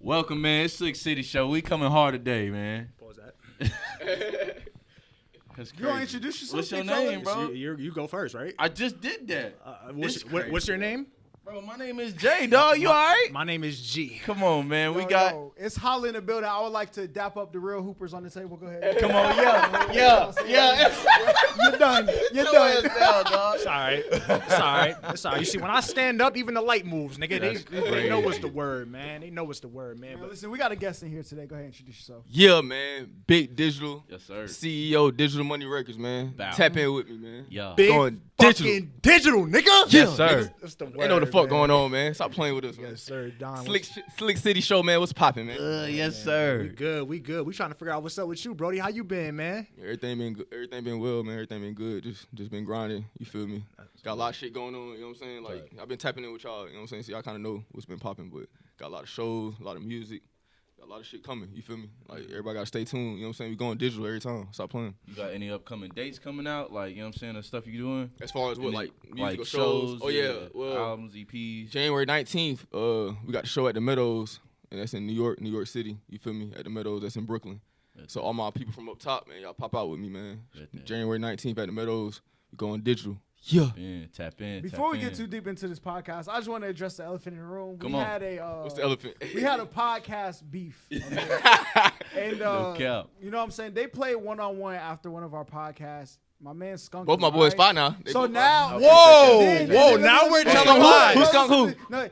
Welcome, man. It's Slick City Show. We coming hard today, man. Pause that. That's crazy. You want to introduce yourself? What's your big fella? name, bro? You go first, right? I just did that. What's your name? Bro, my name is Jay, dog. You all right? My name is G. Come on, man. We Yo, got... yo, it's Holly in the building. I would like to dap up the real hoopers on the table. Go ahead. Come on, yeah. You're done. You're Show us done. down, dog. It's all right. It's all right. It's all right. You see, when I stand up, even the light moves, nigga. They know what's the word, man. They know what's the word, man. Man, But listen, we got a guest in here today. Go ahead and introduce yourself. Yeah, man. Big Digital. Yes, sir. CEO Digital Money Records, man. Bow. Tap in with me, man. Yeah. big going fucking digital, nigga. Yes, sir. That's the word. Ain't know the fuck man. going on, man. Stop playing with us, man. Yes, sir. Don. Slick City Show, man. What's popping, man? Yes, We sir. good. We good. We trying to figure out what's up with you, Brody. How you been, man? Everything been good. Everything been well, man. Everything been good. Just been grinding. You feel me? Got a lot of shit going on. You know what I'm saying? Like I've been tapping in with y'all. You know what I'm saying? So y'all kind of know what's been popping. But got a lot of shows, a lot of music, got a lot of shit coming. You feel me? Like everybody gotta stay tuned. You know what I'm saying? We going digital every time. Stop playing. You got any upcoming dates coming out? Like, you know what I'm saying? The stuff you doing? As far as what, Any, like music or shows? Oh yeah. Well, albums, EPs. January 19th, we got the show at the Meadows, and that's in New York City. You feel me? At the Meadows, that's in Brooklyn. So all my people from up top, man, y'all pop out with me, man. January 19th at the Meadows, we going digital. Yeah. Tap in. Before we get too deep into this podcast, I just want to address the elephant in the room. Come we on. had a What's the elephant? we had a podcast beef. Okay? And No cap. you know what I'm saying? They played one-on-one after one of our podcasts. My man Skunk. Both my boys fine now. They So both now, fine. Whoa, now we're telling lies. Who's Skunk who? No,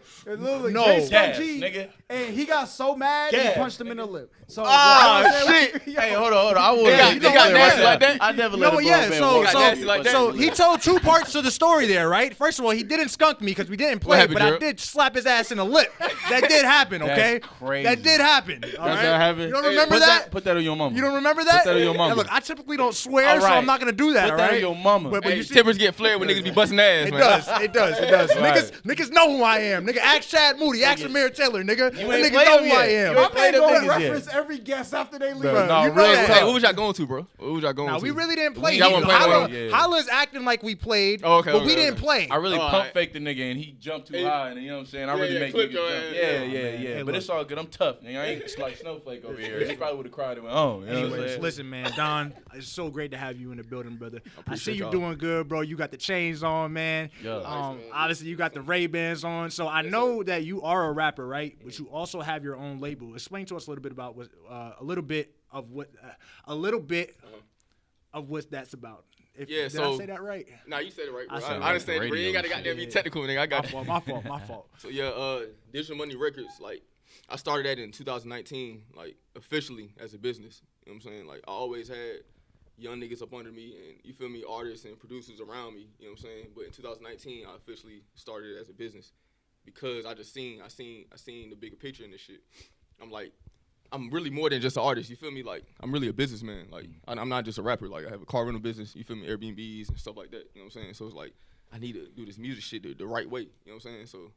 look, No. Jay Skunk Gas, G, nigga. and he got so mad he Gas, punched him in the lip. So Ah, shit. Hey, hold on. I was. They got nasty like that? I never No, let but a yeah, grown man so walk. got nasty like that. so he told two parts to the story there, right? First of all, he didn't skunk me because we didn't play, happened, but I Gerald? did slap his ass in the lip. That did happen, okay? That's crazy. That did happen. All That's right? what happened. You don't remember Put that? Put that on your mama. You don't remember that? Put that on your mama. Hey, look, I typically don't swear, All so right. I'm not gonna do that. Put all that right? on your mama. But Hey, you see, tempers get flared when niggas be busting ass, it man. does. Right. Niggas know who I am. Nigga, ask Chad Moody, ask Amir Taylor, nigga. You ain't Niggas played know them who I yet. am. You my ain't played man them going to niggas yet. reference every guest after they leave. Bro, no, you know real that. talk. Hey, what was y'all going to, bro? What was y'all going Nah, to? we really didn't play. Y'all wasn't playing Holla- with him? Holla's acting like we played, Oh, okay, but okay, we didn't okay. play. I really Oh, pump alright. faked the nigga and he jumped too Hey. high, and you know what I'm saying? I really yeah, make clip niggas your jump. ass. Yeah. Hey, But look. it's all good. I'm tough, nigga. I ain't like Snowflake over here. He probably would have cried and went, oh, you know what I'm Anyways, saying? listen, man, Don, it's so great to have you in the building, brother. I see appreciate you y'all. doing good, bro. You got the chains on, man. Yeah. Nice, man. Obviously, you got the Ray-Bans on. So I know that you are a rapper, right? But you also have your own label. Explain to us a little bit about what, a little bit of what that's about. Yeah, did so- I say that right? Nah, you said it right, bro. I said it I right. understand, bro. You ain't got to Radio goddamn be shit. technical, nigga. I got you. My fault. So yeah, Digital Money Records, like I started that in 2019, like officially as a business. You know what I'm saying? Like I always had young niggas up under me and you feel me, artists and producers around me, you know what I'm saying? But in 2019 I officially started it as a business because I seen the bigger picture in this shit. I'm like, I'm really more than just an artist, you feel me? Like I'm really a businessman. Like I'm not just a rapper, like I have a car rental business, you feel me, Airbnbs and stuff like that, you know what I'm saying? So it's like I need to do this music shit the right way, you know what I'm saying? So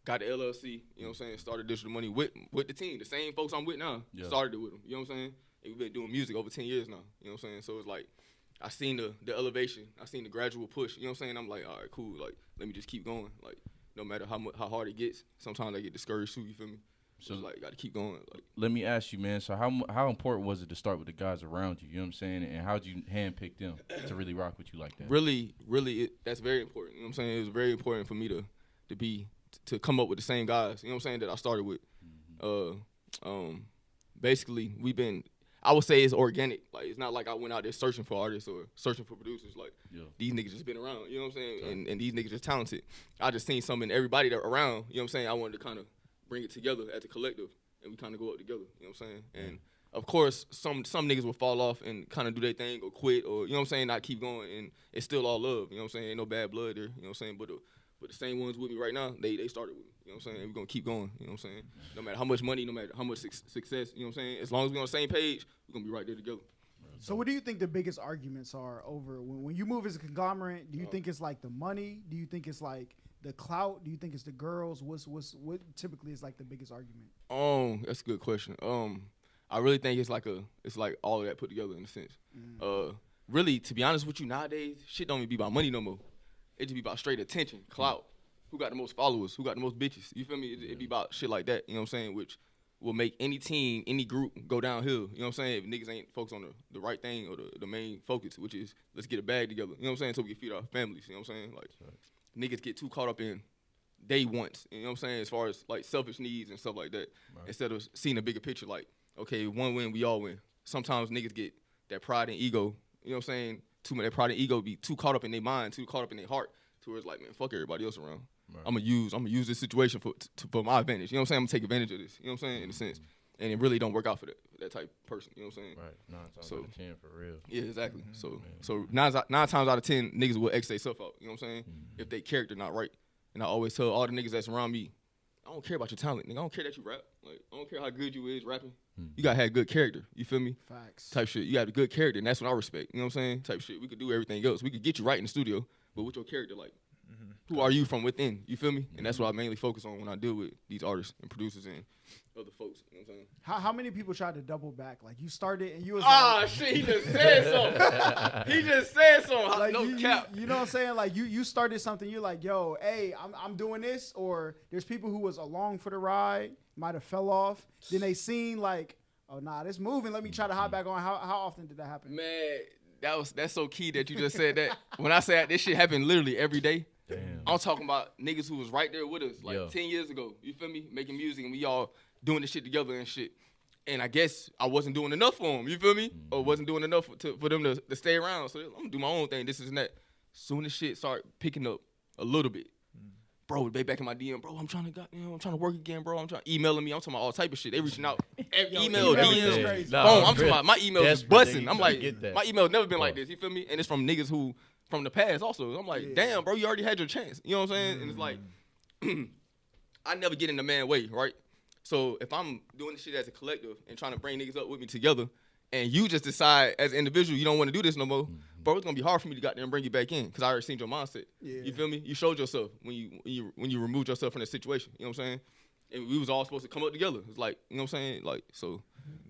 got the LLC, you know what I'm saying? Started Digital Money with the team, the same folks I'm with now. Yeah. Started it with them, you know what I'm saying? And we've been doing music over 10 years now, you know what I'm saying? So it's like I seen the elevation, I seen the gradual push, you know what I'm saying? I'm like, all right, cool, like let me just keep going, like no matter how hard it gets. Sometimes I get discouraged too, you feel me? So it's like got to keep going. Like Let me ask you, man. So how important was it to start with the guys around you? You know what I'm saying? And how'd you handpick them to really rock with you like that? really, that's very important. You know what I'm saying? It was very important for me to come up with the same guys. You know what I'm saying? That I started with. Basically, I would say it's organic. Like it's not like I went out there searching for artists or searching for producers. Like these niggas just been around. You know what I'm saying? And these niggas just talented. I just seen something in everybody that around. You know what I'm saying? I wanted to kind of bring it together as a collective, and we kind of go up together. You know what I'm saying? And of course, some niggas will fall off and kind of do their thing or quit or you know what I'm saying, not keep going. And it's still all love. You know what I'm saying? Ain't no bad blood there. You know what I'm saying? But the same ones with me right now, they started with me. You know what I'm saying? And we're gonna keep going. You know what I'm saying? No matter how much money, no matter how much success. You know what I'm saying? As long as we're on the same page, we're gonna be right there together. So what do you think the biggest arguments are over when you move as a conglomerate? Do you think it's like the money? Do you think it's like the clout? Do you think it's the girls? What typically is like the biggest argument? That's a good question. I really think it's like all of that put together in a sense. Really, to be honest with you, nowadays shit don't even be about money no more. It just be about straight attention, clout. Who got the most followers? Who got the most bitches? You feel me? It be about shit like that. You know what I'm saying? Which will make any team, any group go downhill. You know what I'm saying? If niggas ain't focused on the right thing or the main focus, which is let's get a bag together. You know what I'm saying? So we can feed our families. You know what I'm saying? Like niggas get too caught up in they wants. You know what I'm saying? As far as like selfish needs and stuff like that, instead of seeing a bigger picture. Like, okay, one win, we all win. Sometimes niggas get that pride and ego. You know what I'm saying? Too much that pride and ego be too caught up in their mind, too caught up in their heart, to where it's like, man, fuck everybody else around. Right. I'm gonna use this situation for my advantage. You know what I'm saying? I'm gonna take advantage of this. You know what I'm saying? In a sense, and it really don't work out for that type of person. You know what I'm saying? Right. 9 times out of 10 for real. Yeah, exactly. So nine times out of 10 niggas will X themselves out. You know what I'm saying? If they character not right. And I always tell all the niggas that's around me, I don't care about your talent, nigga. I don't care that you rap. Like I don't care how good you is rapping. You gotta have good character. You feel me? Facts. Type shit. You got a good character, and that's what I respect. You know what I'm saying? Type shit. We could do everything else. We could get you right in the studio, but what's your character like? Who are you from within? You feel me? And that's what I mainly focus on when I deal with these artists and producers and other folks. You know what I'm saying? How many people tried to double back? Like you started and you was Shit, he just said something. He just said something. like, No cap. You know what I'm saying? Like you started something. You're like, yo, hey, I'm doing this. Or there's people who was along for the ride, might have fell off. Then they seen like, oh nah, this moving. Let me try to hop back on. How often did that happen? Man, that's so key that you just said that. When I say this shit happened literally every day. Damn. I'm talking about niggas who was right there with us like 10 years ago. You feel me? Making music and we all doing this shit together and shit. And I guess I wasn't doing enough for them. You feel me? Or wasn't doing enough for them to stay around. So I'm gonna do my own thing. This and that. Soon as shit start picking up a little bit, bro, they back in my DM. Bro, I'm trying to work again, bro. I'm emailing me. I'm talking about all type of shit. They reaching out. Email, DMs, phone. I'm talking about my emails is busting. I'm like, my email's never been like this. You feel me? And it's from niggas who from the past also. I'm like, damn, bro, you already had your chance. You know what I'm saying? And it's like, I never get in the man way, right? So if I'm doing this shit as a collective and trying to bring niggas up with me together, and you just decide as an individual you don't want to do this no more, bro, it's gonna be hard for me to get there and bring you back in because I already seen your mindset. Yeah. You feel me? You showed yourself when you removed yourself from the situation. You know what I'm saying? And we was all supposed to come up together. It's like, you know what I'm saying? Like, so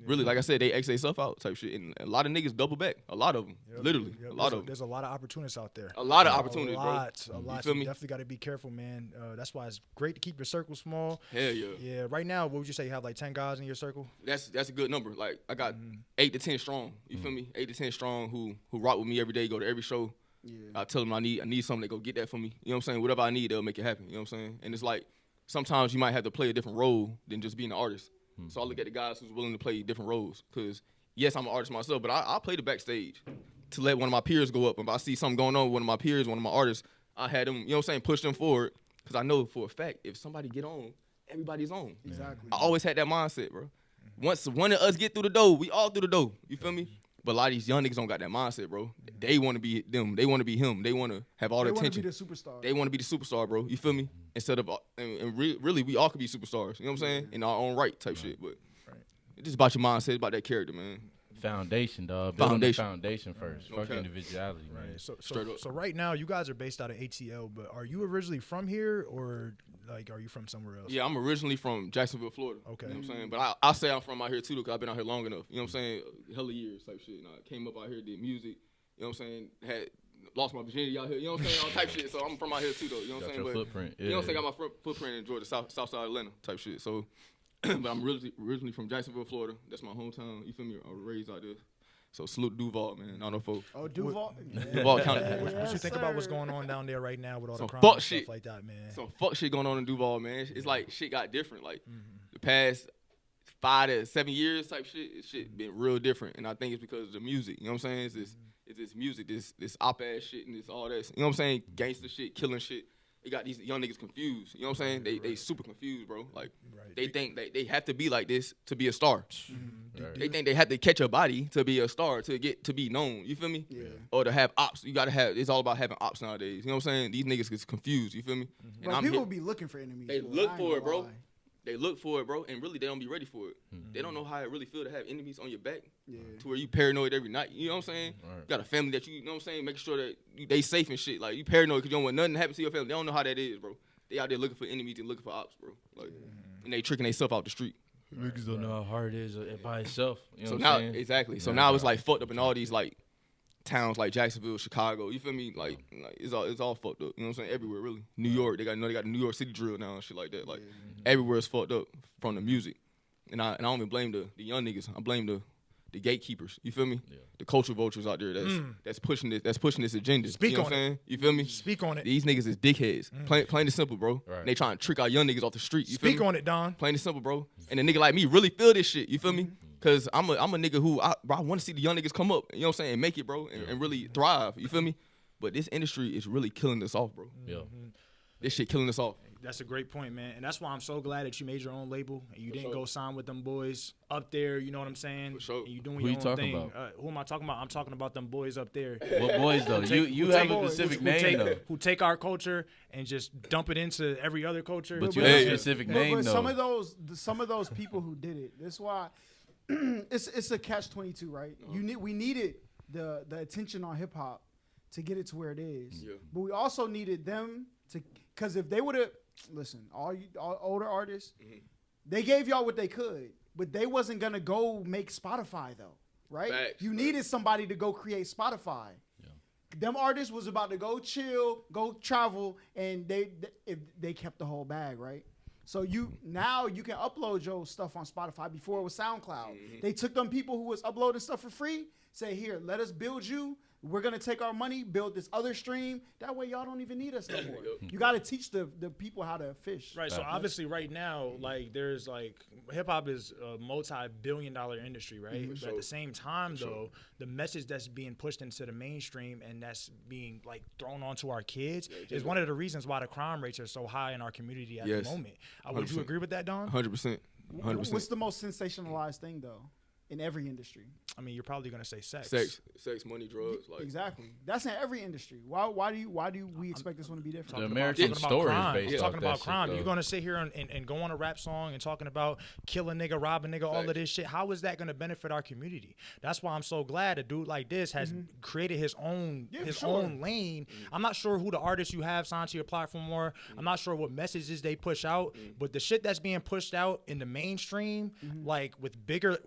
really, like I said, they X themselves out type shit. And a lot of niggas double back. A lot of them. Literally. A lot of them. There's a lot of opportunities out there. A lot of opportunities, bro. A lot. You feel me? You definitely got to be careful, man. That's why it's great to keep your circle small. Hell yeah. Yeah, right now, what would you say? You have like 10 guys in your circle? That's a good number. Like, I got 8 to 10 strong. You feel me? 8 to 10 strong who rock with me every day, go to every show. Yeah. I tell them I need something to go get that for me. You know what I'm saying? Whatever I need, they'll make it happen. You know what I'm saying? And it's like, sometimes you might have to play a different role than just being an artist. So I look at the guys who's willing to play different roles. Because, yes, I'm an artist myself, but I play the backstage to let one of my peers go up. If I see something going on with one of my peers, one of my artists, I had them, you know what I'm saying, push them forward. Because I know for a fact, if somebody get on, everybody's on. Exactly. I always had that mindset, bro. Once one of us get through the door, we all through the door. You feel me? But a lot of these young niggas don't got that mindset, bro. They want to be them. They want to be him. They want to have all the attention. They want to be the superstar. They want to be the superstar, bro. You feel me? Instead of, really, we all could be superstars. You know what I'm saying? In our own right type shit. But it's just about your mindset, about that character, man. Foundation, dog. Build the foundation first. Fuck individuality, man. So right now, you guys are based out of ATL, but are you originally from here or like are you from somewhere else? Yeah, I'm originally from Jacksonville, Florida. Okay. You know what I'm saying? But I say I'm from out here too because I've been out here long enough. You know what I'm saying? Hella years type shit. And I came up out here, did music. You know what I'm saying? Had lost my virginity out here. You know what I'm saying? All type shit. So I'm from out here too though. You know what I'm saying? Your footprint. Yeah. You know what I'm saying? Got my footprint in Georgia, south side of Atlanta type shit. So, but I'm originally from Jacksonville, Florida. That's my hometown. You feel me? I was raised out there. So salute Duval, man. I don't know folks. Oh, Duval. Duval County. What you think about what's going on down there right now with all the crime and stuff like that, man? Some fuck shit going on in Duval, man. It's like shit got different. Like the past 5 to 7 years type shit been real different. And I think it's because of the music. You know what I'm saying? It's this music, this op-ass shit and this all that. You know what I'm saying? Gangster shit, killing shit. It got these young niggas confused. You know what I'm saying? They super confused, bro. Like they think they have to be like this to be a star. They think they have to catch a body to be a star, to be known. You feel me? Yeah. Or to have ops. You gotta have. It's all about having ops nowadays. You know what I'm saying? These niggas get confused. You feel me? And people be looking for enemies. They look for it, bro. They look for it, bro, and really they don't be ready for it. They don't know how it really feel to have enemies on your back, to where you paranoid every night. You know what I'm saying? Right. You got a family that you know what I'm saying, making sure that they safe and shit. Like you paranoid because you don't want nothing to happen to your family. They don't know how that is, bro. They out there looking for enemies and looking for ops, bro. Like, and they tricking themselves out the street. Niggas don't know how hard it is by itself. You know so what now, I'm saying? exactly. So now it's like fucked up in all these like towns like Jacksonville, Chicago. You feel me? Like it's all fucked up. You know what I'm saying? Everywhere really. New York, they got the New York City drill now and shit like that. Like everywhere is fucked up from the music. and I don't even blame the young niggas. I blame the gatekeepers. You feel me? Yeah. The culture vultures out there that's pushing this agenda. Speak you know on what I'm it. saying? You feel me? Speak on it. These niggas is dickheads. Plain and simple, bro. Right. They trying to trick our young niggas off the street. You Speak feel me? on it, Don. Plain and simple, bro. And a nigga like me really feel this shit. You feel me? Cause I'm a nigga who I want to see the young niggas come up. You know what I'm saying? And make it, bro, and really thrive. You feel me? But this industry is really killing us off, bro. Yeah. This shit killing us off. That's a great point, man. And that's why I'm so glad that you made your own label and you didn't sure. go sign with them boys up there. You know what I'm saying? For sure. And you doing Who your you own talking thing. about? Who am I talking about? I'm talking about them boys up there. What boys though? You have a specific name though. Who take our culture and just dump it into every other culture. But you Hey. have a specific But name though. some of those people who did it. That's why it's a catch-22, right? We needed the attention on hip hop to get it to where it is. Yeah. But we also needed them to, because if they would have all older artists, they gave y'all what they could, but they wasn't gonna go make Spotify though, right? Facts, You facts. needed somebody to go create Spotify. Them artists was about to go chill, go travel, and they kept the whole bag, right? So now you can upload your stuff on Spotify. Before it was SoundCloud. They took them people who was uploading stuff for free, say, here, let us build you. We're gonna take our money, build this other stream. That way y'all don't even need us no more. You gotta teach the people how to fish. Right, so obviously right now, like there's like hip hop is a multi-billion-dollar industry, right? But at the same time, though, the message that's being pushed into the mainstream and that's being like thrown onto our kids is one of the reasons why the crime rates are so high in our community at Yes. the moment. Would you 100%. agree with that, Don? 100%. 100%. What's the most sensationalized thing though in every industry? I mean, you're probably gonna say sex. Sex, money, drugs. Like Exactly. That's in every industry. Why do we expect this one to be different? The Talking American about story is crime. based You're off talking that about shit, crime. though. You're gonna sit here and go on a rap song and talking about kill a nigga, rob a nigga, all of this shit. How is that gonna benefit our community? That's why I'm so glad a dude like this has created his own own lane. I'm not sure who the artists you have signed to your platform are. I'm not sure what messages they push out, but the shit that's being pushed out in the mainstream, like with bigger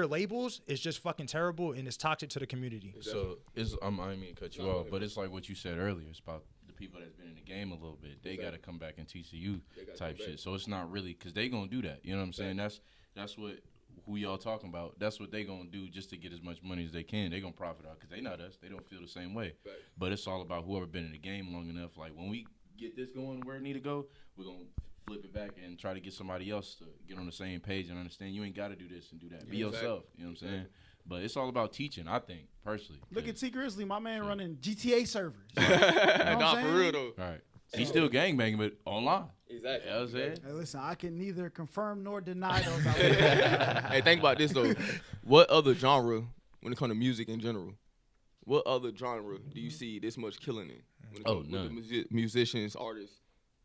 labels, is just fucking terrible and it's toxic to the community. So it's I don't mean to cut you off, but it's like what you said earlier. It's about the people that's been in the game a little bit. They got to come back and TCU type shit. So it's not really because they gonna do that. You know what I'm saying? That's what who y'all talking about. That's what they gonna do just to get as much money as they can. They gonna profit out because they not us. They don't feel the same way. But it's all about whoever been in the game long enough. Like when we get this going where it need to go, we're gonna flip it back and try to get somebody else to get on the same page and understand you ain't got to do this and do that. Be yourself. You know what I'm saying? But it's all about teaching, I think, personally. Look at T Grizzly, my man running GTA servers. nah, for real though. Right. He's still gangbanging, but online. Exactly. You know what I'm saying? Hey, listen, I can neither confirm nor deny those. Out there. Hey, think about this though. What other genre, when it comes to music in general, what other genre do you see this much killing in? When it comes none. with the musicians, artists,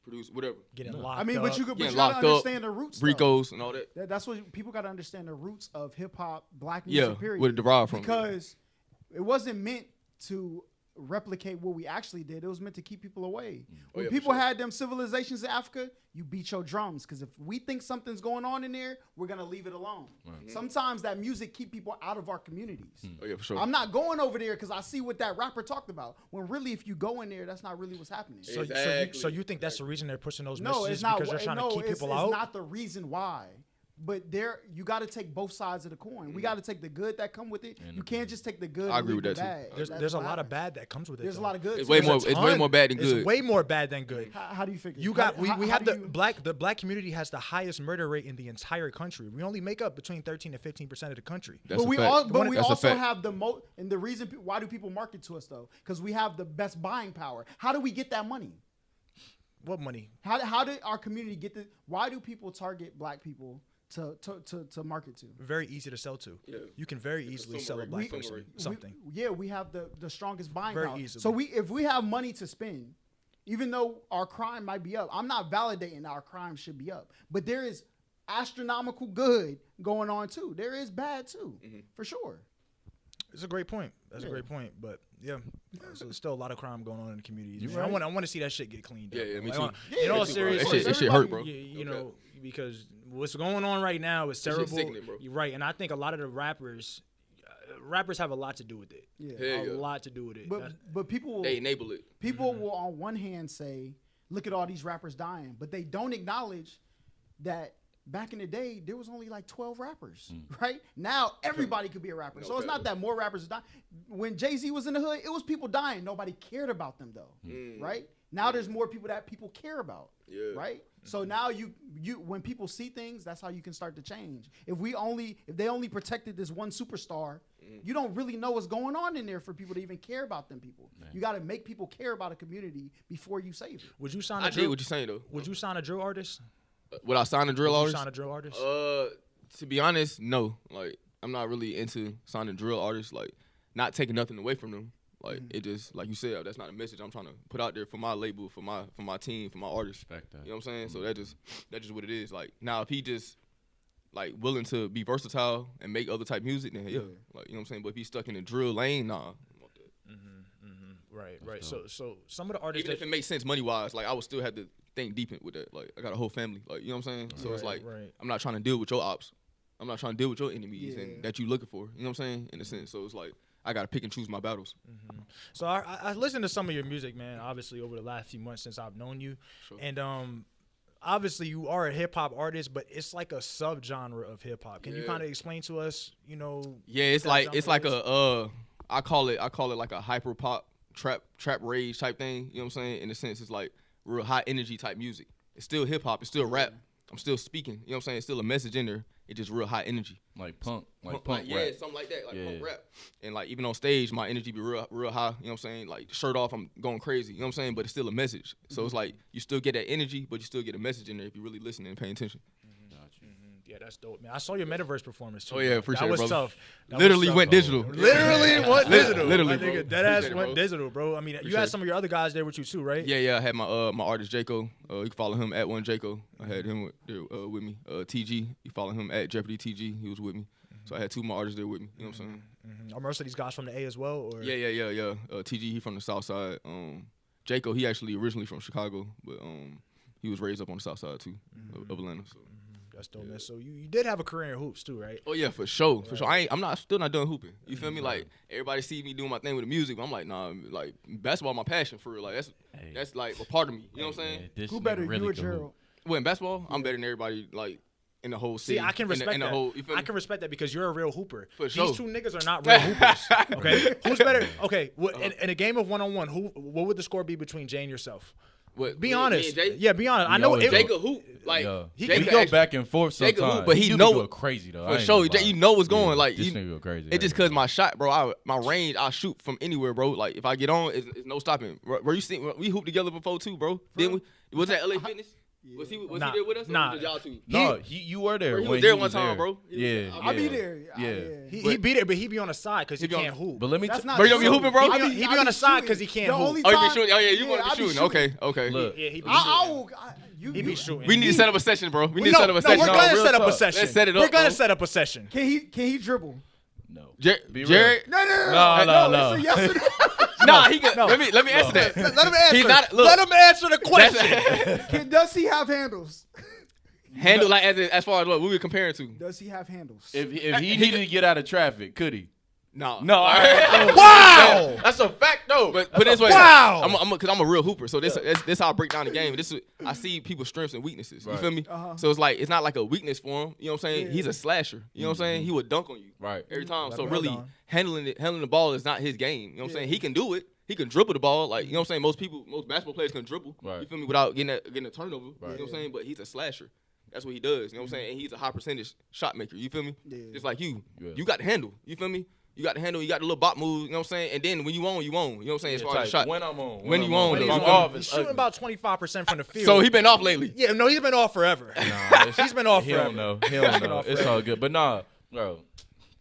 producers, whatever. Getting locked I mean, up. but you Getting gotta locked up, understand the roots. though. Ricos and all that. That's what people gotta understand the roots of hip hop, black Yeah, music. Period. where it derived from. Because it wasn't meant to replicate what we actually did. It was meant to keep people away. When yeah, for people sure. had them civilizations in Africa, you beat your drums because if we think something's going on in there, we're gonna leave it alone. Sometimes that music keep people out of our communities. Oh yeah, for sure. I'm not going over there because I see what that rapper talked about. When really, if you go in there, that's not really what's happening. So you think that's the reason they're pushing those No, messages it's not. because they're trying to keep it's, people it's out? not the reason why. But you got to take both sides of the coin. We got to take the good that come with it. You can't just take the good. I and agree leave with the that, too. bad. There's That's a what lot of happens. bad that comes with it. There's a though. lot of good. It's too. way There's more. a It's way ton. more bad than good. It's way more bad than good. How do you figure? You got we have do the black community has the highest murder rate in the entire country. We only make up between 13 to 15% of the country. That's But a we fact. but we That's a also fact. have the most. And the reason why do people market to us though? Because we have the best buying power. How do we get that money? What money? How did our community get the? Why do people target black people to market to? Very easy to sell to. Yeah. You can very easily consumer sell a rate. black Consumer person rate. something. We have the strongest buying Very power. easily. So if we have money to spend, even though our crime might be up, I'm not validating our crime should be up, but there is astronomical good going on too. There is bad too, for sure. It's a great point. That's a great point. But yeah, so there's still a lot of crime going on in the community. You man. right. I want to see that shit get cleaned up. Yeah, me Like, too. In Yeah, all me too, bro. seriousness, That shit hurt, bro. You know, because what's going on right now is That terrible. shit's sickening, bro. You're right, and I think a lot of the rappers have a lot to do with it. Yeah. Hell A yeah. lot to do with it. That's- But people will, They enable it. will on one hand say, look at all these rappers dying, but they don't acknowledge that back in the day, there was only like 12 rappers, right? Now everybody could be a rapper. So it's not that more rappers die. When Jay-Z was in the hood, it was people dying. Nobody cared about them though, right? Now there's more people that people care about, right? So now you when people see things, that's how you can start to change. If they only protected this one superstar, you don't really know what's going on in there for people to even care about them people. You got to make people care about a community before you save it. Would you sign I get what you're saying though. Would you sign a drill artist? Would I sign a drill Would you artist? sign a drill artist? To be honest, no. Like, I'm not really into signing drill artists. Like, not taking nothing away from them. Like, it just, like you said, that's not a message I'm trying to put out there for my label, for my team, for my artists. Respect that. You know what I'm saying? So that's just what it is. Like, now if he just like willing to be versatile and make other type music, then yeah. Like, you know what I'm saying? But if he's stuck in the drill lane, nah. I don't want that. Right. So some of the artists Even if it makes sense money wise, like I would still have to think deep with that. Like I got a whole family. Like, you know what I'm saying? So it's like I'm not trying to deal with your ops. I'm not trying to deal with your enemies and that you looking for. You know what I'm saying? In a sense. So it's like I gotta pick and choose my battles. So I listened to some of your music, man, obviously over the last few months since I've known you. And obviously you are a hip hop artist, but it's like a subgenre of hip hop. Can you kind of explain to us, you know? Yeah, it's like I call it like a hyper pop trap rage type thing. You know what I'm saying? In a sense, it's like real high energy type music. It's still hip hop. It's still rap. I'm still speaking. You know what I'm saying? It's still a message in there. It's just real high energy. Like punk Like, rap. yeah, something like that, like punk rap. And like even on stage, my energy be real high. You know what I'm saying? Like shirt off, I'm going crazy. You know what I'm saying? But it's still a message. So it's like you still get that energy, but you still get a message in there if you really listen and pay attention. Yeah, that's dope, man. I saw your Metaverse performance too. Oh yeah, appreciate that it, was brother. tough. That Literally was went tough, digital. Literally went digital. Literally, My nigga, bro. dead ass Appreciate it, went bro. digital, bro. I mean, you had some of your other guys there with you too, right? Yeah, I had my artist Jaco. You can follow him at @1Jaco. I had him with me. TG, you follow him at Jeopardy TG. He was with me. So I had two of my artists there with me. You know what I'm saying? Are most of these guys from the A as well? Or? Yeah. TG, he from the South Side. Jaco, he actually originally from Chicago, but he was raised up on the South Side too of Atlanta. So. That's dope, man. So you did have a career in hoops too, right? Oh yeah, for sure. I'm still not done hooping. You feel me? Like everybody see me doing my thing with the music, but I'm like, nah, like basketball my passion for real. Like that's like a part of me. You know what I'm saying? Who better, you or Gerald? Well, in basketball, I'm better than everybody like in the whole city. See, I can respect in the that. whole, you feel me? I can respect that because you're a real hooper. For sure. These two niggas are not real hoopers. Okay, who's better? Okay, in a game of 1-on-1, what would the score be between Jay and yourself? What, be me honest. and Jay? Yeah, be honest. I know always Jacob hoop. Like he Jacob go actually- back and forth Jacob sometimes. hoop, but he do know- be go crazy though. I For ain't sure, gonna lie. you know what's going. Like this you, nigga go crazy. It's just cause my shot, bro. My range, I shoot from anywhere, bro. Like if I get on, it's no stopping. Bro, you seen we hooped together before too, bro? Didn't we? Was that LA Fitness? Was he there with us? Or Nah. was it y'all two? No, you were there. Bro, he when was there he one time, there. bro. Yeah, I'll be there. Yeah. He beat it, but he be on the side because he He be on- can't hoop. But let me That's t- not Bro, you be true. hooping, bro? He be on the side because he can't The hoop. only Oh, you be time- shooting? Oh yeah, you want I to be shooting? Okay. Look. Yeah, he be You He be shooting. We need to set up a session, bro. We need to No, set up a session. we're gonna real set up a talk. session. Let's set it up, We're gonna bro. set up a session. Can he dribble? No. Jared. Be real. No. No. It's a yes or no. Nah, he can. Let me answer that. Let him answer. He's not. Look, Let him answer the question. Does he have handles? handle like as far as what we were comparing to. Does he have handles? If he needed to get out of traffic, could he? No. No. Wow. That's a fact, though. But put this way, Wow. because I'm a real hooper, so this how I break down the game. I see people's strengths and weaknesses. You feel me? So it's like it's not like a weakness for him. You know what I'm saying? Yeah. He's a slasher. You know what I'm saying? He would dunk on you Right. every time. So him really dunk. handling the ball is not his game. You know what I'm saying? He can do it. He can dribble the ball. Like you know what I'm saying? Most basketball players can dribble. Right. You feel me? Without getting a turnover. Right. You know what I'm saying? But he's a slasher. That's what he does. You know what I'm saying? And he's a high percentage shot maker. You feel me? Yeah. Just like you. Yeah. You got the handle. You feel me? You got the handle. You got the little bop move. You know what I'm saying? And then when you on, you on. You know what I'm saying? As far as the shot. When I'm on. When you I'm on, When though. I'm You feel off, me? it's He's shooting ugly. about 25% from the field. So he been off lately. Yeah, no, he's been off forever. Nah, He's been off He forever. don't know. He don't know. It's all good. But nah, bro.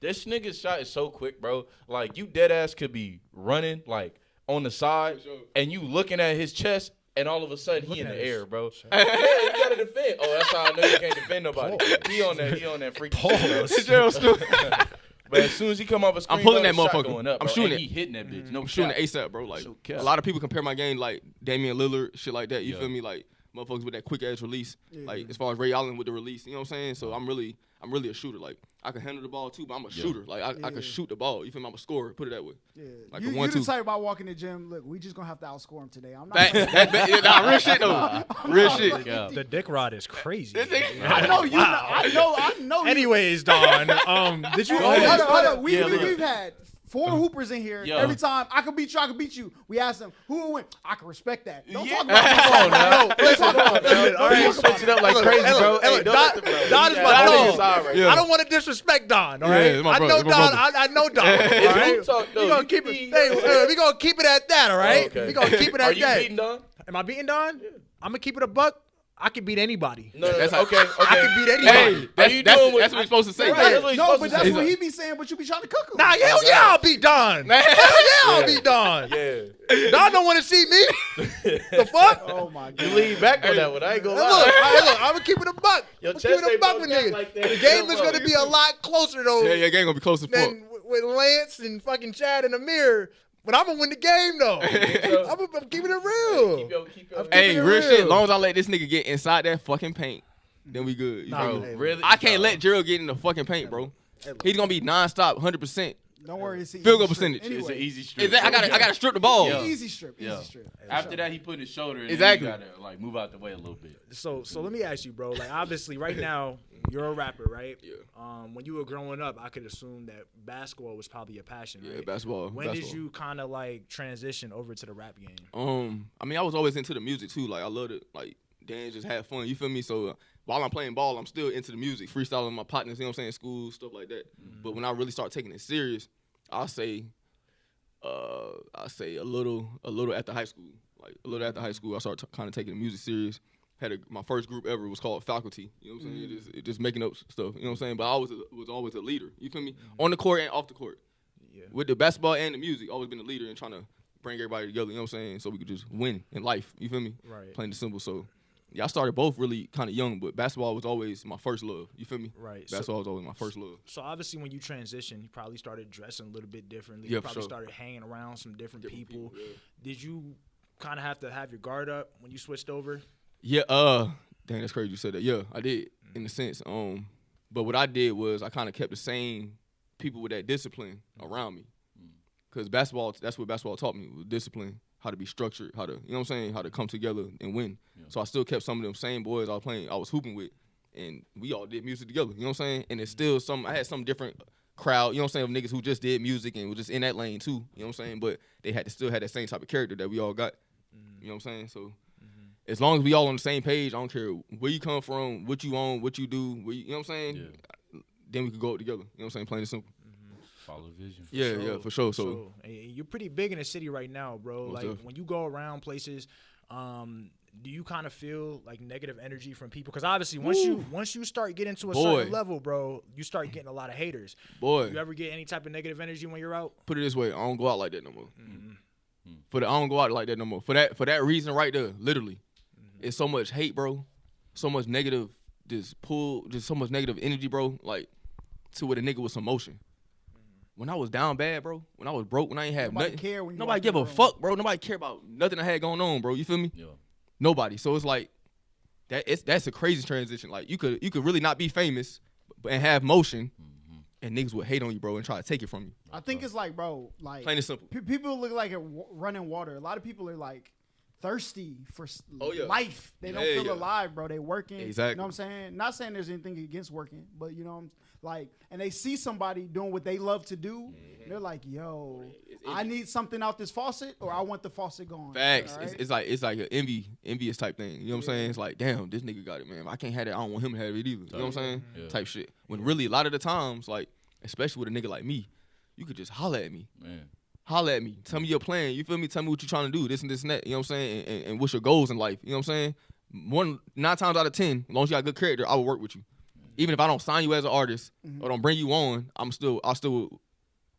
This nigga's shot is so quick, bro. Like, you dead ass could be running, like, on the side, and you looking at his chest, and all of a sudden, he in the air, bro. Yeah, you gotta defend. Oh, that's how I know you can't defend nobody. He on that freak. But as soon as he come off a screen, I'm pulling bro, that the shot motherfucker. going up, I'm bro, shooting and it. he hitting that bitch. No I'm shooting cap. it ASAP, bro. Like So cap. a lot of people compare my game like Damian Lillard, shit like that. You Yeah. feel me? Like motherfuckers with that quick ass release. Like as far as Ray Allen with the release, you know what I'm saying? So I'm really a shooter. Like I can handle the ball too, but I'm a shooter. Like I can shoot the ball. You feel me? I'm a scorer. Put it that way. Yeah. Like you, a 1-2. the type about walking the gym. Look, we just gonna have to outscore him today. I'm not. Nah, real shit though. Real shit. Yeah. The dick rod is crazy. I know you. I know. Anyways, Don, did you? Hold always- on. Yeah, look. We've had 4 hoopers in here. Yo. Every time I can beat you. We ask them who will win. I can respect that. Don't talk Come about on now. Listen, all right, Switch it up like crazy, bro. Hey, Don, Don is my dog. I don't want to disrespect Don. All right, Yeah, my I brother, know my Don. brother. I know Don. All right, talk, though. we gonna You keep can it. be- Hey, we gonna keep it at that. All right, Okay. we gonna keep it Are at you that. beating Don? Am I beating Don? I'm gonna keep it a buck. I can beat anybody. No, That's okay. I can beat anybody. Hey, That's what we're supposed to say. Right. That's what he's No, supposed but to that's say. what he be saying. But you be trying to cook him. Nah, hell yeah, I'll beat Don. Hell yeah, I'll beat Don. Yeah. Don don't want to see me. The fuck? Oh my You god. lean back on that one. I ain't gonna Look, lie. I'm gonna keep it a buck. Your I'm chest keeping it a ain't buck broke with out niggas. like that. The game is Yeah, gonna be a lot closer though Yeah, game gonna be close as fuck. than with Lance and fucking Chad and Amir. But I'm gonna win the game though. I'm keeping it real. Keep your Hey, keeping it real real. shit. As long as I let this nigga get inside that fucking paint, then we good. You Nah, feel hey, me? really? I can't let Gerald get in the fucking paint, bro. He's gonna be nonstop, 100%. Don't worry. It's Field goal easy strip. percentage. It's an Anyway, easy strip. I gotta strip the ball. Yeah. easy strip. Yeah. Easy strip. After that, he put his shoulder in. Exactly. And you gotta like move out the way a little bit. So let me ask you, bro. Like obviously, right now you're a rapper, right? Yeah. When you were growing up, I could assume that basketball was probably a passion, right? Yeah, basketball. When basketball. did you kind of like transition over to the rap game? I mean, I was always into the music too. Like I loved it. Like dance, just have fun. You feel me? So while I'm playing ball, I'm still into the music, freestyling with my partners. You know what I'm saying? School stuff like that. But when I really start taking it serious, I say a little after high school. Like a little after high school, I started kind of taking the music serious. My first group ever was called Faculty. You know what I'm saying? It just making up stuff. You know what I'm saying? But I was always a leader. You feel me? On the court and off the court. Yeah. With the basketball and the music, always been a leader and trying to bring everybody together. You know what I'm saying? So we could just win in life. You feel me? Right. Plain and simple. So yeah, I started both really kind of young, but basketball was always my first love. You feel me? Right. Basketball was always my first love. So obviously, when you transitioned, you probably started dressing a little bit differently. Yeah, You for probably sure. started hanging around some different people. yeah. Did you kind of have to have your guard up when you switched over? Yeah, dang, that's crazy you said that. Yeah, I did in a sense. But what I did was I kind of kept the same people with that discipline around me. Cause basketball, that's what basketball taught me, was discipline, how to be structured, how to, you know what I'm saying, how to come together and win. Yeah. So I still kept some of them same boys I was hooping with, and we all did music together. You know what I'm saying? And it's still I had some different crowd, you know what I'm saying, of niggas who just did music and was just in that lane too. You know what I'm saying? But they still had that same type of character that we all got. You know what I'm saying? So as long as we all on the same page, I don't care where you come from, what you own, what you do, you know what I'm saying? Yeah. Then we could go together. You know what I'm saying? Plain and simple. Follow vision. Yeah, for sure. So And you're pretty big in the city right now, bro. Most Like definitely. when you go around places, do you kind of feel like negative energy from people? Because obviously, once you start getting to a certain Boy. level, bro, you start getting a lot of haters. boy, You ever get any type of negative energy when you're out? put it this way, I don't go out like that no more. I don't go out like that no more. For that reason right there, literally, it's so much hate, bro. So much negative, just so much negative energy, bro. Like to with a nigga with some motion. When I was down bad, bro, when I was broke, when I ain't have Nobody nothing, care when you nobody walk give in a the room. fuck, bro. Nobody care about nothing I had going on, bro. You feel me? Yeah. Nobody. So it's like that's a crazy transition. Like you could really not be famous and have motion, and niggas would hate on you, bro, and try to take it from you. I think it's like, bro, like Plain and simple. people look like running water. A lot of people are like thirsty for Oh, yeah. life. They don't Yeah, feel yeah. alive, bro. They working. Exactly. You know what I'm saying? Not saying there's anything against working, but you know, like, and they see somebody doing what they love to do. And they're like, yo, I need something out this faucet, or I want the faucet gone. Facts. All right? It's like an envious type thing. You know what I'm saying? It's like, damn, this nigga got it, man. If I can't have that, I don't want him to have it either. You know what I'm saying? Yeah. Type shit. When really a lot of the times, like, especially with a nigga like me, you could just holler at me. Man. Holler at me. Tell me your plan. You feel me? Tell me what you're trying to do. This and this and that. You know what I'm saying? And what's your goals in life? You know what I'm saying? 9 times out of 10, as long as you got good character, I will work with you. Even if I don't sign you as an artist or don't bring you on, I'm still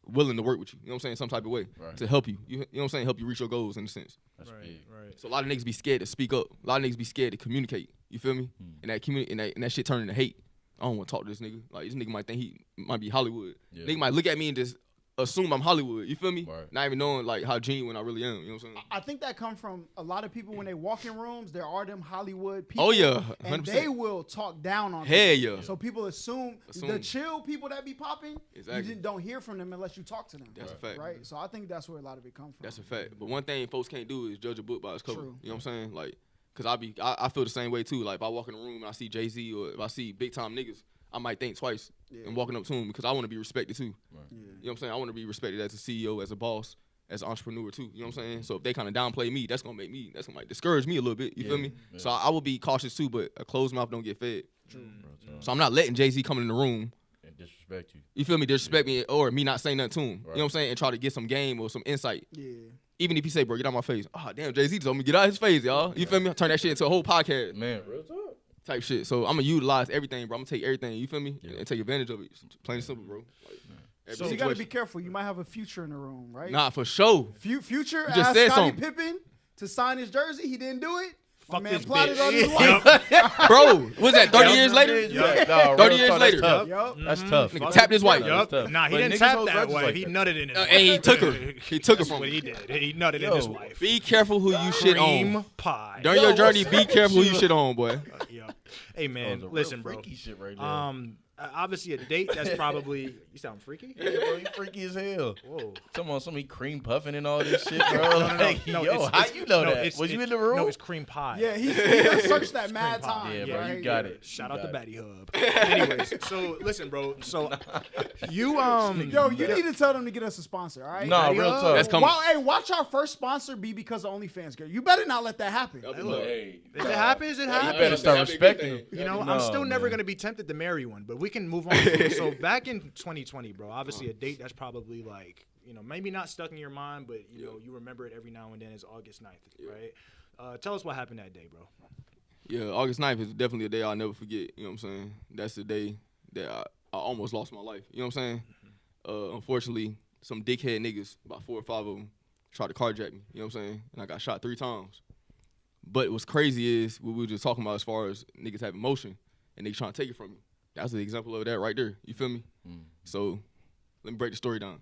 willing to work with you. You know what I'm saying? Some type of way to help you. You know what I'm saying? Help you reach your goals in a sense. That's big. Right. So a lot of niggas be scared to speak up. A lot of niggas be scared to communicate. You feel me? And that shit turn into hate. I don't want to talk to this nigga. Like this nigga might think he might be Hollywood. Yeah. Nigga might look at me and just assume I'm Hollywood. You feel me? Right. Not even knowing like how genuine I really am. You know what I'm saying? I think that come from a lot of people when they walk in rooms. There are them Hollywood people. Oh yeah, and 100%. they will talk down on Hell people. yeah. So people assume the chill people that be popping. Exactly. You just don't hear from them unless you talk to them. That's a fact. Right. So I think that's where a lot of it comes from. That's a fact. But one thing folks can't do is judge a book by its cover. True. You know what I'm saying? Like, cause I feel the same way too. Like if I walk in a room and I see Jay-Z or if I see big time niggas, I might think twice and walking up to him because I want to be respected too. Right. Yeah. You know what I'm saying? I want to be respected as a CEO, as a boss, as an entrepreneur too. You know what I'm saying? So if they kind of downplay me, that's gonna discourage me a little bit. You feel me? Yeah. So I will be cautious too. But a closed mouth don't get fed. Real talk. So I'm not letting Jay-Z come in the room. And disrespect you. You feel me? Disrespect me or me not saying nothing to him. Right. You know what I'm saying? And try to get some game or some insight. Yeah. Even if he say, bro, get out my face. Oh, damn, Jay-Z told me get out his face, y'all. You feel me? Turn that shit into a whole podcast Man, real talk. type shit. So I'm going to utilize everything, bro. I'm going to take everything, you feel me? Yeah. And take advantage of it. Plain and simple, bro. Like, every So you got to be situation. careful. You might have a future in the room, right? Nah, for sure. Future You just asked said Scottie something. Pippen to sign his jersey. He didn't do it. My Fuck man this plotted bitch. on his wife. Bro, what's that, 30 years later? Yeah, no, 30 real years talk, later. That's tough. Yup. That's tough. Nigga tapped his wife. Yeah, that's tough. Nah, he But didn't niggas tap hold that grudges wife. like He that. nutted in his wife. And he took her. He took her That's from what her. he did. He nutted in Yo, his wife. Be careful who you shit Cream on. pie. During your journey, be careful who you shit on, boy. Yeah. Hey man, That was a real listen, bro. freaky shit right there. Obviously a date that's probably you sound freaky. Yeah, bro, you freaky as hell. Whoa. Come on, somebody cream puffing and all this shit, bro. Like, No, yo, it's- how it's- you know no, that? it's- Was you it's- in the room? No, it's cream pie. Yeah, he done searched that mad pie. time. Yeah, bro, right? you got it. Shout You out to got Batty Hub. Anyways, so listen, bro. So you Yo, you need to tell them to get us a sponsor, all right? Nah, real talk. That's coming. Hey, watch our first sponsor be because of OnlyFans, girl. You better not let that happen. That'll be Look, love. hey, if it happens, it you happens. better start That'd be a good respecting thing. him. You know, No, I'm still never man. gonna be tempted to marry one, but we can move on. To it. So back in 2020, bro, obviously a date that's probably like, you know, maybe not stuck in your mind, but you know, you remember it every now and then is August 9th, right? Tell us what happened that day, bro. Yeah, August 9th is definitely a day I'll never forget. You know what I'm saying? That's the day that I almost lost my life. You know what I'm saying? Unfortunately, some dickhead niggas, about 4 or 5 of them, tried to carjack me. You know what I'm saying? And I got shot 3 times. But what's crazy is what we were just talking about as far as niggas have emotion and they trying to take it from you. That's an example of that right there. You feel me? So let me break the story down.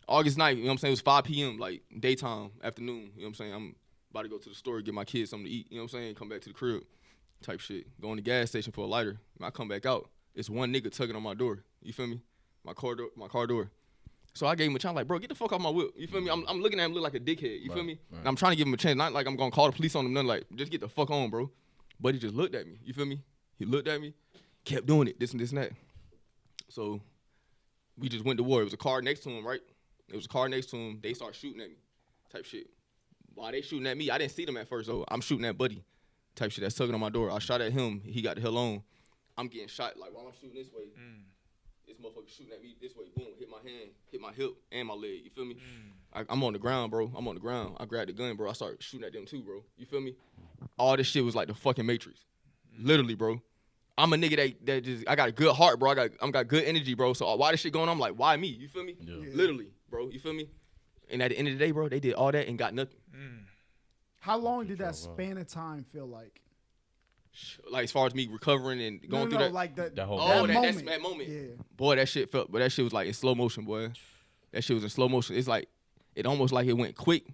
August 9th, you know what I'm saying? It was 5 p.m., like daytime, afternoon. You know what I'm saying? I'm about to go to the store, get my kids something to eat. You know what I'm saying? Come back to the crib type shit. Go in the gas station for a lighter. When I come back out, it's one nigga tugging on my door. You feel me? My car door. So I gave him a chance, like, bro, get the fuck off my whip. You feel me? I'm looking at him look like a dickhead. You feel me? Right. And I'm trying to give him a chance. Not like I'm going to call the police on him. Nothing like, just get the fuck on, bro. But he just looked at me. You feel me? He looked at me, kept doing it, this and that. So we just went to war. It was a car next to him, right? It was a car next to him. They start shooting at me type shit. While they shooting at me, I didn't see them at first, though. I'm shooting at Buddy type shit that's tugging on my door. I shot at him. He got the hell on. I'm getting shot. Like, while I'm shooting this way, this motherfucker shooting at me this way. Boom, hit my hand, hit my hip, and my leg. You feel me? I'm on the ground, bro. I'm on the ground. I grabbed the gun, bro. I started shooting at them, too, bro. You feel me? All this shit was like the fucking Matrix. Literally, bro. I'm a nigga that just, I got a good heart, bro. I got good energy, bro. So why this shit going on? I'm like, why me? You feel me? Yeah. Literally, bro. You feel me? And at the end of the day, bro, they did all that and got nothing. How long did that span of time feel like? Like, as far as me recovering and going through that. like that whole Oh, moment. that's that moment. Yeah. Boy, that shit felt, but that shit was like in slow motion, boy. That shit was in slow motion. It's like, it almost like it went quick,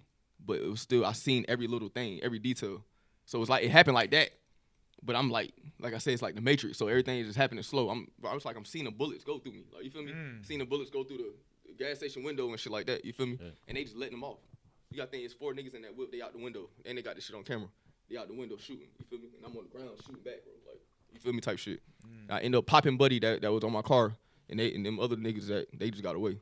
but it was still, I seen every little thing, every detail. So it's like, it happened like that. But I'm like I said, it's like the Matrix. So everything is just happening slow. I was like, I'm seeing the bullets go through me. Like, you feel me? Seeing the bullets go through the gas station window and shit like that. You feel me? Yeah. And they just letting them off. You got to think it's 4 niggas in that whip. They out the window. And they got this shit on camera. They out the window shooting. You feel me? And I'm on the ground shooting back, bro. Like, you feel me? Type shit. I end up popping Buddy that was on my car. And them other niggas that they just got away.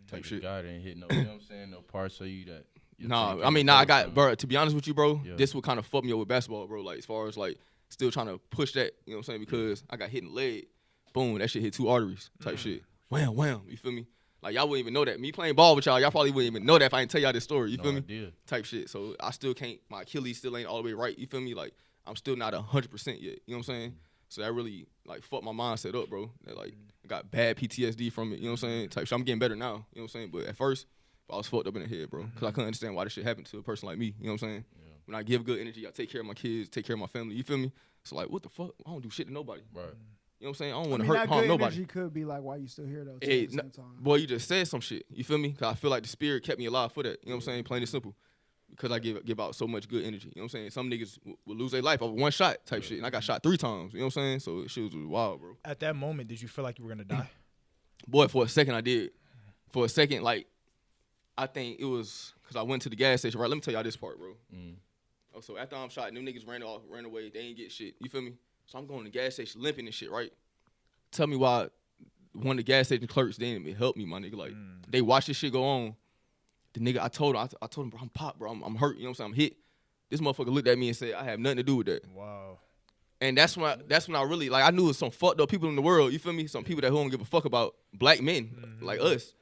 Type shit. God ain't hit no, you know what I'm saying? No parts of you that. you Nah, take I mean, any nah, I parts got, of. bro, to be honest with you, bro, Yeah. this would kind of fuck me up with basketball, bro. Like, as far as, like, still trying to push that, you know what I'm saying? Because I got hit in the leg. Boom, that shit hit 2 arteries type shit. Wham, wham, you feel me? Like, y'all wouldn't even know that. Me playing ball with y'all probably wouldn't even know that if I didn't tell y'all this story, you No feel me? idea. Type shit. So, I still can't, my Achilles still ain't all the way right, you feel me? Like, I'm still not 100% yet, you know what I'm saying? So, that really, like, fucked my mindset up, bro. That, like, I got bad PTSD from it, you know what I'm saying? Type shit. I'm getting better now, you know what I'm saying? But at first, I was fucked up in the head, bro. Because I couldn't understand why this shit happened to a person like me. You know what I'm saying? Yeah. When I give good energy, I take care of my kids, take care of my family. You feel me? So, like, what the fuck? I don't do shit to nobody. Right. You know what I'm saying? I don't I want mean, to that harm good nobody. energy could be like why you still here though. Too, Hey, at the same time. boy, you just said some shit. You feel me? Cause I feel like the spirit kept me alive for that. You know what I'm saying? Plain and simple. Because I give out so much good energy. You know what I'm saying? Some niggas will lose their life over one shot type shit. And I got shot 3 times. You know what I'm saying? So shit was wild, bro. At that moment, did you feel like you were gonna die? Boy, for a second I did. For a second, like, I think it was because I went to the gas station. Right, let me tell y'all this part, bro. Oh, so after I'm shot, them niggas ran away. They ain't get shit. You feel me? So I'm going to the gas station limping and shit, right? Tell me why one of the gas station clerks, they didn't even help me, my nigga. Like, they watched this shit go on. The nigga, I told him, bro, I'm popped, bro. I'm hurt. You know what I'm saying? I'm hit. This motherfucker looked at me and said, I have nothing to do with that. Wow. And that's when I really, like, I knew it was some fucked up people in the world. You feel me? Some people that who don't give a fuck about black men like us.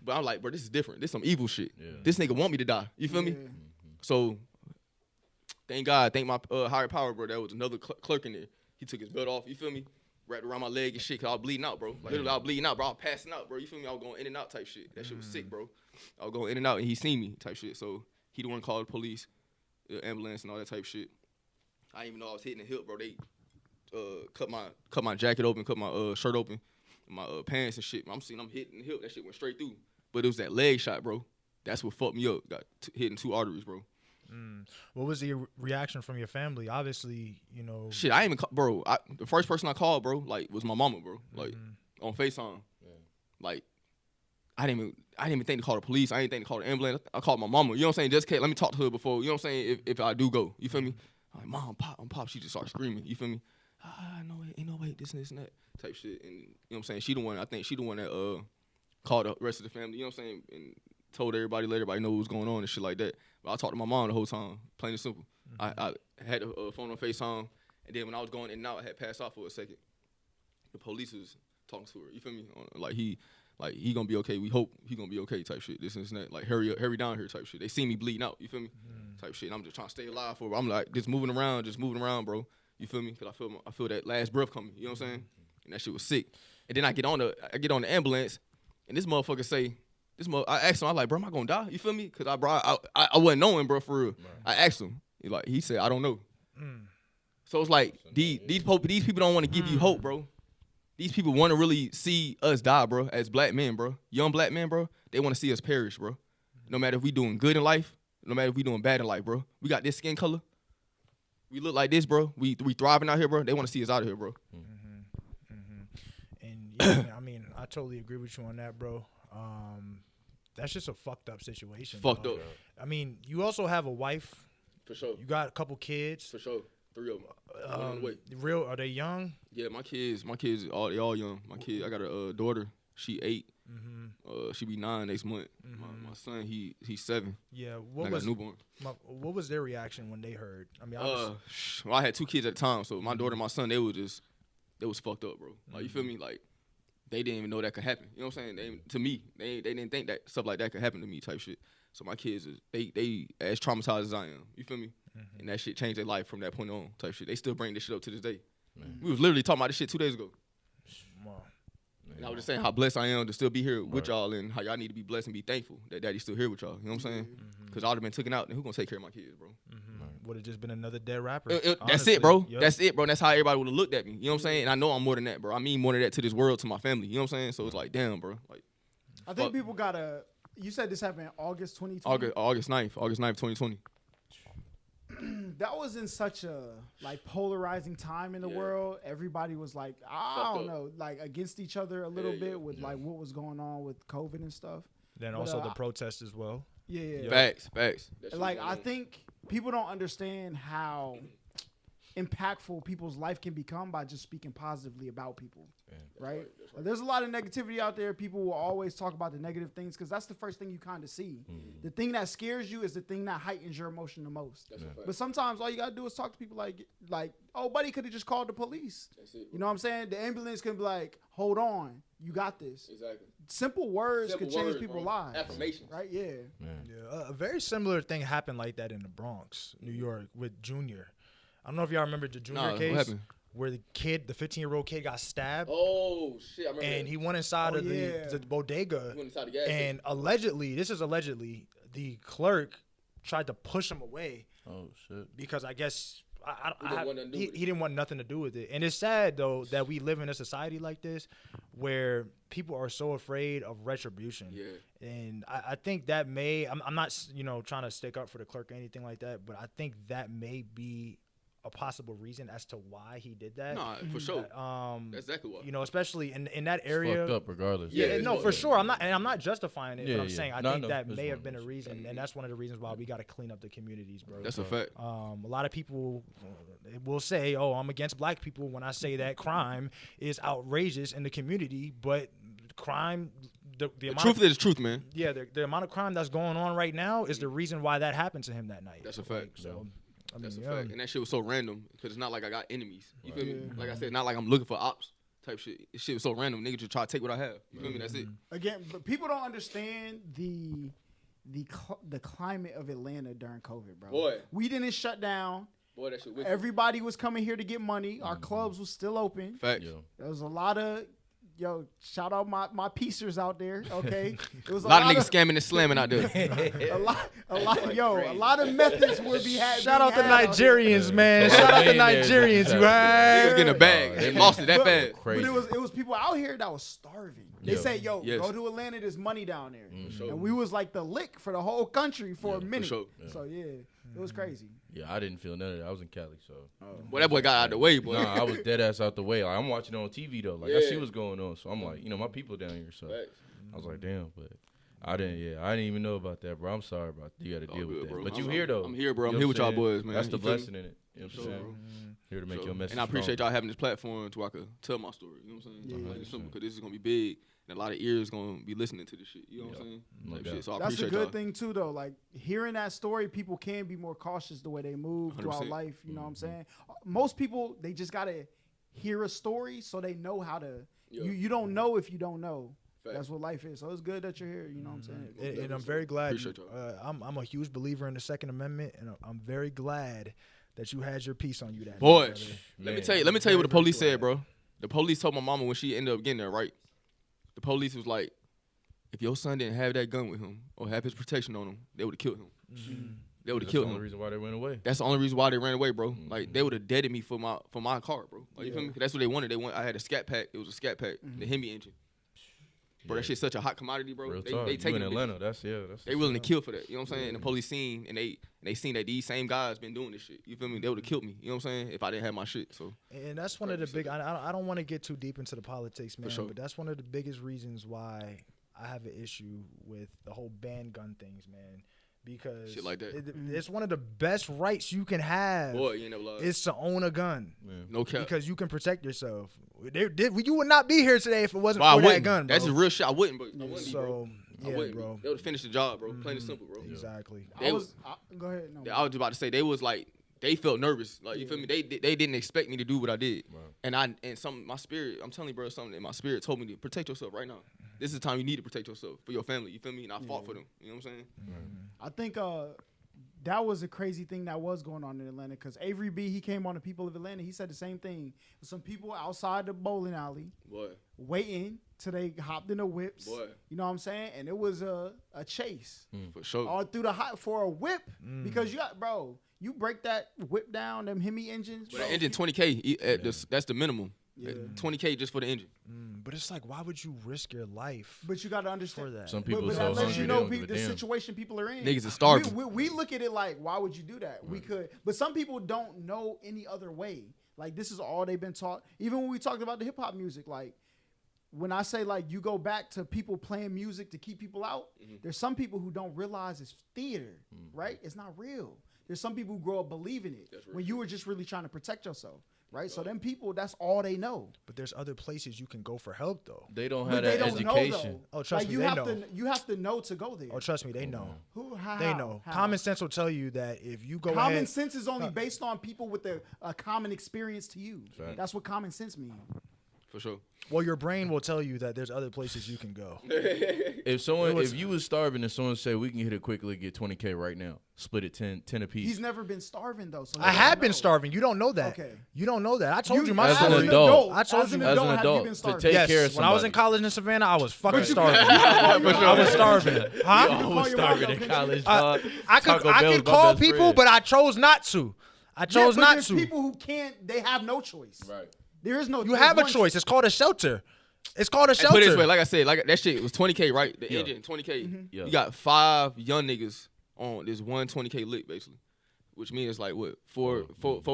But I'm like, bro, this is different. This some evil shit. Yeah. This nigga want me to die. You feel me? So, thank God, thank my higher power, bro. That was another clerk in there. He took his belt off. You feel me? Wrapped around my leg and shit, cause I was bleeding out, bro. Like, literally, I was bleeding out, bro. I was passing out, bro. You feel me? I was going in and out type shit. That shit was sick, bro. I was going in and out, and he seen me type shit. So he the one called the police, the ambulance, and all that type shit. I didn't even know I was hitting the hip, bro. They cut my jacket open, cut my shirt open, my pants and shit. I'm hitting the hip. That shit went straight through. But it was that leg shot, bro. That's what fucked me up. Got hitting 2 arteries, bro. What was the reaction from your family? Obviously, you know. Shit, I ain't even bro. The first person I called, bro, like, was my mama, bro. Like, on FaceTime. Yeah. Like, I didn't even think to call the police. I didn't think to call the ambulance. I called my mama. You know what I'm saying? Just let me talk to her before. You know what I'm saying? If I do go, you feel me? I'm like, Mom, I'm pop. She just started screaming. You feel me? No, ain't no way. This and that type shit. And you know what I'm saying? I think she the one that called the rest of the family. You know what I'm saying? And told everybody, let everybody know what was going on and shit like that. But I talked to my mom the whole time, plain and simple. I had a phone on FaceTime, and then when I was going in and out, I had passed out for a second. The police was talking to her. You feel me? Like he gonna be okay. We hope he gonna be okay type shit. This and that. Like hurry down here type shit. They see me bleeding out. You feel me? Type shit. And I'm just trying to stay alive for her. I'm like just moving around, bro. You feel me? Cause I feel that last breath coming. You know what I'm saying? And that shit was sick. And then I get on the ambulance, and this motherfucker say. I asked him, I was like, bro, am I gonna die? You feel me? Cause I wasn't knowing, bro, for real. Right. I asked him. He said, I don't know. So it's like these people don't want to give you hope, bro. These people want to really see us die, bro, as black men, bro. Young black men, bro. They want to see us perish, bro. No matter if we doing good in life, no matter if we doing bad in life, bro. We got this skin color. We look like this, bro. We thriving out here, bro. They want to see us out of here, bro. And yeah, I mean, I totally agree with you on that, bro. That's just a fucked up situation. Fucked up. I mean, you also have a wife. For sure. You got a couple kids. For sure. 3 of them. Are they young? Yeah, my kids, they all young. My kid, I got a daughter. She 8. She be 9 next month. My son, he's 7. Yeah. I got a newborn. What was their reaction when they heard? I mean, well, I had 2 kids at the time, so my daughter and my son, they was fucked up, bro. Like, you feel me? Like, they didn't even know that could happen. You know what I'm saying? They didn't think that stuff like that could happen to me type shit. So my kids, they as traumatized as I am. You feel me? And that shit changed their life from that point on type shit. They still bring this shit up to this day. We was literally talking about this shit 2 days ago. Wow. And I was just saying how blessed I am to still be here with y'all and how y'all need to be blessed and be thankful that daddy's still here with y'all. You know what I'm saying? Because I would have been taken out, and who gonna take care of my kids, bro? Would have just been another dead rapper. That's it, bro. Yep. That's it, bro. That's how everybody would have looked at me. You know what I'm saying? And I know I'm more than that, bro. I mean more than that to this world, to my family. You know what I'm saying? So it's like, damn, bro. Like, I think people gotta. You said this happened in August 2020. August 9th, 2020. That was in such a like polarizing time in the world. Everybody was like, I don't know, like against each other a little bit with like what was going on with COVID and stuff. Then also the protests as well. Yeah. Facts. Like I think people don't understand how impactful people's life can become by just speaking positively about people, right? There's a lot of negativity out there. People will always talk about the negative things because that's the first thing you kind of see. The thing that scares you is the thing that heightens your emotion the most. But sometimes all you gotta do is talk to people like, oh, buddy could have just called the police. That's it, you know what I'm saying? The ambulance can be like, hold on, you got this. Exactly. Simple words could change people's lives. Affirmations. Right? Yeah. A very similar thing happened like that in the Bronx, New York, with Junior. I don't know if y'all remember the Junior case. What happened? Where the 15-year-old kid got stabbed. Oh shit! I remember. And he went inside of the bodega. He went inside the gas and allegedly, the clerk tried to push him away. Oh shit! Because I guess he didn't want nothing to do with it. And it's sad though that we live in a society like this where people are so afraid of retribution. Yeah. And I think that I'm not trying to stick up for the clerk or anything like that, but I think that may be a possible reason as to why he did that. Nah, for sure. That's exactly why. Especially in that It's area. fucked up regardless. Yeah, no, for sure. I'm not. not justifying it, Yeah, but I'm yeah. saying I No, think no, that that's may one, have been a that's reason, and that's one of the reasons why we got to clean up the communities, bro. That's a fact. A lot of people will say, "Oh, I'm against black people." When I say that crime is outrageous in the community, but crime, the amount Truth is truth, man. yeah, the amount of crime that's going on right now is the reason why that happened to him that night. That's a fact. So, I mean, That's a yeah. fact. And that shit was so random because it's not like I got enemies. You feel me? Like I said, it's not like I'm looking for ops type shit. This shit was so random. Niggas just try to take what I have. You feel me? That's it. Again, but people don't understand the climate of Atlanta during COVID, bro. Boy. We didn't shut down. Boy, that shit wicked. Everybody was coming here to get money. Our clubs was still open. Facts. Yo. There was a lot of shout out my piecers out there. Okay, it was A lot of niggas scamming and slamming out there. a lot of methods would be had. Shout out the being had out here. Nigerians, man. Yeah. Shout out the Yeah. Nigerians. You Yeah. Niggas heard? getting a bag. They lost it that But- fast. Crazy. But it was people out here that was starving. They Yeah. say, "Yo, Yes. go to Atlanta. There's money down there." sure. And we was like the lick for the whole country for a Yeah, minute. sure. So yeah, it was crazy. Yeah, I didn't feel none of that. I was in Cali, so. Boy, that boy got out of the way, boy. Nah, I was dead ass out the way. Like, I'm watching it on TV though. Like I Yeah. see what's going on, so I'm like, my people down here. So Facts. I was like, damn, but I didn't even know about that, bro. I'm sorry about that. You got to All deal good, with that. bro. But I'm- you here though. I'm here, bro. I'm You know here what with y'all I'm saying? boys, man. That's the You feel me? blessing in it. You know what I'm Sure, saying? bro. Here to make Sure. your message. And I appreciate strong. y'all having this platform to where I could tell my story. You know what I'm saying? Yeah. Like, it's simple, because this is gonna be big, and a lot of ears gonna be listening to this shit. You know what I'm saying? No Type doubt. shit. So I That's a appreciate good y'all. thing too, though. Like hearing that story, people can be more cautious the way they move throughout 100%. life. You know what I'm saying? Most people they just gotta hear a story so they know how to. Yeah. You don't know if you don't know. Facts. That's what life is. So it's good that you're here. You know what I'm saying? And I'm very glad. Appreciate y'all. I'm a huge believer in the Second Amendment, and I'm very glad that you had your piece on you that Boy, night, brother. let me Man. tell you what the Very, police very said, bro. The police told my mama when she ended up getting there, right? The police was like, if your son didn't have that gun with him or have his protection on him, they would have killed him. They would have That's the killed only him. reason why they went away. That's the only reason why they ran away, bro. Like they would have deaded me for my car, bro. Like you feel me? That's what they wanted. I had a Scat Pack. It was a Scat Pack, the Hemi engine. Bro, that shit's such a hot commodity, bro. Real They talk. You taking in them Atlanta. bitches. That's They willing to kill for that. You know what I'm saying? And the police seen and they seen that these same guys been doing this shit. You feel me? They would have killed me. You know what I'm saying? If I didn't have my shit. So And that's one of the big. I don't want to get too deep into the politics, man. sure. But that's one of the biggest reasons why I have an issue with the whole ban gun things, man. Because Shit like that. it's one of the best rights you can have. boy, you ain't never lied. Is to own a gun No cap. because you can protect yourself. You would not be here today if it wasn't Bro, I for that wouldn't. gun, bro. That's the real shit. I wouldn't, but I wouldn't be, bro. So I yeah, wouldn't bro. be. They would have finished the job, bro. Plain and simple, bro. Exactly. They Go ahead. No. I was about to say they was like they felt nervous. Like you feel me? They didn't expect me to do what I did. And my spirit, I'm telling you, bro, something in my spirit told me to protect yourself right now. This is the time you need to protect yourself for your family. You feel me? And I fought for them. You know what I'm saying? I think that was a crazy thing that was going on in Atlanta because Avery B, he came on the People of Atlanta. He said the same thing. Some people outside the bowling alley Boy, waiting till they hopped in the whips. Boy. You know what I'm saying? And it was a chase for sure. all through the hot for a whip because you break that whip down, them Hemi engines. But bro. the engine 20K, that's the minimum. Yeah. 20K just for the engine. But it's like, why would you risk your life But you got to for understand. that? Some But, people but so that lets hungry you they know don't give a the damn. situation people are in. Niggas is starving. We look at it like, why would you do that? We could, but some people don't know any other way. Like this is all they've been taught. Even when we talked about the hip hop music, like when I say like you go back to people playing music to keep people out, there's some people who don't realize it's theater, right? It's not real. There's some people who grow up believing it when you were just really trying to protect yourself, right? So them people, that's all they know. But there's other places you can go for help, though. They don't But have they that don't know education. though. Oh, trust like, me, you they have know. to you have to know to go there. Oh, trust me, they know. Who? How? They know. How? Common sense will tell you that if you go Common ahead, sense is only based on people with a common experience to you. Fact. That's what common sense means. For sure. well, your brain will tell you that there's other places you can go. If you was starving and someone said we can hit it quickly, get 20K right now, split it 10 apiece. He's never been starving though. So I he have don't been know. starving. You don't know that. Okay. You don't know that. I told you my As an story. adult. I told as you an as adult, an have you adult been to starving? take Yes, care of when I was in somebody. college in Savannah, I was fucking you- starving. For sure. I was starving. Huh? I call was your mom starving though, in couldn't college. I Taco Bell could was my call best people, friend. but I chose not to. I chose but not there's to. people who can't. They have no choice. Right. There is no. You there's have a one choice. It's called a shelter. It's called a Hey, put it this way, shelter. like I said, like that shit was 20K, right? The Yeah. engine, 20K. Yeah. You got 5 young niggas on this one 20K lick, basically, which means like what, four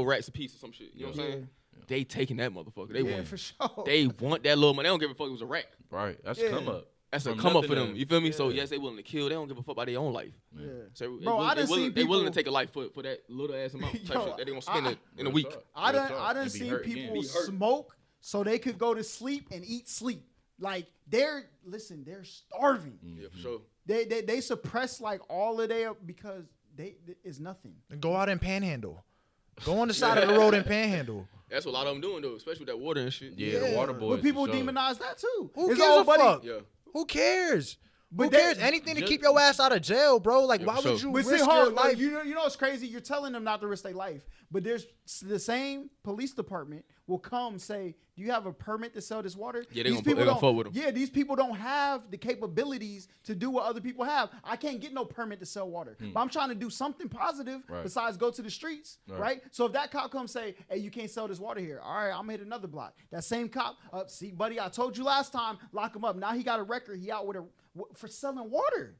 racks a piece or some shit. You know what I'm saying? They taking that motherfucker. They Yeah, want. for sure. They want that little money. They don't give a fuck if it was a rack. Right. That's Yeah. come up. That's a From come up for nothing them. to- You feel me? So yes, they willing to kill. They don't give a fuck about their own life. Yeah. So Bro, I done seen they willing to people- take a life for that little ass amount type Yo, shit that they gonna spend I- it in a Real week. talk. I Real done talk. I done And be seen hurt again. people Be hurt. smoke so they could go to sleep and eat sleep. Like they're starving. Yeah, for sure. They suppress like all of their because it's nothing. Go out and panhandle. Go on the side of the road and panhandle. That's what a lot of them doing though, especially with that water and shit. Yeah, the water boys. But people for sure. demonize that too. Who It's gives all a buddy- fuck? Yeah. Who cares? But Who they- cares? Anything to just- keep your ass out of jail, bro. Like, Yeah, why for would sure. you But see, risk hold your on, life? you know what's crazy? You're telling them not to risk their life, but there's the same police department will come say, "Do you have a permit to sell this water?" Yeah, they These gonna people fuck don't- with 'em. Yeah, these people don't have the capabilities to do what other people have. I can't get no permit to sell water, but I'm trying to do something positive Right. besides go to the streets, Right. right? So if that cop comes say, "Hey, you can't sell this water here," all right, I'm gonna hit another block. That same cop, see, buddy, I told you last time, lock him up. Now he got a record. He out with for selling water.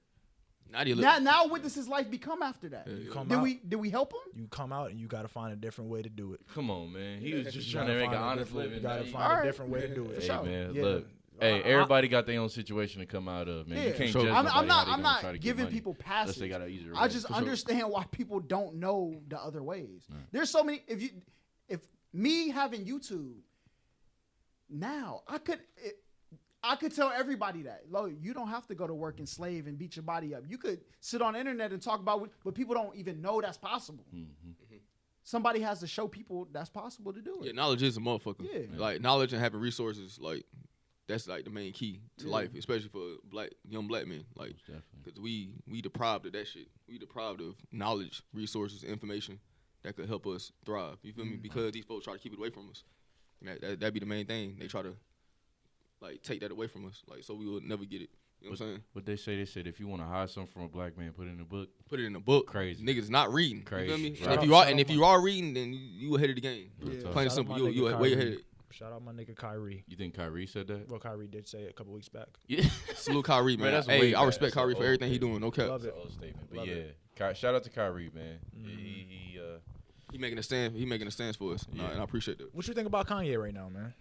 Now they look. Now what does his life become after that? You come Did out, we help him? you come out, and you got to find a different way to do it. Come on, man. He was just You trying to gotta make an find a honest different- living. You got to Now find Alright. a different way to do it. Hey, sure. man, Yeah. look. Hey, everybody got their own situation to come out of, man. You Yeah. can't Sure. judge I'm nobody how they not gonna try to get giving money, people unless passes. they got an easier I way. just For sure. understand why people don't know the other ways. There's so many. If me having YouTube now, I could tell everybody that, you don't have to go to work and slave and beat your body up. You could sit on the internet and talk about but people don't even know that's possible. Somebody has to show people that's possible to do Yeah, it. knowledge is a motherfucker. Yeah. Like knowledge and having resources, like that's like the main key to Yeah. life, especially for young black men. Like, Definitely. because we deprived of that shit. We deprived of knowledge, resources, information that could help us thrive. You feel me? Because these folks try to keep it away from us. And that'd be the main thing. They try to like take that away from us, like so we will never get it. You know what I'm saying? What they said if you want to hide something from a black man, put it in a book. Put it in a book. Crazy. Niggas not reading. Crazy. You feel me? Right. And if Shout you out- are, shout and out if my- you are reading, then you ahead of the game. Real Yeah. talk. Plain and Shout out simple. my You nigga way Kyrie. ahead. Shout out my nigga Kyrie. You think Kyrie said that? Well, Kyrie did say it a couple weeks back. Yeah. Salute Kyrie, Man, man. that's Hey, way I back. respect That's Kyrie an for old everything he statement. doing. No cap. Love That's it. an old statement. But Love yeah, it. shout out to Kyrie, man. He making a stand. He making a stance for us, Yeah. and I appreciate that. What you think about Kanye right now, man?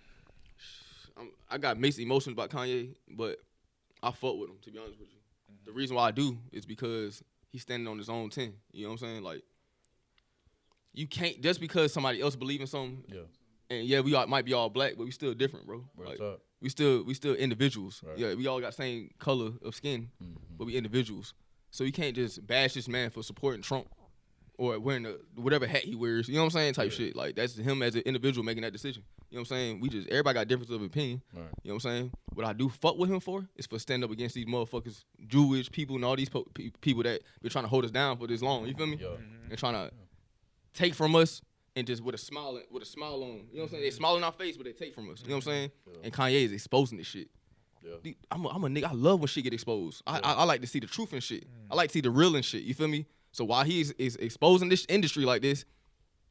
I got mixed emotions about Kanye, but I fuck with him, to be honest with you. The reason why I do is because he's standing on his own 10. You know what I'm saying? Like, you can't, just because somebody else believe in something, Yeah. and yeah, might be all black, but we still different, bro. Real Like, talk. we still individuals. Right. Yeah, we all got same color of skin, but we individuals. So you can't just bash this man for supporting Trump or wearing whatever hat he wears. You know what I'm saying? Type shit. Like, that's him as an individual making that decision. You know what I'm saying? Everybody got difference of opinion. Right. You know what I'm saying? What I do fuck with him for is for stand up against these motherfuckers, Jewish people and all these people that been trying to hold us down for this long. You feel me? Yeah. And trying to take from us and just with a smile on. You know what I'm saying? They smile in our face, but they take from us. You know what I'm saying? Yeah. And Kanye is exposing this shit. Yeah. Dude, I'm a nigga. I love when shit get exposed. I like to see the truth and shit. I like to see the real and shit. You feel me? So while he is exposing this industry like this,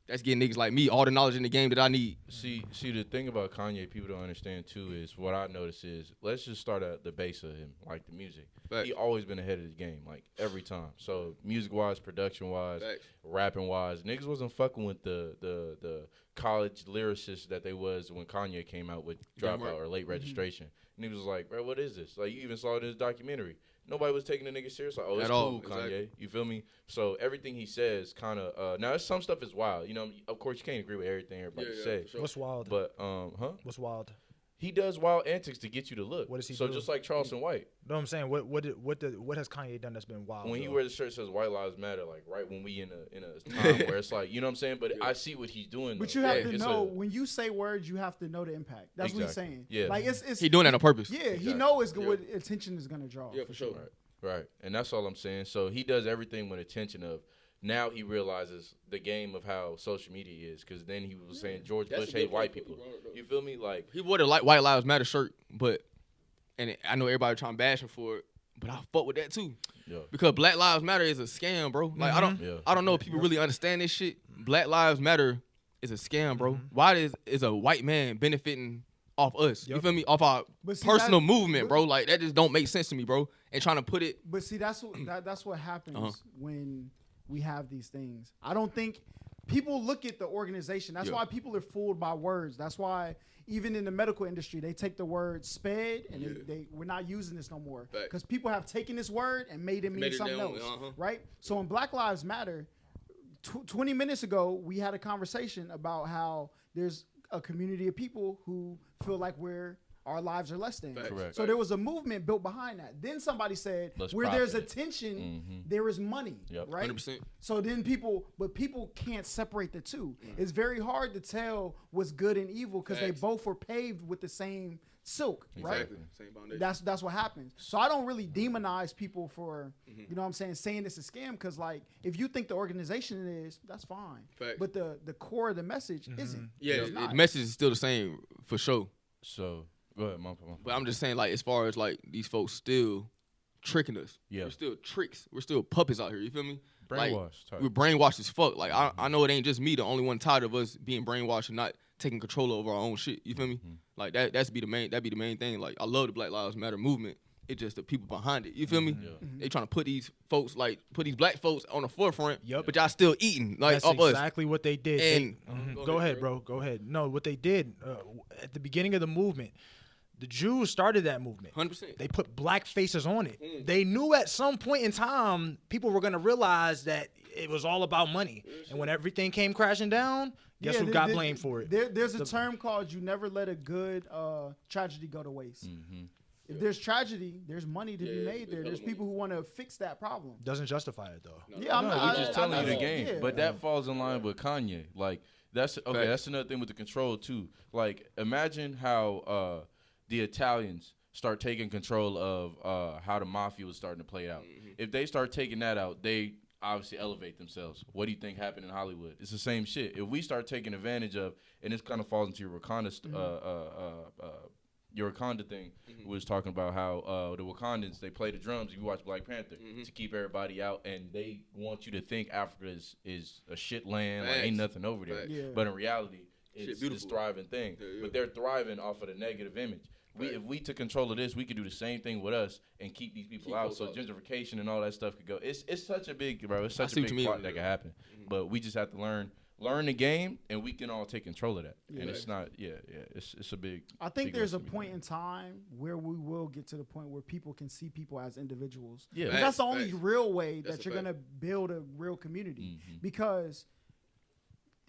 that's getting niggas like me all the knowledge in the game that I need. See, the thing about Kanye, people don't understand too, is what I notice is let's just start at the base of him, like the music. Facts. He always been ahead of the game, like every time. So music wise, production wise, Facts. rapping wise, niggas wasn't fucking with the college lyricists that they was when Kanye came out with Damn Dropout right. or Late Registration. Niggas was like, bro, what is this? Like you even saw it in his documentary. Nobody was taking the nigga serious. Like, oh, it's At all, cool, Kanye. exactly. You feel me? So everything he says, kind of. Now, some stuff is wild. You know, of course, you can't agree with everything everybody say. for sure. What's wild? But What's wild? he does wild antics to get you to look. What does he so do? just like Charleston White, No, I'm saying what has Kanye done that's been wild? when he though? wears the shirt that says "White Lives Matter," like right when we in a time where it's like, you know what I'm saying. But I see what he's doing. But though. you have Yeah, to it's know when you say words, you have to know the impact. That's what he's Exactly. saying. Yeah. Like it's He doing that on purpose. Yeah, he Exactly. knows Yeah. what attention is gonna draw. Yeah, for sure. Right, and that's all I'm saying. So he does everything with attention of. Now he realizes the game of how social media is, because then he was saying George That's Bush a good hate white point. people. You brought it up. You feel me? Like He wore the White Lives Matter shirt, but I know everybody trying to bash him for it. but I fuck with that too. Yeah. Because Black Lives Matter is a scam, bro. Like I don't know if people really understand this shit. Black Lives Matter is a scam, bro. Why is a white man benefiting off us? You feel me? Off our But see, personal that- movement, bro. Like that just don't make sense to me, bro. And trying to put it But see, that's what happens when we have these things. I don't think people look at the organization. That's why people are fooled by words. That's why even in the medical industry, they take the word sped and we're not using this no more Fact. because people have taken this word and made it mean something else, right? So in Black Lives Matter, 20 minutes ago, we had a conversation about how there's a community of people who feel like our lives are less than. Correct. So there was a movement built behind that. Then somebody said, Let's where there's profit. attention, there is money, Yep. right? 100%. So then people can't separate the two. It's very hard to tell what's good and evil because they Facts. both were paved with the same silk, right? Exactly. Same foundation. That's what happens. So I don't really demonize people for, you know what I'm saying it's a scam because like if you think the organization is, that's fine. Facts. But the core of the message isn't. Yeah, It's the not. message is still the same for sure. So go ahead, my But I'm just saying, like, as far as like these folks still tricking us, Yeah. we're still tricks, we're still puppets out here. You feel me? Like, brainwashed. type. we're brainwashed as fuck. Like I know it ain't just me, the only one tired of us being brainwashed and not taking control over our own shit. You feel me? Like that'd be the main thing. Like I love the Black Lives Matter movement. It's just the people behind it. You feel me? They trying to put these folks, put these black folks on the forefront. Yup. But y'all still eating like That's off us. exactly what they did. And Go ahead, bro. Go ahead. No, what they did at the beginning of the movement, the Jews started that movement. 100%. They put black faces on it. They knew at some point in time people were going to realize that it was all about money. And when everything came crashing down, guess who got blamed for it? There's a term called you never let a good tragedy go to waste. If there's tragedy, there's money to be made there. There's people who want to fix that problem. Doesn't justify it though. Yeah, I'm No, not. we're just telling you the yeah. game. But that falls in line with Kanye. Like that's okay. Facts. That's another thing with the control too. Like imagine how the Italians start taking control of how the mafia was starting to play out. If they start taking that out, they obviously elevate themselves. What do you think happened in Hollywood? It's the same shit. If we start taking advantage of, and this kind of falls into your Wakanda your Wakanda thing, we was talking about how the Wakandans, they play the drums. You watch Black Panther to keep everybody out, and they want you to think Africa is a shit land, like ain't nothing over there. Facts. Yeah. But in reality, it's this beautiful. thriving thing. Yeah, yeah. But they're thriving off of the negative image. If we took control of this, we could do the same thing with us and keep these people out. folks So out. gentrification and all that stuff could go. It's such a big, bro. It's such see a what you big mean part with that it, can yeah. happen. But we just have to learn the game, and we can all take control of that. And it's not, it's a big. I think big there's a lesson point in time where we will get to the point where people can see people as individuals. Yeah. 'Cause that's the Facts, only facts. real way That's that a you're fact. gonna build a real community. Because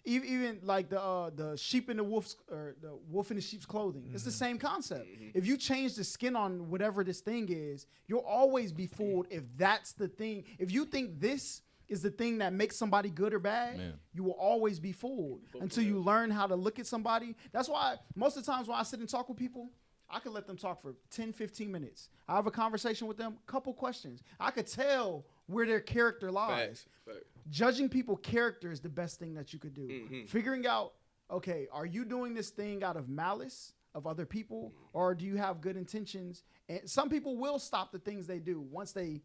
even like the sheep in the wolf's or the wolf in the sheep's clothing, it's the same concept. If you change the skin on whatever this thing is, you'll always be fooled if that's the thing. If you think this is the thing that makes somebody good or bad, Man. you will always be fooled until you learn how to look at somebody. That's why most of the times when I sit and talk with people, I can let them talk for 10, 15 minutes. I have a conversation with them, couple questions. I could tell where their character lies. Facts. Judging people's character is the best thing that you could do. Figuring out, okay, are you doing this thing out of malice of other people, or do you have good intentions? And some people will stop the things they do once they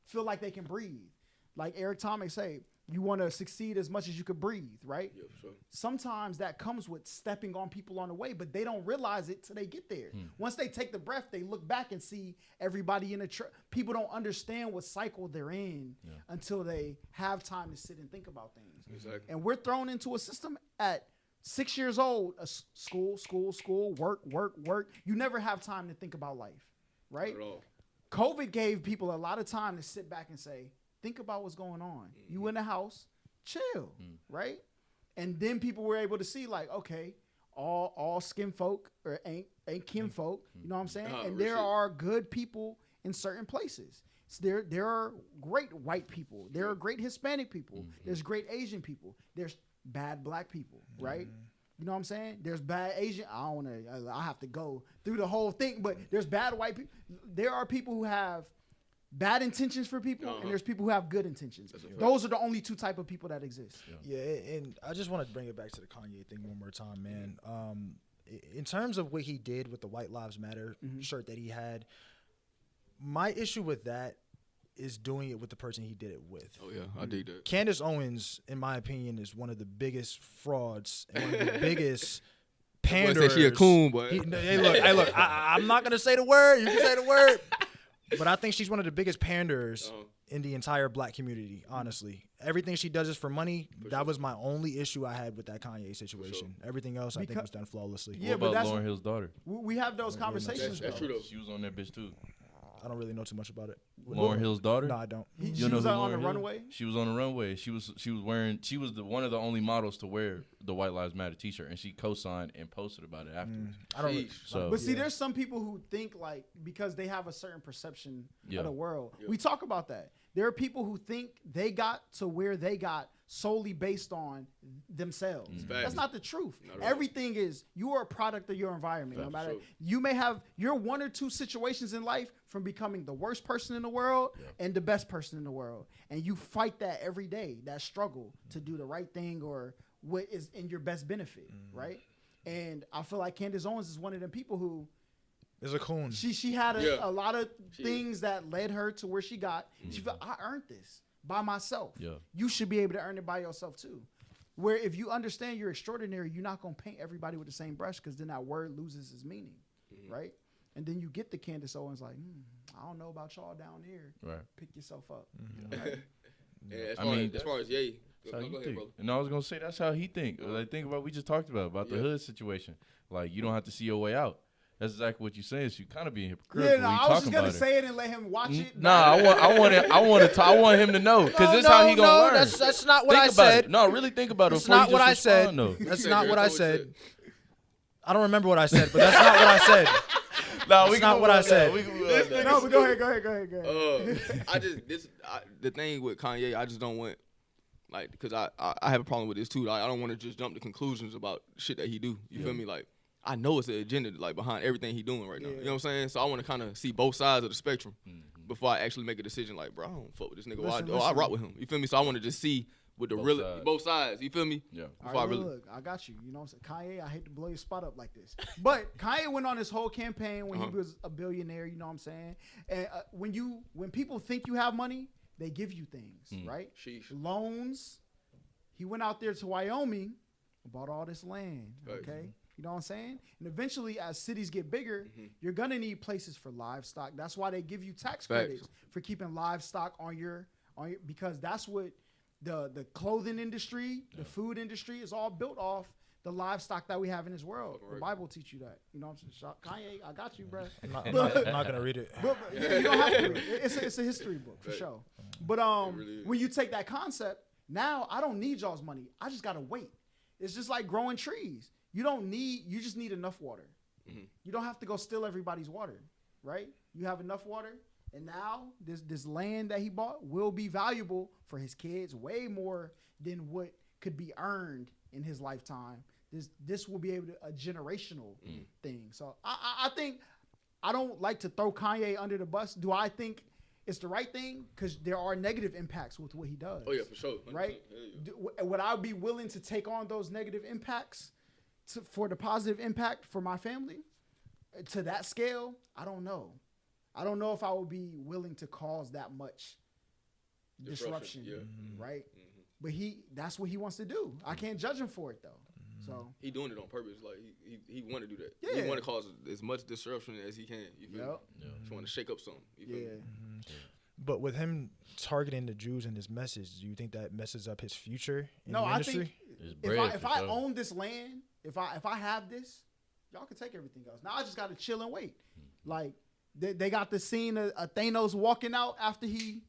feel like they can breathe. Like Eric Thomas say, you want to succeed as much as you could breathe, right? Yeah, for sure. Sometimes that comes with stepping on people on the way, but they don't realize it till they get there. Once they take the breath, they look back and see everybody in the people don't understand what cycle they're in until they have time to sit and think about things. Exactly. And we're thrown into a system at 6 years old, school, work. You never have time to think about life, right? Not at all. COVID gave people a lot of time to sit back and say, think about what's going on. You in the house, chill, right? And then people were able to see like, okay, all skin folk or ain't kin folk, you know what I'm saying? And there real shit. are good people in certain places. So there are great white people. There are great Hispanic people. There's great Asian people. There's bad black people, right? You know what I'm saying? There's bad Asian. I have to go through the whole thing, but there's bad white people. There are people who have bad intentions for people, and there's people who have good intentions. Those are the only two type of people that exist. Yeah, and I just want to bring it back to the Kanye thing one more time, man. In terms of what he did with the White Lives Matter shirt that he had, My issue with that is doing it with the person he did it with. Oh yeah, I dig that. Candace Owens, in my opinion, is one of the biggest frauds and one of the biggest panderers. Said she a coon, but Hey, look. I'm not gonna say the word. You can say the word. But I think she's one of the biggest panderers in the entire black community, honestly. Everything she does is for money. That was my only issue I had with that Kanye situation. Everything else I think was done flawlessly. Yeah, What but about that's Lauryn Hill's daughter? we have those conversations. that's though. true though. She was on that bitch too. I don't really know too much about it. Lauryn Hill's daughter? No, I don't. She was out on the runway. She was on the runway. She was one of the only models to wear the White Lives Matter T-shirt, and she co-signed and posted about it afterwards. I don't. Really, So But see, there's some people who think like because they have a certain perception of the world. We talk about that. There are people who think they got to where they got solely based on themselves. That's not the truth. Everything is you are a product of your environment. No matter you may have your one or two situations in life from becoming the worst person in the world and the best person in the world, and you fight that every day. That struggle to do the right thing or what is in your best benefit, right? And I feel like Candace Owens is one of them people who. Is a coon. She had a lot of things that led her to where she got. She felt, I earned this by myself. Yeah. You should be able to earn it by yourself too. Where if you understand you're extraordinary, you're not going to paint everybody with the same brush because then that word loses its meaning, right? And then you get the Candace Owens like, I don't know about y'all down here. Right. Pick yourself up. And as I far mean, as far as Ye, That's how go he ahead, think. brother. And I was gonna say that's how he think. Like think about we just talked about the hood situation. Like you don't have to see your way out. That's exactly what you're saying. So you kind of being hypocritical. Yeah, no, when you I was talking just gonna about say it and let him watch it. Nah, I want him to know because this is how he gonna learn. That's not what Think I about said. it. No, really think about it. That's before you not what just I said. respond, though. That's said not it. what I That's what he said. I don't remember what I said, but that's not what I said. Nah, That's not what I said. No, but go ahead. The thing with Kanye, I just don't want like because I have a problem with this too. Like, I don't want to just jump to conclusions about shit that he do. You feel me? Like I know it's an agenda like behind everything he doing right now. You know what I'm saying? So I want to kind of see both sides of the spectrum before I actually make a decision. Like, bro, I don't fuck with this nigga. I rock with him. You feel me? So I want to just see with the both sides. You feel me? Yeah. All right, look, I got you. You know what I'm saying? Kanye, I hate to blow your spot up like this. But Kanye went on this whole campaign when he was a billionaire, you know what I'm saying? And when people think you have money, they give you things, right? Sheesh. Loans. He went out there to Wyoming, bought all this land, okay? You know what I'm saying? And eventually, as cities get bigger, you're going to need places for livestock. That's why they give you tax credits for keeping livestock on your because that's what the clothing industry, the food industry is all built off the livestock that we have in this world. The Bible teach you that. You know what I'm saying? Kanye, I got you, bro. I'm not going to read it. But you don't have to read it. It's a history book for sure. But when you take that concept, now I don't need y'all's money. I just got to wait. It's just like growing trees. You just need enough water. You don't have to go steal everybody's water, right? You have enough water. And now this land that he bought will be valuable for his kids way more than what could be earned in his lifetime. This will be a generational thing. So I think I don't like to throw Kanye under the bus. Do I think it's the right thing? Because there are negative impacts with what he does. Oh yeah, for sure. 100%. Right? Would I be willing to take on those negative impacts for the positive impact for my family? To that scale, I don't know. I don't know if I would be willing to cause that much disruption, right? But that's what he wants to do. I can't judge him for it though. So he doing it on purpose. Like he want to do that. Yeah. He want to cause as much disruption as he can. You feel me? Yep. Just want to shake up something. You feel me? But with him targeting the Jews in his message, do you think that messes up his future in the I industry? think if I own this land, if I have this, y'all can take everything else. Now I just got to chill and wait. Like they got the scene of Thanos walking out after he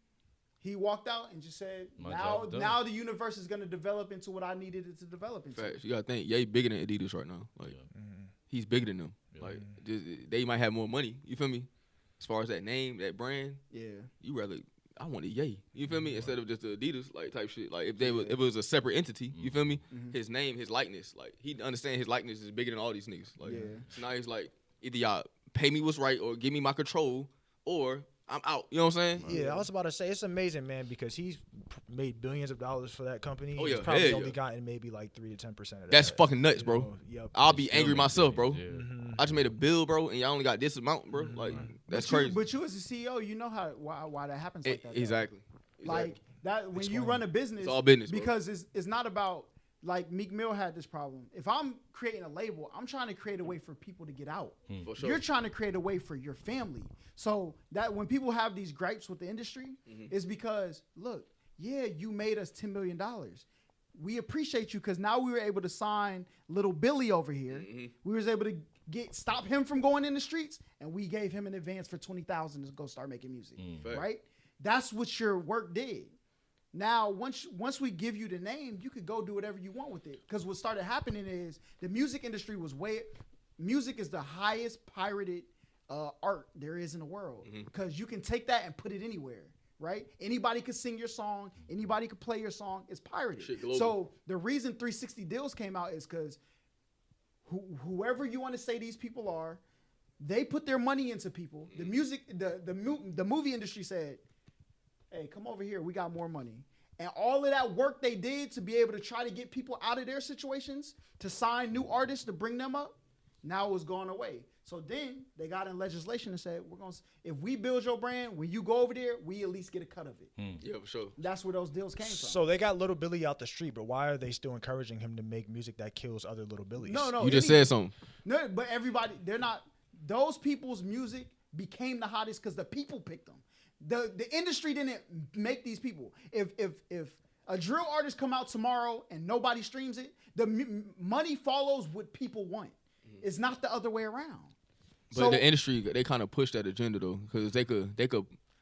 walked out and just said, now the universe is going to develop into what I needed it to develop into. Facts. You got to think, Ye bigger than Adidas right now. Like he's bigger than them. Like they might have more money. You feel me? As far as that name, that brand, you rather I wanted Ye. You feel me? Instead of just the Adidas like type shit. Like if it was a separate entity, you feel me? His name, his likeness, like he understand his likeness is bigger than all these niggas. Like so now he's like either y'all pay me what's right or give me my control, or I'm out. You know what I'm saying? Yeah, I was about to say it's amazing, man, because he's made billions of dollars for that company. Oh, He's yeah, probably hell only yeah. gotten maybe like 3 to 10% of that. That's fucking nuts, you bro. know? Yep. I'll be Still angry make myself, bro. billions, yeah. I just made a bill, bro, and y'all only got this amount, bro. Like that's crazy. But you as a CEO, you know why that happens like that. though. Exactly. Like that when you run a business, It's all business, bro. because it's not about like Meek Mill had this problem. If I'm creating a label, I'm trying to create a way for people to get out. For sure. You're trying to create a way for your family. So that when people have these gripes with the industry, it's because look, yeah, you made us $10 million. We appreciate you because now we were able to sign little Billy over here. We was able to stop him from going in the streets, and we gave him an advance for $20,000 to go start making music. Right? That's what your work did. Now, once we give you the name, you could go do whatever you want with it. Because what started happening is the music industry music is the highest pirated art there is in the world. Because you can take that and put it anywhere, right? Anybody could sing your song. Anybody could play your song. It's pirated. Shit global. So the reason 360 Deals came out is because whoever you want to say these people are, they put their money into people. The music, the movie industry said, hey, come over here. We got more money. And all of that work they did to be able to try to get people out of their situations, to sign new artists, to bring them up, now it's going away. So then they got in legislation and said, if we build your brand, when you go over there, we at least get a cut of it. Yeah, for sure. That's where those deals came from. So they got Little Billy out the street, but why are they still encouraging him to make music that kills other Little Billies? No. You just said something. No, but everybody, they're not. Those people's music became the hottest because the people picked them. The industry didn't make these people. If a drill artist come out tomorrow and nobody streams it, the money follows what people want. It's not the other way around. But the industry, they kind of push that agenda though, because they could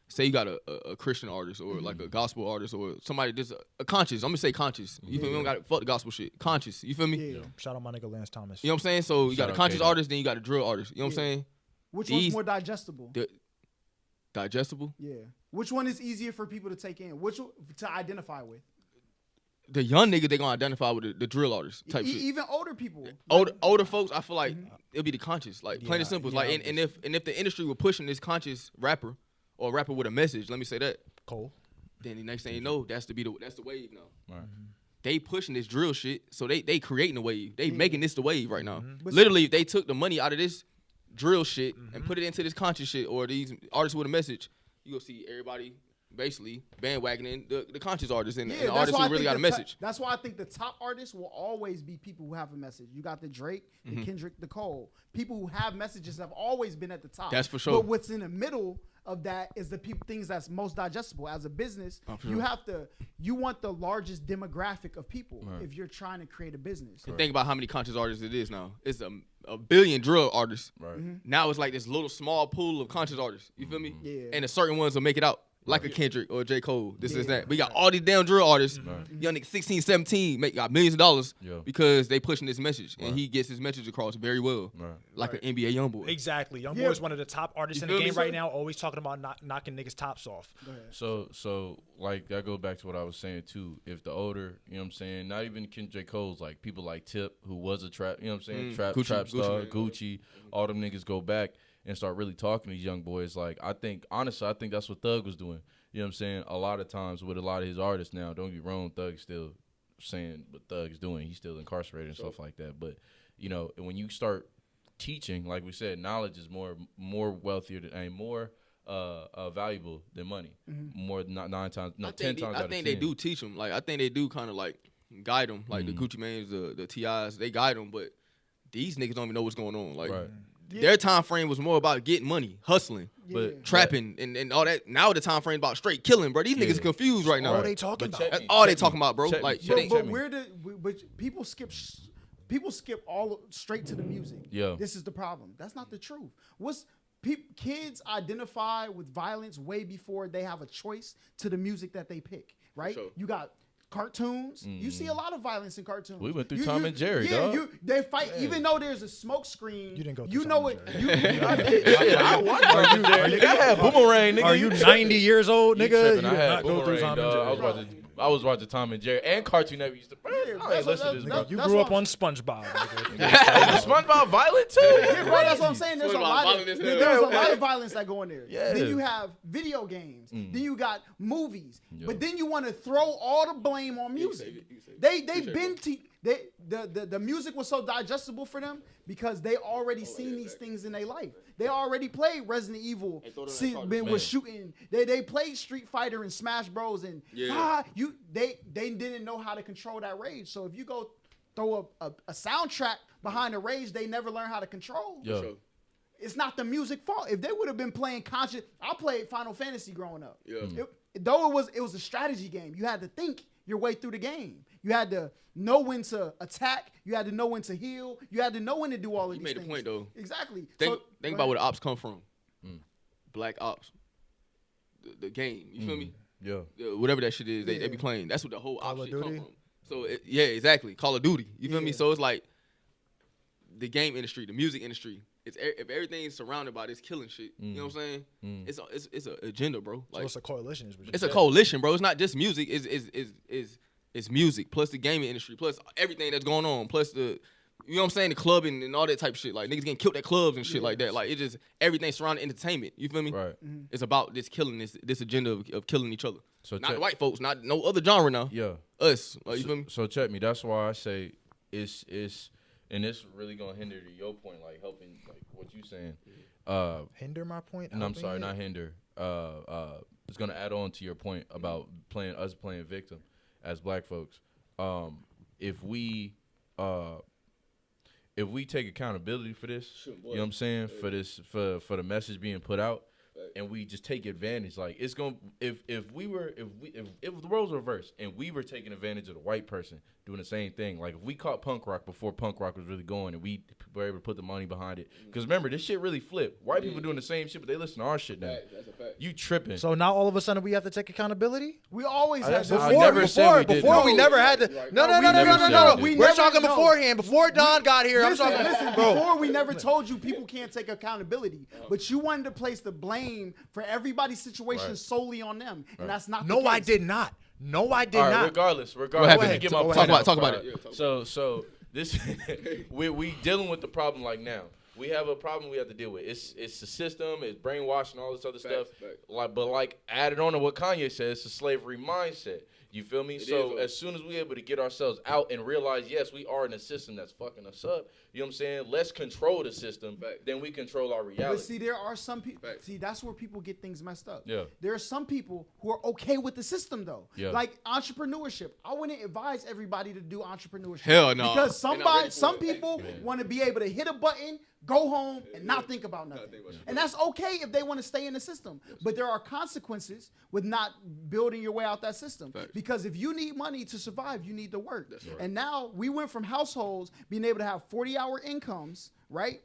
say you got a Christian artist or like a gospel artist or somebody just a conscious. I'm gonna say conscious. You feel me? We don't got fuck the gospel shit. Conscious. You feel me? Yeah. Shout out my nigga Lance Thomas. You know what I'm saying? So you got Shout a out conscious K-Dot. artist, then you got a drill artist. You know what I'm saying? Which These- one's more digestible? Digestible. Yeah. Which one is easier for people to take in? Which one, to identify with? The young niggas, they gonna identify with the drill artist type shit. Even older people. Older folks, I feel like it'll be the conscious, like plain and simple. yeah, Like, and if the industry were pushing this conscious rapper or a rapper with a message, let me say that, Cole. then the next thing you know, that's the wave now. Right. They pushing this drill shit, so they creating the wave. They making this the wave right now. But Literally, if they took the money out of this drill shit and put it into this conscious shit or these artists with a message, you gonna see everybody basically bandwagoning the conscious artists and the artists who really got a message. That's why I think the top artists will always be people who have a message. You got the Drake, the Kendrick, the Cole. People who have messages have always been at the top. That's for sure. But what's in the middle of that is the things that's most digestible. As a business, for you want the largest demographic of people if you're trying to create a business. Think about how many conscious artists it is now. It's a billion drill artists. Right. Now it's like this little small pool of conscious artists. You feel me? Yeah. And the certain ones will make it out. Like a Kendrick or a J. Cole. This is that. We got all these damn drill artists. Young nigga 16, 17 got millions of dollars Yeah. because they pushing this message. And he gets his message across very well. Right. Like an NBA young boy. Exactly. Young Yeah. Boy is one of the top artists You in the feel me, game right son? now, always talking about knocking niggas' tops off. So like that goes back to what I was saying too. If the older, you know what I'm saying, not even J. Cole's, like people like Tip, who was a trap, you know what I'm saying, trap Gucci star, man. Gucci, all them niggas go back and start really talking to these young boys. Like I think that's what Thug was doing. You know what I'm saying? A lot of times with a lot of his artists now, don't get me wrong, Thug's still saying what Thug's doing. He's still incarcerated and stuff like that. But, you know, when you start teaching, like we said, knowledge is more wealthier and more valuable than money. More than 10 times out of 10. I think they do teach them. Like I think they do kind of like guide them. Like the Gucci Manes, the T.I.s, they guide them. But these niggas don't even know what's going on. Like Right. their time frame was more about getting money, hustling, But trapping, and all that. Now the time frame about straight killing, bro. These niggas confused right now. All they talking But about. check That's all they talking about, bro. Check me. Like, Check it me. ain't- But people skip all straight to the music. Yeah. This is the problem. That's not the truth. Kids identify with violence way before they have a choice to the music that they pick, right? sure. You got cartoons. You see a lot of violence in cartoons. We went through Tom and Jerry, yeah, dog. they fight even though there's a smoke screen. You didn't go through You Tom know and it. Shit, I watched Tom and Jerry. Nigga, I had Boomerang, nigga. Are you 90 years old, nigga? You tripping. did I had not go through Boomerang, Tom and dog. I Jerry. was about to I was watching Tom and Jerry and Cartoon Network. Used to. I ain't that's listen what- to this, that's- bro. You that's grew what up on SpongeBob. nigga. Hey, is SpongeBob violent too? Yeah, bro, that's what I'm saying. There's a SpongeBob lot violent of as hell. there's a lot of violence that go in there. Yeah. Then you have video games. Then you got movies. Yeah. But then you want to throw all the blame on music. save it, you save it. They've Appreciate it, been bro. the music was so digestible for them because they already seen yeah, these exactly. things in their life. They already played Resident Evil. Hey, throw it in that charger. Been Man. was shooting. They played Street Fighter and Smash Bros. And Yeah. they didn't know how to control that rage. So if you go throw a soundtrack behind a rage, they never learn how to control. Yo. Sure. It's not the music fault. If they would have been playing conscious, I played Final Fantasy growing up. Yeah. Though it was a strategy game, you had to think your way through the game. You had to know when to attack. You had to know when to heal. You had to know when to do all of these made a things. point, though. Exactly. Think So- about where the ops come from. Black ops. The game. You feel me? Yeah. Whatever that shit is, they Yeah. be playing. That's what the whole Call ops of shit come Duty? from. So yeah, exactly. Call of Duty. You feel me? Yeah. So it's like the game industry, the music industry. If everything is surrounded by this killing shit, you know what I'm saying? It's an agenda, bro. So Like it's a coalition. Is what you it's a said. coalition, bro. It's not just music. It's music plus the gaming industry plus everything that's going on plus the. You know what I'm saying? The clubbing and all that type of shit. Like, niggas getting killed at clubs and shit like that. Like, it just, everything surrounding entertainment. You feel me? Right. It's about this killing, this agenda of killing each other. So not check- the white folks, not no other genre now. Yeah. Us. Like, you feel me? So check me. That's why I say it's and it's really gonna hinder to your point, like helping like what you saying. Hinder my point. And I'm helping sorry, it? not hinder. It's gonna add on to your point about playing victim as black folks. If we take accountability for this, you know what I'm saying, for the message being put out, and we just take advantage, like it's gonna if the roles were reversed and we were taking advantage of the white person doing the same thing, like if we caught punk rock before punk rock was really going and we were able to put the money behind it, because remember this shit really flipped. White people doing the same shit, but they listen to our shit now. That's a fact. You tripping? So now all of a sudden we have to take accountability. We always I had never to. said we didn't. Before we never had to. No, we never said no. we We're never- talking no. beforehand. Before Don got here, I'm talking. Listen, bro. before we never told you people can't take accountability, but you wanted to place the blame for everybody's situation Right. solely on them, and that's not. No, the I case. did not. No, I did All right, not. regardless. happened? Let me get my Go point ahead. out Talk about before it. I- Yeah, So this we dealing with the problem like now. We have a problem we have to deal with. It's the system, it's brainwashing, all this other stuff. facts. Like added on to what Kanye says, it's a slavery mindset. You feel me? It So is, as soon as we able to get ourselves out and realize, yes, we are in a system that's fucking us up. You know what I'm saying? Let's control the system, Facts. then we control our But reality. see, there are some people. Facts. See, that's where people get things messed up. Yeah. There are some people who are okay with the system though. Yeah. Like entrepreneurship. I wouldn't advise everybody to do entrepreneurship. Hell no. Because They're not ready for some it. people want to be able to hit a button, go home, and not think about nothing. think about shit. And that's okay if they want to stay in the system. But there are consequences with not building your way out that system. Facts. Because if you need money to survive, you need to work. That's right. And now we went from households being able to have 40-hour incomes, right?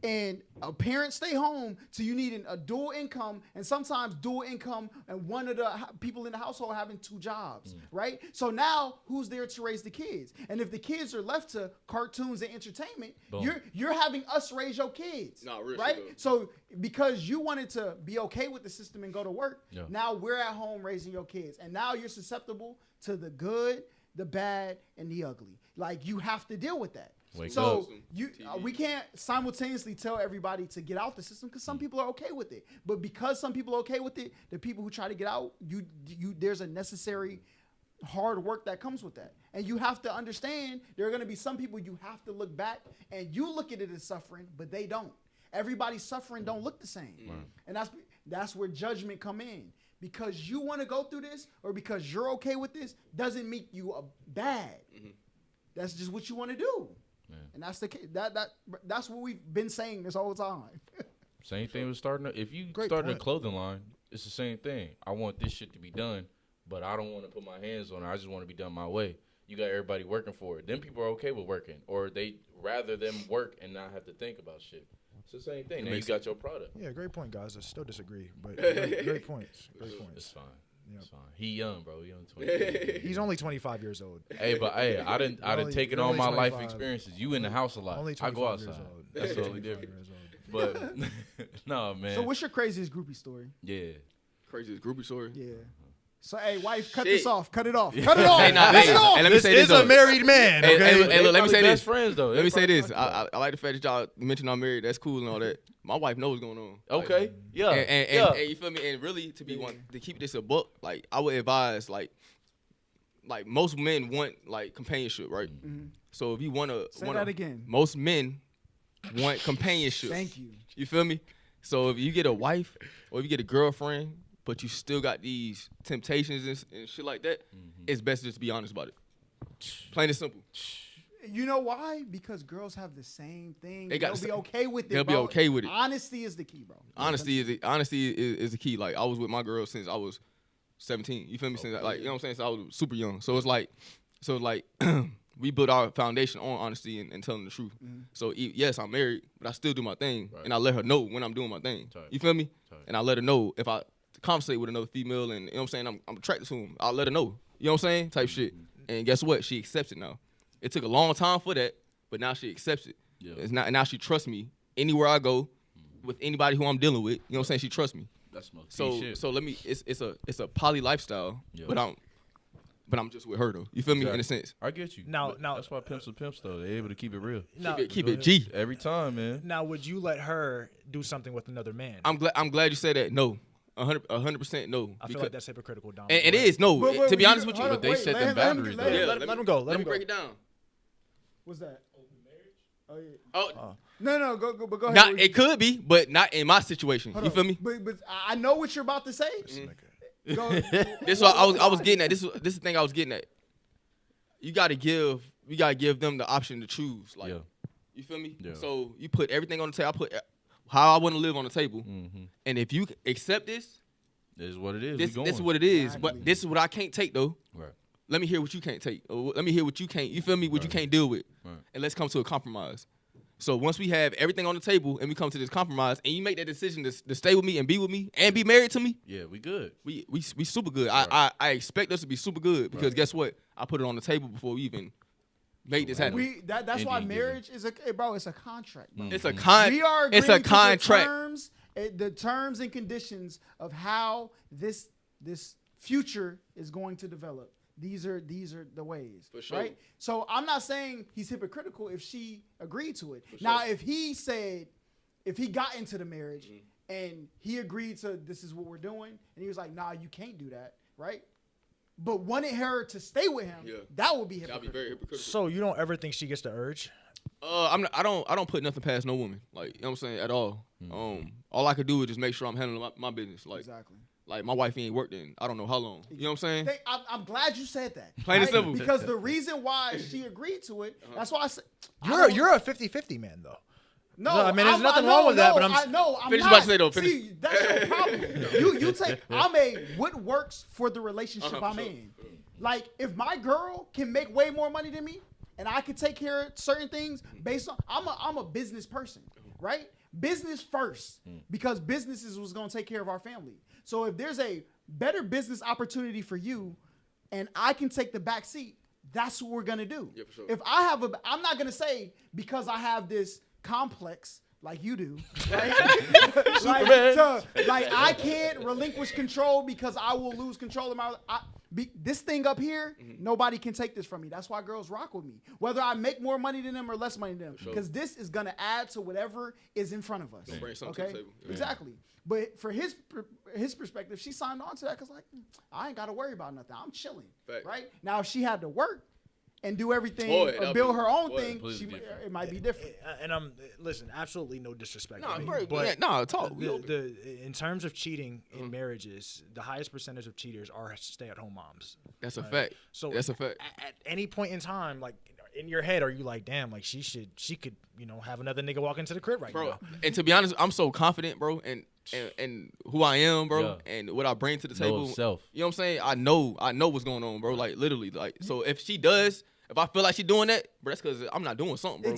And a parent stay home to you needing a dual income, and sometimes dual income and one of the people in the household having two jobs, right? So now who's there to raise the kids? And if the kids are left to cartoons and entertainment, Boom. you're having us raise your kids, Nah, real shit, right? though. So because you wanted to be okay with the system and go to work, Yeah. now we're at home raising your kids, and now you're susceptible to the good, the bad, and the ugly. Like you have to deal with that. Wake So up. we can't simultaneously tell everybody to get out the system because some people are okay with it. But because some people are okay with it, the people who try to get out, there's a necessary hard work that comes with that. And you have to understand there are going to be some people you have to look back and you look at it as suffering, but they don't. Everybody's suffering don't look the same. And that's where judgment come in. Because you want to go through this or because you're okay with this doesn't make you a bad. That's just what you want to do. And that's the case. That's what we've been saying this whole time. Same thing with starting. If you Great started a point. clothing line, it's the same thing. I want this shit to be done, but I don't want to put my hands on it. I just want to be done my way. You got everybody working for it. Then people are okay with working, or they rather them work and not have to think about shit. It's the same thing. Now you got your product. Yeah, great point, guys. I still disagree, but great points. Great It's points. fine. Yep. It's fine. He young, bro. He young 20. He's only 25 years old. Hey, but hey, I didn't Only- taken only all my life 25. experiences. You in the house a lot. Only I 25 go outside. years old. That's the only 25 difference. years old. But no, man. So what's your craziest groupie story? Yeah. Craziest groupie story. Yeah. So, hey, wife, cut Shit. this off. Cut it off. Cut it off. Hey, nah, Cut hey, it off. hey, let me This say this is a though. married man. Hey, Okay. hey, They look, let me probably say best this. friends though. Let me say They this. I like the fact that y'all mentioned I'm married. That's cool and all that. My wife knows what's going on. Like, Okay. Yeah. and you feel me? And really, to keep this a book, like I would advise, like most men want like companionship, right? So if you Say that again. most men want companionship. Thank you. You feel me? So if you get a wife or if you get a girlfriend, but you still got these temptations and shit like that, it's best just to be honest about it. Plain and simple. You know why? Because girls have the same thing. They got They'll the be okay with it. they'll be bro. okay with it. Honesty is the key, bro. Honesty is the key. Like I was with my girl since I was 17. You feel me? Since like you know what I'm saying? So I was super young. So it's like we built our foundation on honesty and telling the truth. So yes, I'm married, but I still do my thing, and I let her know when I'm doing my thing. Tight. You feel me? Tight. And I let her know if I conversate with another female, and you know what I'm saying, I'm attracted to him. I'll let her know. You know what I'm saying? Type shit. And guess what? She accepts it now. It took a long time for that, but now she accepts it. Yeah. It's not. Now she trusts me anywhere I go, with anybody who I'm dealing with. You know what I'm saying? She trusts me. That's my key So shit. so let me. It's a poly lifestyle, Yeah. but I'm just with her though. You feel me? In a Exactly. sense. I get you. Now- But now- that's why pimps are pimps though. They're able to keep it real. Now, Keep it G. Every time, man. now, would you let her do something with another man? I'm glad you said that. No, 100% no. I feel like that's hypocritical, Dom. and it is no. Wait, to be you- honest with you, hold But on, they wait, set let them him- let him- boundaries, let though. him- yeah, let him go. Let Let him me go. break it down. What's that? Oh yeah. Oh, No, go ahead. not it could be, but not in my situation. Hold You on. feel me? But I know what you're about to say. Go, This is what I was getting at. This is the thing I was getting at. You gotta give them the option to choose. Like, Yeah. you feel me? Yeah. So you put everything on the table. I put how I want to live on the table, Mm-hmm. and if you accept this, This is what it is. this We is going. what it is. Exactly. But this is what I can't take though. Right. Let me hear what you can't take. Or let me hear what you can't. You feel me? What you can't deal with, Right. and let's come to a compromise. So once we have everything on the table and we come to this compromise, and you make that decision to stay with me and be married to me, Yeah, we good. we super good. Right. I expect us to be super good because Right. guess what? I put it on the table before we even made this happen. That's why Indian marriage is it's a contract, bro. It's a We are it's agreeing a to contract. the terms and conditions of how this future is going to develop. These are the ways, For sure. right? So I'm not saying he's hypocritical if she agreed to it. Now, if he got into the marriage and he agreed to this is what we're doing, and he was like, nah, you can't do that, right? But wanted her to stay with him, Yeah. that would be That'd be hypocritical. very hypocritical. So you don't ever think she gets the urge? I don't put nothing past no woman. Like, you know what I'm saying, at all. All I could do is just make sure I'm handling my business. Like, Exactly. like my wife ain't worked in I don't know how long. You know what I'm saying? I'm glad you said that. Plain and simple. Because the reason why she agreed to it, that's why I said You're a 50-50 man though. no. I mean, there's nothing wrong with that, but I'm I'm Finish not. what you say, though, finish. See, that's your problem. you take. I'm a what works for the relationship for I'm sure. in. Like if my girl can make way more money than me, and I can take care of certain things based on I'm a business person, right? Business first, because business is what's gonna take care of our family. So if there's a better business opportunity for you, and I can take the back seat, that's what we're gonna do. Yeah, for sure. If I have I'm not gonna say because I have this complex like you do, right? like I can't relinquish control because I will lose control of my. This thing up here, nobody can take this from me. That's why girls rock with me, whether I make more money than them or less money than them, because this is gonna add to whatever is in front of us. Bring something to Okay, the table. Yeah. exactly. But for his perspective, she signed on to that because like I ain't got to worry about nothing. I'm chilling, Fact. right? Now if she had to work and do everything Boy, or that'd build be- her own boy, thing, completely she, different. it might be different. And listen, absolutely no disrespect. Nah, to me, bro, but yeah, nah, talk. We the, open. the in terms of cheating in marriages, the highest percentage of cheaters are stay-at-home moms. That's a fact. So That's a fact. At any point in time, like in your head, are you like, damn, like she could, have another nigga walk into the crib right Bro, now? and to be honest, I'm so confident, bro, and who I am, bro, Yeah. and what I bring to the Know table. of self. You know what I'm saying? I know what's going on, bro. Like literally, like so if she does, if I feel like she doing that, bro, that's because I'm not doing something, bro.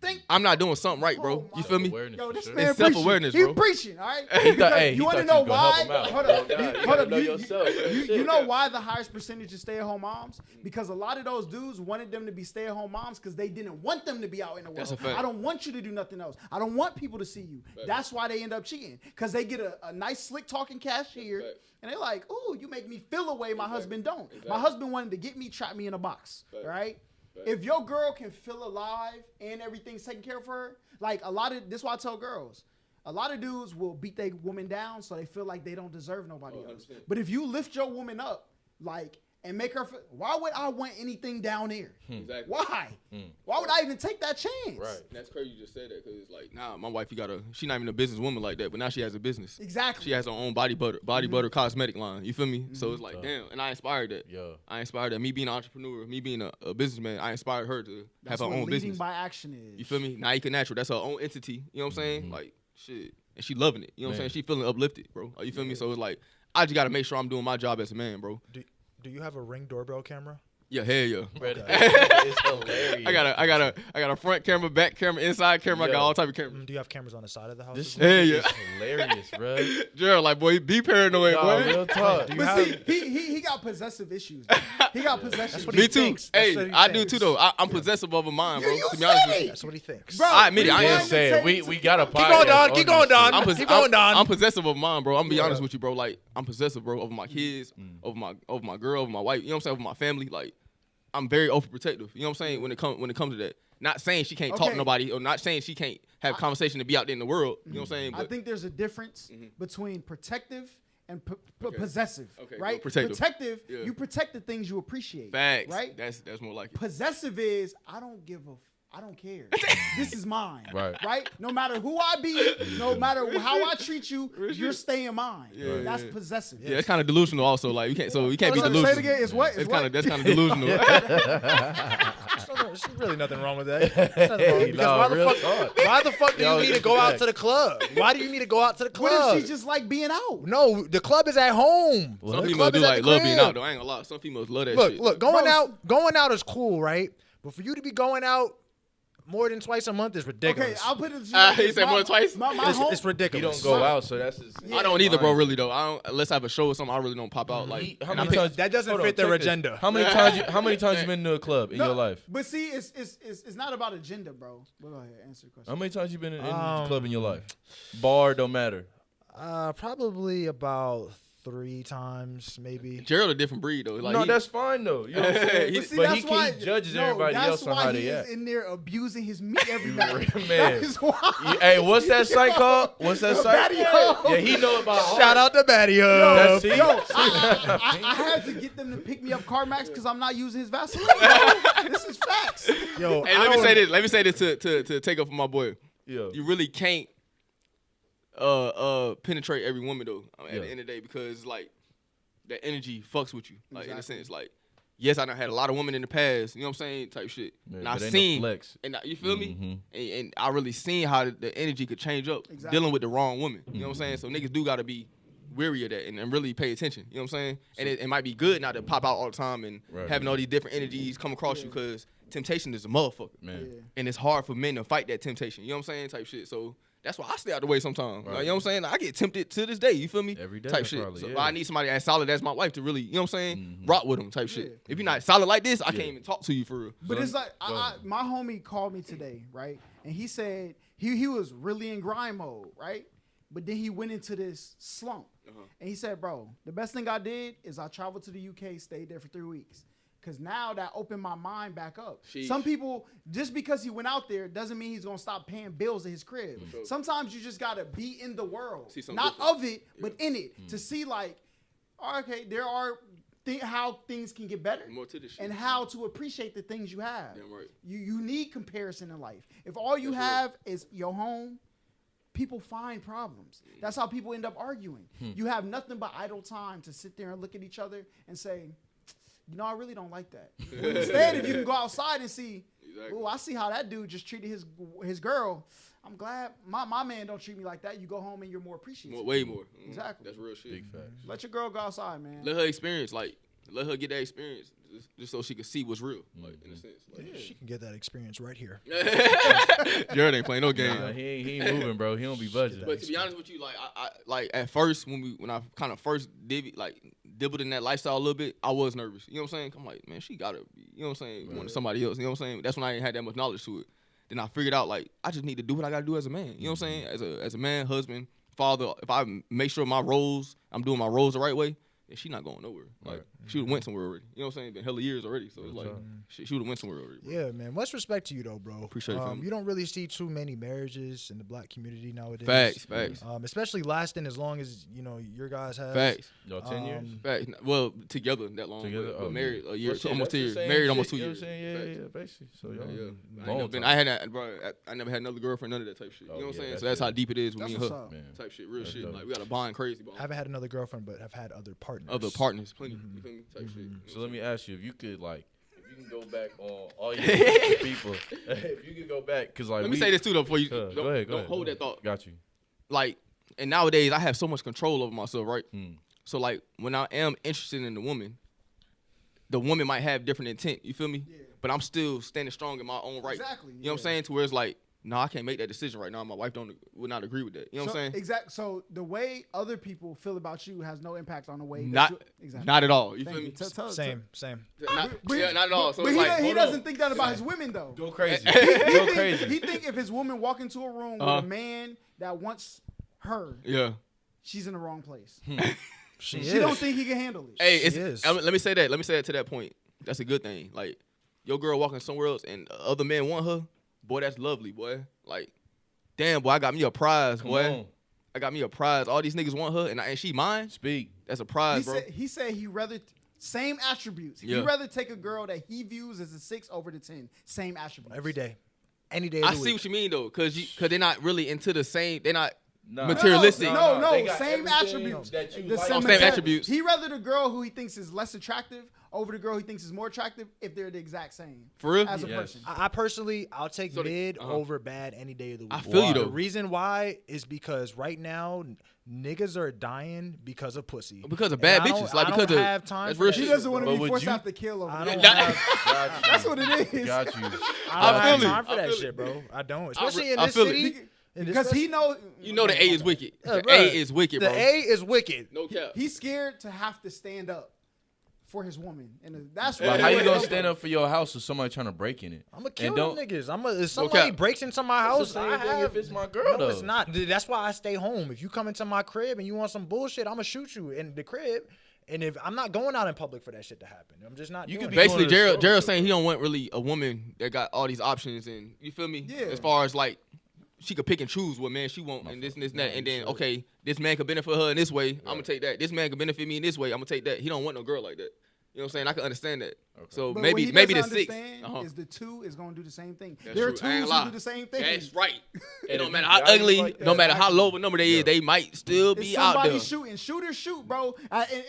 think? I'm not doing something right, bro. Oh, you feel me? Awareness Yo, for this sure. man It's preaching. self-awareness, He bro. preaching, all right? He thought- hey, he you want to thought know you was gonna why? help him out. Hold up. Nah, you Hold gotta up. know yourself, man. You Shit. know why the highest percentage of stay-at-home moms? Because a lot of those dudes wanted them to be stay-at-home moms because they didn't want them to be out in the world. That's a fact. I don't want you to do nothing else. I don't want people to see you. That's why they end up cheating because they get a nice, slick-talking cashier, fact. and they're like, "Ooh, you make me feel a way my husband don't." Exactly. My husband wanted to get me, trap me in a box, Fact. right? Fact. If your girl can feel alive and everything's taken care of her, like a lot of this, is why I tell girls. A lot of dudes will beat their woman down so they feel like they don't deserve nobody else. 100%. But if you lift your woman up, like, and make her feel, why would I want anything down there? Exactly. Why? Why would I even take that chance? Right. And that's crazy you just said that because like now my wife, she's not even a businesswoman like that, but now she has a business. Exactly. She has her own body butter cosmetic line. You feel me? So it's like, damn. And I inspired that. Yo. I inspired that. Me being an entrepreneur, me being a businessman, I inspired her to That's have her what own leading business. by action is. You feel me? Naika Natural. That's her own entity. You know what I'm saying? Like, shit. And she loving it. You know what I'm Man. saying? She feeling uplifted, bro. You feel me? So it's like, I just got to make sure I'm doing my job as a man, bro. Do you have a Ring doorbell camera? Yeah, hell yeah. Bro, it's hilarious. I got a front camera, back camera, inside camera. I got Yo. all type of cameras. Do you have cameras on the side of the house? This as well? Hell shit yeah. is hilarious, bro. Gerald, like, boy, be paranoid, Nah, boy. real talk. Do you But have? see, he got possessive issues. Man. He got possession. what Me he too. thinks. That's Hey, what he I do thinks. too, though. I'm possessive of a mind, bro. You To be honest with said you. it. That's what he thinks. Bro, I admit it. I we ain't trying to say tell it. you We got a podcast. going, Don. on Keep this going, shit. Don. Keep going, Don. I'm possessive of mine, bro. I'm gonna be honest with you, bro. Like, I'm possessive, bro, over my kids, over my girl, over my wife. You know what I'm saying? Over my family. Like, I'm very overprotective. You know what I'm saying? When it comes to that. Not saying she can't talk Okay. to nobody, or not saying she can't have conversation to be out there in the world. You know what I'm saying? I But think there's a difference between protective and possessive, Okay, right? well, protective. Yeah. You protect the things you appreciate, facts. right? That's more like it. Possessive is I don't care. This is mine, Right. No matter who I be, no matter how I treat you, you're staying mine. Yeah, That's yeah. possessive. Yeah, it's kind of delusional also. Like, you can't be Say delusional. it again. It's what? It's what? That's kind of delusional. There's really nothing wrong with that. There's nothing wrong. Because No, why the real fuck? talk. Why the fuck do Yo, you need to this go is out facts. to the club? Why do you need to go out to the What club? if she just like being out? No, the club is at home. Some The females club do is at like the love being crib. out, though. I ain't gonna lie. Some females love that Look, shit. look, going out is cool, right? But for you to be going out more than twice a month is Okay, ridiculous. I'll put it. He said more than twice? My it's, home, it's He ridiculous. don't go out, so that's his. I don't either, bro. Really though. I don't. Unless I have a show or something, I really don't pop out. Like, How and I many pick- times? that doesn't hold on, fit their check this. agenda. How many times you been to a club in No, your life? But see, it's not about agenda, bro. Well, go ahead, answer the question. How many times you been in the club in your life? Bar don't matter. Probably about 3 times, maybe. Gerald a different breed though. Like, No, he- that's fine though. You know what I'm saying? But see, but that's he, why, he judges no, everybody that's else on why how he they is act. in there abusing his meat every night. Man. That is why. Hey, what's that site called? What's that site? Batty Hub. Yeah, he know about all Shout out to Batty Hub. That's see? I had to get them to pick me up CarMax because I'm not using his Vaseline. bro. This is facts. Yo, Hey, let me say this to take up for my boy. Yeah. You really can't penetrate every woman though at Yeah. the end of the day, because like that energy fucks with you. Like in a sense, like, yes, I done had a lot of women in the past, you know what I'm saying, type shit. Yeah, and I but ain't no seen flex. and you feel me? Mhm. And I really seen how the energy could change up dealing with the wrong woman. You know what I'm saying? So niggas do gotta be weary of that and really pay attention. You know what I'm saying? And it might be good not to pop out all the time and Right. having all these different energies come across you, because temptation is a motherfucker. Man. Yeah. And it's hard for men to fight that temptation. You know what I'm saying? Type shit. So that's why I stay out the way sometimes. Like, you know what I'm saying? I get tempted to this day. You feel me? Every day, Type shit. probably, So yeah. I need somebody as solid as my wife to really, you know what I'm saying? Rock with them type shit. If you're not solid like this, I can't even talk to you for real. But it's like Go ahead. my homie called me today, right? And he said he was really in grind mode, right? But then he went into this slump. And he said, bro, the best thing I did is I traveled to the UK, stayed there for 3 weeks. Because now that opened my mind back up. Sheesh. Some people, just because he went out there doesn't mean he's going to stop paying bills at his crib. Sometimes you just got to be in the world. See something Not different. of it, but in it. To see like, okay, there are how things can get better. More to this shit. And how to appreciate the things you have. Damn right. You need comparison in life. If all you have is your home, people find problems. That's how people end up arguing. You have nothing but idle time to sit there and look at each other and say, you know, I really don't like that. But instead, if you can go outside and see, Exactly. oh, I see how that dude just treated his girl. I'm glad my man don't treat me like that. You go home and you're more appreciative. Way more. Exactly. That's real shit. Big facts. Let your girl go outside, man. Let her experience, like, let her get that experience. just so she could see what's real, like in a sense. Like, She can get that experience right here. Jared ain't playing no game. Nah, he ain't moving, bro. He don't be budging. But to be honest with you, like I like at first when I kind of first dibbled in that lifestyle a little bit, I was nervous. You know what I'm saying? I'm like, man, she gotta be. You know what I'm saying? Wanting somebody else. You know what I'm saying? That's when I ain't had that much knowledge to it. Then I figured out like I just need to do what I gotta do as a man. You know what I'm saying? As a man, husband, father. If I make sure I'm doing my roles the right way, then she not going nowhere. Like she would have went somewhere already. You know what I'm saying? Been hella years already. So it's like she would have went somewhere already. Bro. Yeah, man. Much respect to you though, bro. Appreciate it. You don't really see too many marriages in the black community nowadays. Facts. Especially lasting as long as your guys have. Facts. Y'all 10 years? Facts. Well, together that long. Together? But Oh, married a year, Well, shit, almost 2 that's years. the same Married shit, almost 2 you know years. what I'm saying? Facts. Yeah, basically. So y'all Yeah. I never had another girlfriend, none of that type shit. Oh, You know what I'm yeah, saying? that's So that's it. how deep it is with That's me and what's her. up. Man. Type shit, real That's shit. dope. Like we got a bond crazy bond. I haven't had another girlfriend, but have had other partners. Other partners, plenty. You feel me? Type shit. So let me ask you, if you could can go back on all your people, if you could go back, because like Let me say this too though before you Go don't ahead. hold that thought. Got you. Like, and nowadays I have so much control over myself, right? Mm. So like when I am interested in the woman might have different intent. You feel me? Yeah. But I'm still standing strong in my own right. Exactly, You know what I'm yeah. saying? To where it's like, no, I can't make that decision right now. My wife would not agree with that. You know what I'm saying? Exactly. So the way other people feel about you has no impact on the way. Not exactly. not at all. You Thank feel you. me? Same. Not, But- yeah, not at all. So but it's like, he hold doesn't on. think that about his women though. Go crazy. He crazy. think if his woman walk into a room with a man that wants her, yeah. she's in the wrong place. She She don't think he can handle it. Hey, is. let me say that. Let me say that to that point. That's a good thing. Like, your girl walking somewhere else and other men want her, boy, that's lovely, boy. Like, damn, boy, I got me a prize, Come boy. on. I got me a prize. All these niggas want her, and she mine. Speak. That's a prize, bro. He said he rather same attributes. Yeah. He'd rather take a girl that he views as a 6 over the 10. Same attributes. every day, any day of I the see week. what you mean though, cause they're not really into the same. They're not Nah. materialistic. No, They got same everything attributes. that you The like. same Same attributes. He rather the girl who he thinks is less attractive over the girl he thinks is more attractive if they're the exact same. For real? As a Yes. person. I personally, I'll take So mid over bad any day of the week. I feel you The though. reason why is because right now niggas are dying because of pussy. Because of And bad I don't- bitches. Like I because don't of have time that's for real that She shit. doesn't want But to be would forced you- to have to kill over I that. don't have, Got you. That's what it is. Got you. I don't I have feel time it. for I that feel shit, it. bro. I don't, especially in I this feel it. city. in this Because he know You know the A is wicked. Yeah, The bruh. A is wicked, The bro. A is wicked. No cap. he's scared to have to stand up for his woman, and that's Like, why. how you gonna stand up for your house if somebody trying to break in it? I'm gonna kill And them niggas. If somebody cap. breaks into my house, the same I thing have, if it's my girl, no, though. it's not. That's why I stay home. If you come into my crib and you want some bullshit, I'm gonna shoot you in the crib. And if I'm not going out in public for that shit to happen, I'm just not. You doing could it. be Basically, going to the store Gerald with saying he don't want really a woman that got all these options and you feel me? Yeah. As far as like she could pick and choose what man she want and this and that and then okay, this man could benefit her in this way. I'm gonna take that. This man could benefit me in this way. I'm gonna take that. He don't want no girl like that. You know what I'm saying? I can understand that. So But what maybe he the doesn't 6. understand is the 2 is going to do the same thing. That's There are true. I ain't 2s lie. who do the same thing. That's right. And It don't if matter you how value ugly, like that, no matter how exactly. low of a number they is, they might still It's be out somebody there. shooting. Shooters shoot, bro.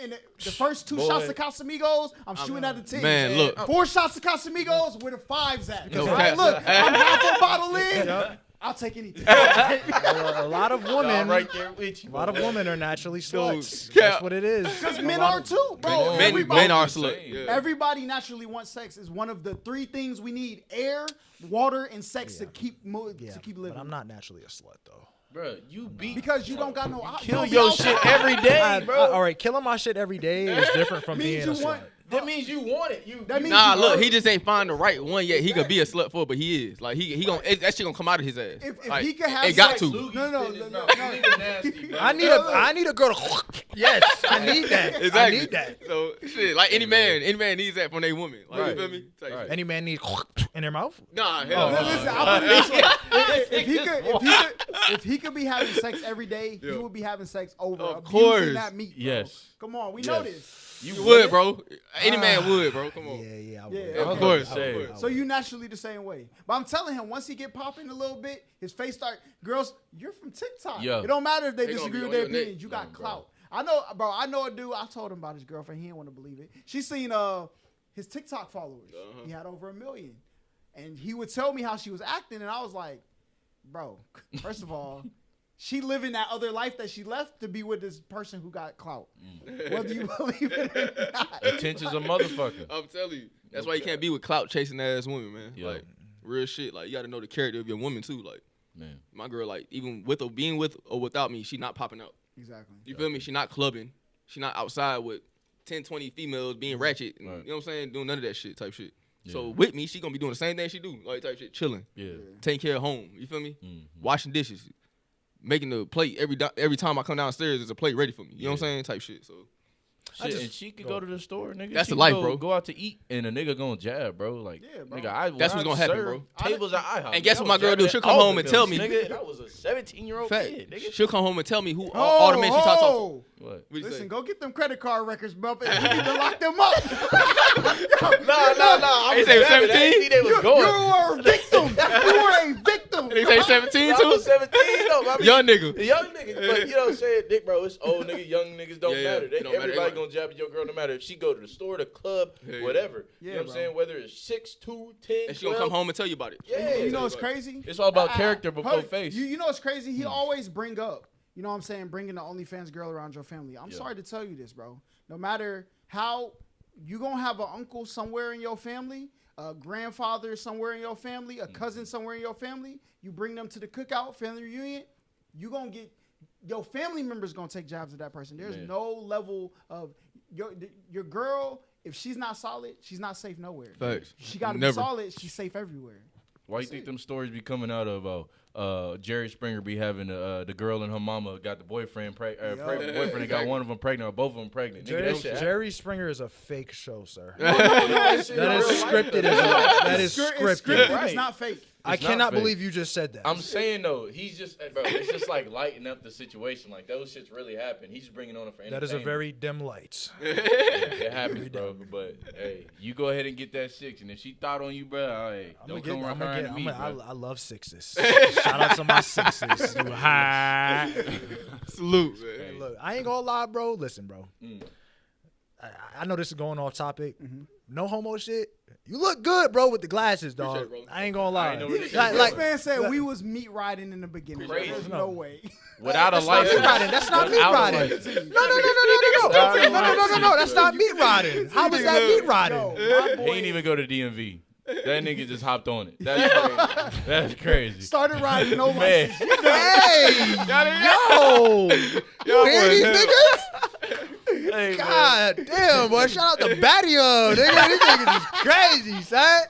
In the first 2 shots of Casamigos, I'm shooting at the 10. Man, look. 4 shots of Casamigos, where the 5s at? No Right? cap. Look, I'm half a bottle in. I'll take anything. A lot of women, right there with you. a lot of women are naturally sluts. cap. That's what it is. Because men are too, bro. Men Everybody, are Insane. slut. Yeah. everybody naturally wants sex. Is one of the 3 things we need: air, water, and sex to keep Yeah, to keep living. but I'm not naturally a slut though. Bro, you beat. because you don't got no. Kill your shit every day, bro. All right, killing my shit every day is different from Means being a you want- slut. That means you want it. That means Nah, you look, want- he just ain't find the right one yet. He could be a slut for, but he is. Like he gonna that shit gonna come out of his ass. If Like, he could have it got sex, to. no. I need a girl to. Yes, I need that. Exactly. I need that. So shit, like any man needs that from their woman. Like Right. you feel me? Like, Right. Any man needs in their mouth. Nah, hell no. Listen, I'll put it this way. If he could be having sex every day, he Yeah. would be having sex over Of abusing course. that meat. Bro. Yes. Come on, we know Yes. this. You would, bro. Any man would, bro. Come on. Yeah, I Yeah, would. of I would. course. I would. Say. I would. So you naturally the same way. But I'm telling him, once he get popping a little bit, his face start. Girls, you're from TikTok. Yeah. It don't matter if they They gonna disagree be with on their your neck. opinions. You got bro. clout. I know a dude. I told him about his girlfriend. He didn't want to believe it. She seen his TikTok followers. He had over 1 million, and he would tell me how she was acting, and I was like, bro, first of all, she living that other life that she left to be with this person who got clout. Whether you believe it or not. Attention's a motherfucker. I'm telling you. That's why you can't be with clout chasing ass women, man. Yo. Like real shit. Like you got to know the character of your woman too. Like Man. my girl, like even with or being with or without me, she not popping out. Exactly. You feel me? She not clubbing. She not outside with 10, 20 females being ratchet. And, Right. You know what I'm saying? Doing none of that shit type shit. Yeah. So with me, she gonna be doing the same thing she do, like type shit, chilling, Yeah. taking care of home. You feel me? Mhm. Washing dishes, making the plate every time I come downstairs. There's a plate ready for me. You know what I'm Yeah. saying? Type shit. So Shit, and she could go to the store, nigga. That's She the could life, go, bro. Go out to eat, and a nigga gonna jab, bro. Like, Yeah, bro. nigga, That's what's gonna happen, serve bro. Tables at IHOP. And guess I what my was girl do? jabbing She'll at come all home of and them, tell me. nigga. That was a 17-year-old fact, kid, nigga. she'll come home and tell me who all the men she talked to. Oh, What? What you listen, say? go get them credit card records, bro. You need to lock them up. Nah. They say 17? They was You going. were a victim. You were a victim. They say 17 I too. was 17 though. I mean, Young nigga. Young niggas, but you know what I'm saying, Dick, bro, it's old niggas, young niggas don't Yeah, yeah, matter. it don't matter. Everybody They gonna jab at your girl no matter if she go to the store, the club, Yeah, yeah. whatever. Yeah, you know what I'm bro. saying? Whether it's 6, 2, 10, And she gonna 12. come home and tell you about it. Yeah. You know what's crazy? It's all about character before Hey, face. You know what's crazy? He always bring up, you know what I'm saying, bringing the OnlyFans girl around your family. I'm Yeah. sorry to tell you this, bro. No matter how you gonna have an uncle somewhere in your family, a grandfather somewhere in your family, a cousin somewhere in your family, you bring them to the cookout, family reunion, you gonna get your family members gonna take jabs at that person. There's Man. no level of your girl. If she's not solid, she's not safe nowhere. Facts. She gotta be Never. solid. She's safe everywhere. Why you think them stories be coming out of Jerry Springer be having the girl and her mama got the boyfriend pregnant, boyfriend and got one of them pregnant or both of them pregnant. Nigga, that shit Jerry Springer is a fake show, sir. that That is scripted. That is It's scripted. scripted. Right. It's not fake. I It's not cannot fake. believe you just said that. I'm saying though, he's just, bro, it's just like lighting up the situation. Like those shits really happen. He's just bringing on it for That is a entertainment. very dim light. It happens, bro. But hey, you go ahead and get that 6, and if she thought on you, bro, hey, don't come around her and me, bro. I love sixes. Shout out to my sixes. You high. Salute, Hey, man. look, I ain't gonna lie, bro. Listen, bro. Mm. I know this is going off topic. No homo shit. You look good, bro, with the glasses, dog. Appreciate it, bro. I ain't gonna lie. I ain't know where this Like, is This like, man said we was meat riding in the beginning. Crazy. There's no way. Without a that's not meat license. riding. That's not meat Without a riding. license. No. That's not meat riding. How was that meat riding? No, my He boy ain't even go to DMV. That nigga just hopped on it. That's crazy. That's crazy. started riding no Man. license. Hey, yo, you hear these niggas? Hey, man. God damn, boy! Shout out to Batio, nigga. These niggas is crazy, son.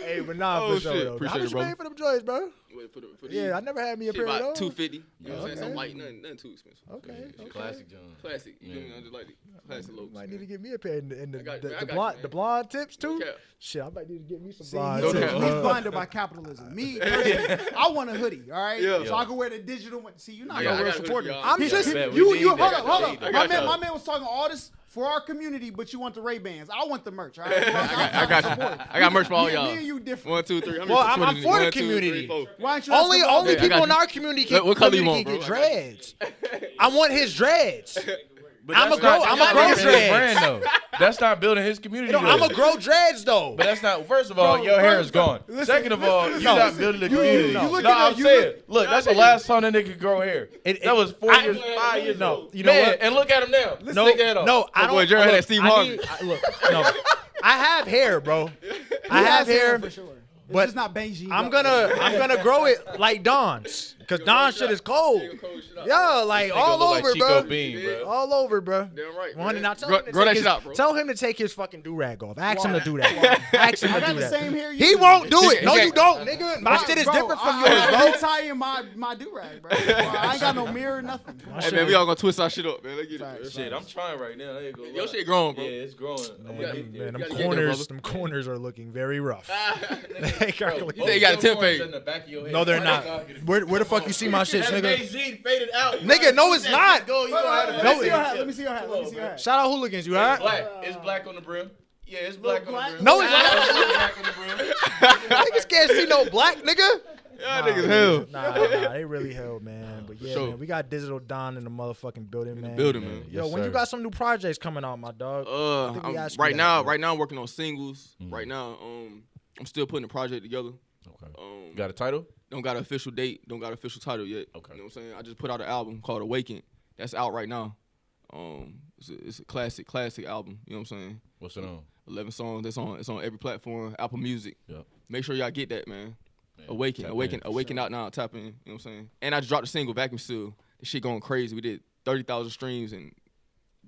Hey, but nah, Oh, for sure, shit. though. Appreciate How it, much you bro. pay for them joints, bro? Wait, for the Yeah, I never had me a shit pair of about those. $250. You know what I'm saying? Okay. Something light, nothing too expensive. Okay, Yeah, okay. Classic John. Classic. You feel me? Yeah. I just like it. Classic looks. Might need to get me a pair in the, I got- the, man, I the got blonde you, the man. blonde tips too. No cap. Shit, I might need to get me some See, blonde he's, tips, Okay. he's bro. blinded by capitalism. Me, personally, I want a hoodie, all right? Yeah. So I can wear the digital one. See, you're not I a got- I real got a hoodie, supporter. y'all. I'm Yeah, just I bet. We you. need You that. hold I up. need that. My man was talking all this for our community, but you want the Ray-Bans. I want the merch. All right? I got you. I got merch for all y'all. Me and you different. 1, 2, 3. How many Well, I'm Twitters for the you need? 1, 2, 3, community. 4. Why don't you ask Only him about that? I people got in you. our community can, What color you community want, can bro? get dreads. I want his dreads. But I'm that's a grow- not- I'm that's a not grow building his dreads. brand, though. That's not building his community. I'm though. a grow dreads though. But that's not. First of all, Bro, your hair first is gone. listen, Second of all, listen, you're not listen. building the You community. looking No, at- I'm you saying, look, that's the last time that nigga could grow hair. That was 4 years, 5 years no, ago. you know Man, what? and look at him now. No, Take that off. no, I Oh, don't. boy, Jared had look, that Steve I Harvey. need- look, no, I have hair, bro. I have hair, for sure. It's but just not Beijing. I'm gonna grow it like Don's, cause Don's shit is cold. Yo, like all Look over, like Chico bro. Bean, bro. All over, bro. Damn right. Wanna man. now tell Grow him to grow take that his, shit out, bro. Tell him to take his fucking do rag off. Ask him to Why? do that. Ask him I to got do the that. same hair. He won't do it. He No, you can't- don't, nigga. My shit is different from yours, bro. I'm tying my do rag, bro. I ain't got no mirror, nothing. Hey, man, we all gonna twist our shit up, man. Let's get it, man. Facts. Shit, I'm trying right now. There you go. Your shit growing, bro. Yeah, it's growing. I'm Yeah, gonna get there. Man, them gotta get there, them corners are looking very rough. They Bro, are looking- You say you got a both temp corners fade. in the back of your head. No, they're Why not. you talking to me? Where the fuck you see my shit, That nigga? Jay-Z faded out. Nigga, no, it's not. Go, you Hold gonna on, have to let No, me see it- your hat. Let me see your hat. Let me see your hat. Shout out hooligans, you It's alright? black. It's black on the brim. Yeah, it's black on black? the brim. No, it's not. It's black on the brim. Niggas can't see no black, nigga. Y'all niggas hell. Nah, they really held, man. But yeah, Sure. man, we got Digital Don in the motherfucking building, man. building, man. Yo, Yes, when you sir. got some new projects coming out, my dog? think we asked you Right that, now, bro. I'm working on singles. Right now, I'm still putting a project together. Okay. Got a title? Don't got an official date. Don't got an official title yet. Okay. You know what I'm saying? I just put out an album called Awaken. That's out right now. It's a classic album. You know what I'm saying? What's it on? 11 songs. It's on every platform. Apple Music. Yep. Make sure y'all get that, man. Awaken sure. out now. Tap in. You know what I'm saying? And I just dropped a single, Vacuum Seal. This shit going crazy. We did 30,000 streams in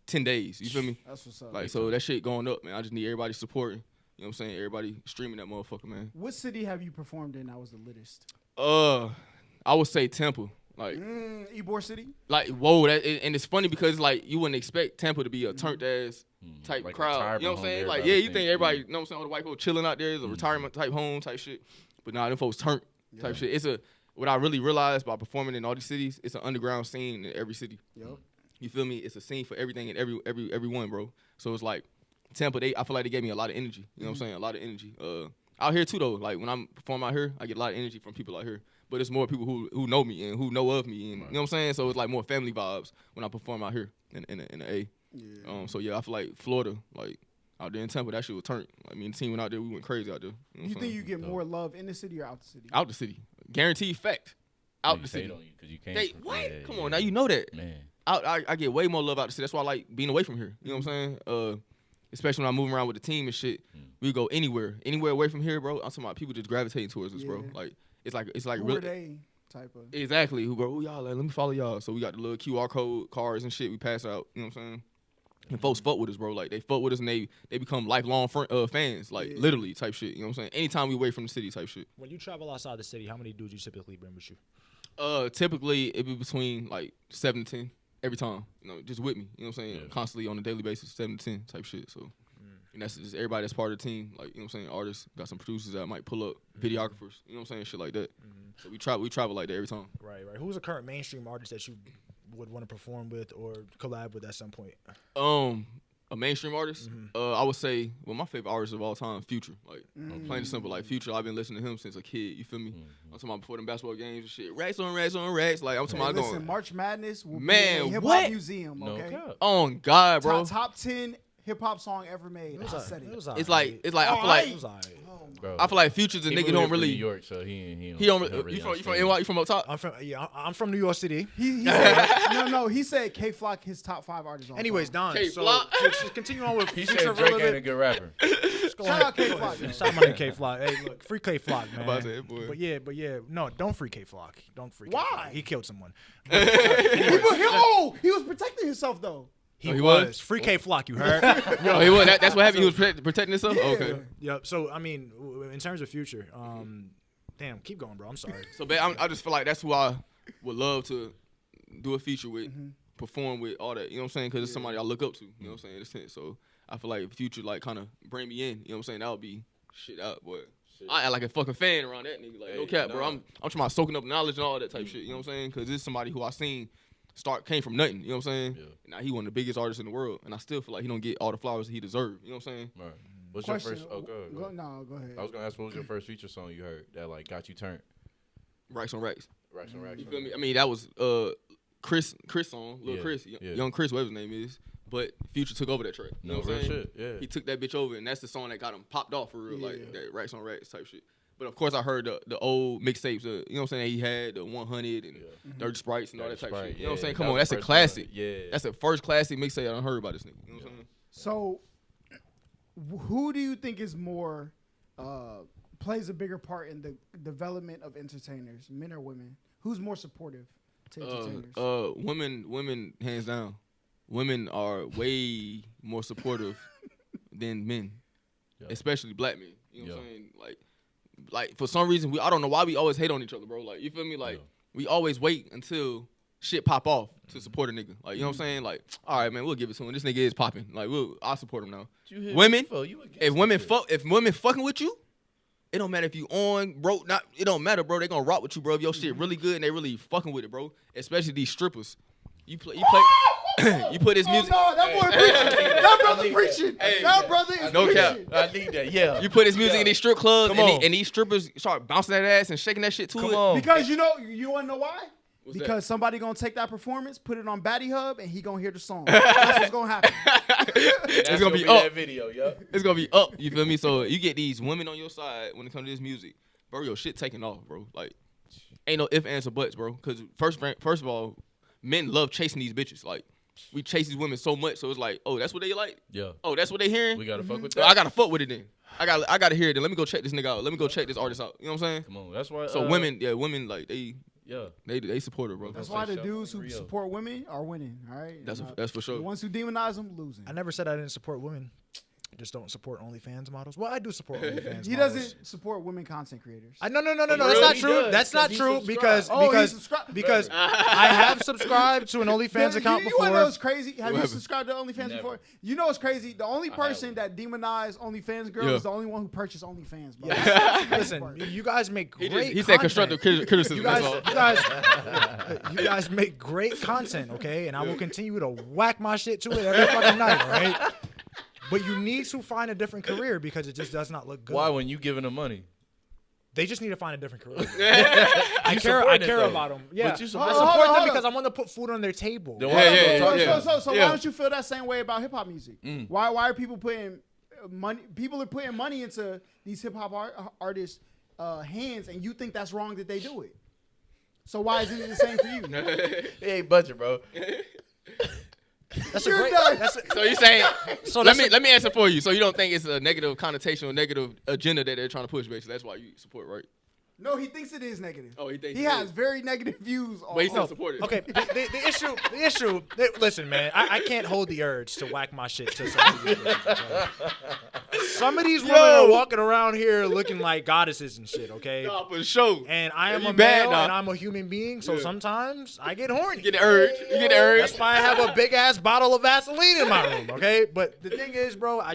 10 days. You feel me? That's what's up. Like, so that shit going up, man. I just need everybody supporting. You know what I'm saying? Everybody streaming that motherfucker, man. What city have you performed in that was the littest? I would say Tampa. Like, Ybor City? like whoa, and it's funny because like you wouldn't expect Tampa to be a turned ass type Like a crowd. You know what I'm retirement saying? home, Like, everybody you think everybody, you know what I'm saying, all the white people chilling out there is a retirement type home type shit. But nah, them folks turned type shit. It's what I really realized by performing in all these cities, it's an underground scene in every city. Yep. You feel me? It's a scene for everything and everyone, bro. So it's like Tampa, I feel like they gave me a lot of energy. You know what I'm saying? A lot of energy. Out here too though, like when I'm performing out here, I get a lot of energy from people out here. But it's more people who know me and who know of me, and you know what I'm saying. So it's like more family vibes when I perform out here in the A. Yeah. So yeah, I feel like Florida, like out there in Tampa, that shit was turned. Like me and the team went out there, we went crazy out there. You know You think you get more love in the city or out the city? Out the city, guaranteed fact. Out the city. Because you can't. What? Come on, now you know that. Man. I get way more love out the city. That's why I like being away from here. You know what I'm saying? Especially when I'm moving around with the team and shit. We go anywhere away from here, bro. I'm talking about people just gravitating towards us, bro. Like it's like Who really. are they type of? Exactly. Who y'all? Like, let me follow y'all. So we got the little QR code cards and shit. We pass out. You know what I'm saying? And folks fuck with us, bro. Like they fuck with us and they become lifelong fans. Like literally type shit. You know what I'm saying? Anytime we away from the city type shit. When you travel outside the city, how many dudes you typically bring with you? Typically it be between like 7 to 10 every time. You know, just with me. You know what I'm saying? Yeah. Constantly on a daily basis, 7 to 10 type shit. So. And that's just everybody that's part of the team. Like, you know what I'm saying? Artists, got some producers that might pull up, videographers, you know what I'm saying? Shit like that. So we travel like that every time. Right. Who's a current mainstream artist that you would want to perform with or collab with at some point? A mainstream artist? I would say, well, my favorite artist of all time, Future. Like, plain and simple. Like, Future, I've been listening to him since a kid. You feel me? I'm talking about before them basketball games and shit. Racks on racks on racks. Like, I'm talking about Listen, going. March Madness will Man, be a hip what? hop museum. No Okay. cap. Oh, God, bro. Top 10 hip hop song ever made. I said it. It's like I feel like Bro. I feel like Future's a He nigga moved don't here from really. New York, so he He don't. really You from understand. NY? You from up top? I'm from New York City. He said, no. He said K Flock his top 5 artists. On Anyways, song. Don. K So Flock. just continue on with He Future said for a Drake little ain't a bit. good rapper. Go Shout ahead. out K Go Flock. ahead. Shout out to K Flock. Hey, look, free K Flock, man. about to say, boy. But yeah, no, don't free K Flock. Don't free. Why? K-Flock. He killed someone. He was protecting himself though. He he was was? free K Flock. You heard? Oh, he was. That's what happened. He was protecting himself. Oh, okay. Yep. So I mean, in terms of Future, damn, keep going, bro. I'm sorry. So I just feel like that's who I would love to do a feature with, perform with, all that. You know what I'm saying? Because it's somebody I look up to. You know what I'm saying? In a sense. So I feel like Future like kind of bring me in. You know what I'm saying? That would be shit out, boy. I act like a fucking fan around that nigga. Like no cap, bro. I'm talking about soaking up knowledge and all that type shit. You know what I'm saying? Because this is somebody who I seen came from nothing. You know what I'm saying? Yeah. Now he one of the biggest artists in the world, and I still feel like he don't get all the flowers that he deserves. You know what I'm saying? Right. What's Question. your first? Oh, go ahead. No, go ahead. I was gonna ask, what was your first Future song you heard that like got you turned? Racks on racks. Racks on Racks. You feel me? I mean, that was Chris song, Lil Yeah, Chris, yeah. Young Chris, whatever his name is. But Future took over that track. You know No what I'm real saying? shit. Yeah. He took that bitch over, and that's the song that got him popped off for real, Yeah. like that Racks on Racks type shit. But of course, I heard the old mixtapes, you know what I'm saying, that he had, the 100 and Dirty Sprites and all that Dirty type Sprite, shit. You know what I'm yeah, saying? that Come on, was that's the a first classic. one. Yeah. That's the first classic mixtape I done heard about this nigga. You know what I'm saying? So, who do you think is more plays a bigger part in the development of entertainers, men or women? Who's more supportive to entertainers? Women, hands down. Women are way more supportive than men, Yeah. especially black men. You know what I'm Yeah. saying? Like for some reason, I don't know why we always hate on each other, bro. Like, you feel me? Like, we always wait until shit pop off to support a nigga. Like, you know what I'm saying? Like, all right, man, we'll give it to him. This nigga is popping. Like, I'll support him now. Women, if women fucking with you, it don't matter if you on, bro. It don't matter, bro. They gonna rock with you, bro. If your shit really good and they really fucking with it, bro. Especially these strippers. You play. You put his music. Oh, no, that boy preaching. That brother preaching. Hey, That brother is no cap. preaching. I need that. Yeah. You put his music in these strip clubs, Come and, on. and these strippers start bouncing that ass and shaking that shit to Come it. on. Because you want to know why? What's Because somebody gonna take that performance, put it on Batty Hub, and he gonna hear the song. That's what's gonna happen. It's gonna be up. that video, yo. It's gonna be up. You feel me? So you get these women on your side when it comes to this music, bro, your shit taking off, bro. Like, ain't no ifs, ands, or buts, bro. Because first of all, men love chasing these bitches. Like, we chase these women so much, so it's like, oh, that's what they like? Yeah. Oh, that's what they hearing? We gotta fuck with So that. I gotta fuck with it then. I gotta hear it then. Let me go check this nigga out. Let me go check this artist out. You know what I'm saying? Come on, that's why. So women like Yeah. they support her, bro. That's That's why like the shout dudes out who Rio. support women are winning. All right, That's for sure. the ones who demonize them losing. I never said I didn't support women. I just don't support OnlyFans models. Well, I do support OnlyFans. He models. doesn't support women content creators. No. That's Really? not He true. does, That's not 'cause he true subscribed. because I have subscribed to an OnlyFans account You before. wanna know what's crazy? Have you happened? subscribed to OnlyFans Never. before? You know what's crazy? The only had person one. that demonized OnlyFans girl Yeah. is the only one who purchased OnlyFans, bro. Listen, you guys make great. He said content. constructive criticism. You That's guys, all. you guys make great content, okay? And I will continue to whack my shit to it every fucking night, all right? But you need to find a different career because it just does not look good. Why when you giving them money? They just need to find a different career. I You care support it, though. about them. Yeah, But you I support support Hold on, them hold because on. I want to put food on their table. Then Yeah, why yeah, not yeah, talk to them? So Yeah. why don't you feel that same way about hip hop music? Why are people putting money? People are putting money into these hip hop artists' hands, and you think that's wrong that they do it. So why isn't it the same for you? It ain't budget, bro. That's You're a great. done. That's So you saying? So let that's me answer for you. So you don't think it's a negative connotation or negative agenda that they're trying to push, basically? That's why you support, right? No, he thinks it is negative. Oh, he thinks he it has is. very negative views on. But he still on- support it. Okay, the issue. Listen, man, I can't hold the urge to whack my shit to some of these bitches, okay? Some of these women are walking around here looking like goddesses and shit, okay? Nah, for sure. And I am You a bad, male nah. and I'm a human being, so Yeah. sometimes I get horny. You get the urge. You get the urge. That's why I have a big ass bottle of Vaseline in my room, okay? But the thing is, bro, I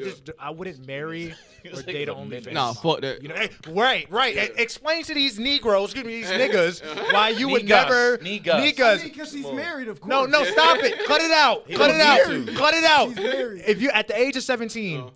wouldn't marry or date an OnlyFans. Nah, fuck that. You know, right. Explain to these Negroes, excuse me, these niggas, why you would Niggas. never Niggas. Because he's married, of course. No, stop it. Cut it out. Cut it out. married. Cut it out. He's married. If you at the age of 17,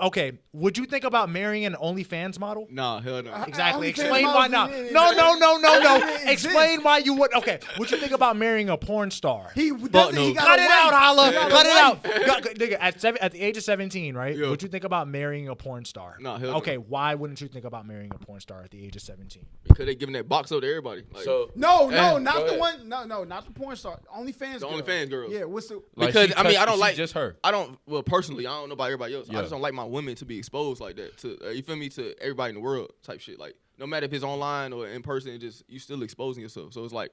okay, would you think about marrying an OnlyFans model? Nah, hell no. Exactly. OnlyFans Explain models why not. didn't- No. didn't Explain exist. why you would. Okay. Would you think about marrying a porn star? He no. doesn't. He got Cut a it wife. out, Holla. He got a Cut it out. wife. Nigga, at the age of 17, right? Yeah. Would you think about marrying a porn star? Nah, hell no. Okay, why wouldn't you think about marrying a porn star at the age of 17? Because they giving that box up to everybody. Like, So No, go not the ahead. one. No, not the porn star. OnlyFans. The girl. OnlyFans girl. Yeah. What's the? like, because she I mean, I don't she like just her. I don't. Well, personally, I don't know about everybody else. I Yeah. just don't like my women to be exposed like that to you feel me, to everybody in the world type shit. Like, no matter if it's online or in person, it just you still exposing yourself. So it's like,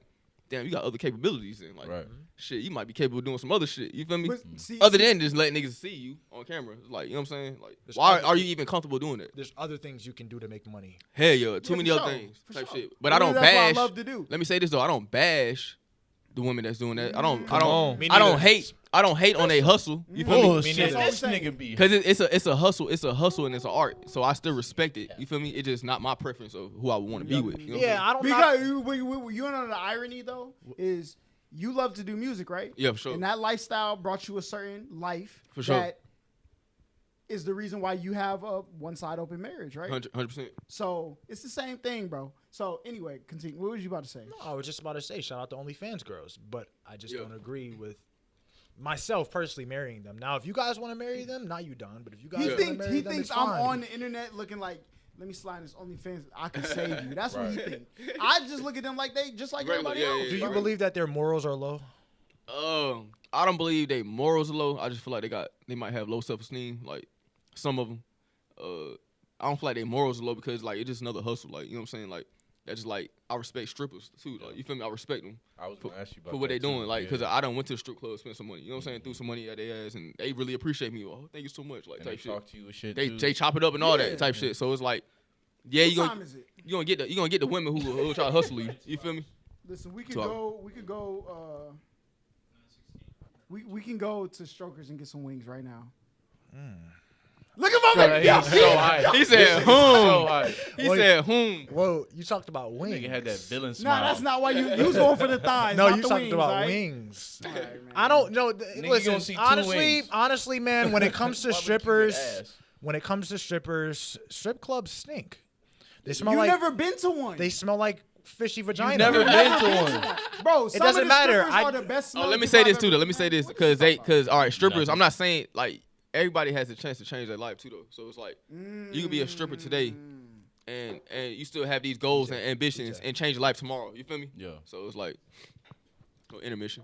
damn, you got other capabilities and like Right. shit, you might be capable of doing some other shit. You feel me? But see- Other than just letting niggas see you on camera. It's like, you know what I'm saying? Like, There's why other- are you even comfortable doing that? There's other things you can do to make money. Hell yeah, too Yeah, many for other sure, things for type sure. shit. But I don't That's what I bash. love to do. Let me say this though, I don't bash the women that's doing that. I don't on. Me I don't neither. hate. I don't hate on their hustle. You feel me? Bullshit. neither. This That's all I'm nigga be. Because it's a hustle. It's a hustle and it's an art. So I still respect it. You feel me? It's just not my preference of who I would want to be with. You know what I'm Yeah, saying? I don't know. Because you know the irony though is you love to do music, right? Yeah, for sure. And that lifestyle brought you a certain life For sure. that is the reason why you have a one side open marriage, right? 100%. So it's the same thing, bro. So anyway, continue. What was you about to say? I was just about to say, shout out to OnlyFans girls, but I just Yeah. don't agree with myself personally marrying them. Now, if you guys want to marry them, now you done. But if you guys He want to thinks marry he them, thinks it's I'm fine. on the internet looking like, let me slide this OnlyFans. I can save you. That's what he Right. think. I just look at them like they just like Regular, everybody yeah, else. Do you bro. believe that their morals are low? I don't believe they morals are low. I just feel like they might have low self-esteem. Like some of them. I don't feel like they morals are low because like it's just another hustle. Like, you know what I'm saying? Like that's just like I respect strippers too. Like, you feel me? I respect them. I was gonna ask you about For what they that, too. doing, like, Yeah. because I done went to the strip club, spent some money. You know what I'm saying? Threw some money at their ass, and they really appreciate me. Oh, thank you so much, like And they type shit. talk to you and shit. They too. chop it up and all Yeah. that type shit. So it's like, yeah, What you time is it? gonna get the women who try to hustle you. You feel me? Listen, we could Talk. go. We can go to Strokers and get some wings right now. Look at my Right, man. he's so high. He said, So high. He said, Whoa, you talked about wings. Nigga had that villain smile. Nah, that's not why you was going for the thighs. No, not you the talked wings, about alright? wings. All right, man. I don't know. you Listen, gonna see two honestly, wings. man, when it comes to Why would you get strippers, ass? strip clubs stink. They smell You like never been to one. they smell like fishy vagina. never been to one. Bro, some doesn't of the matter. strippers are the best. Oh, smelling let me people say this I've too. ever- Though. Let me say this What you because talking all right, strippers. Nothing. I'm not saying like everybody has a chance to change their life too though. So it's like you could be a stripper today, and you still have these goals and ambitions and change your life tomorrow. You feel me? Yeah. So it's like intermission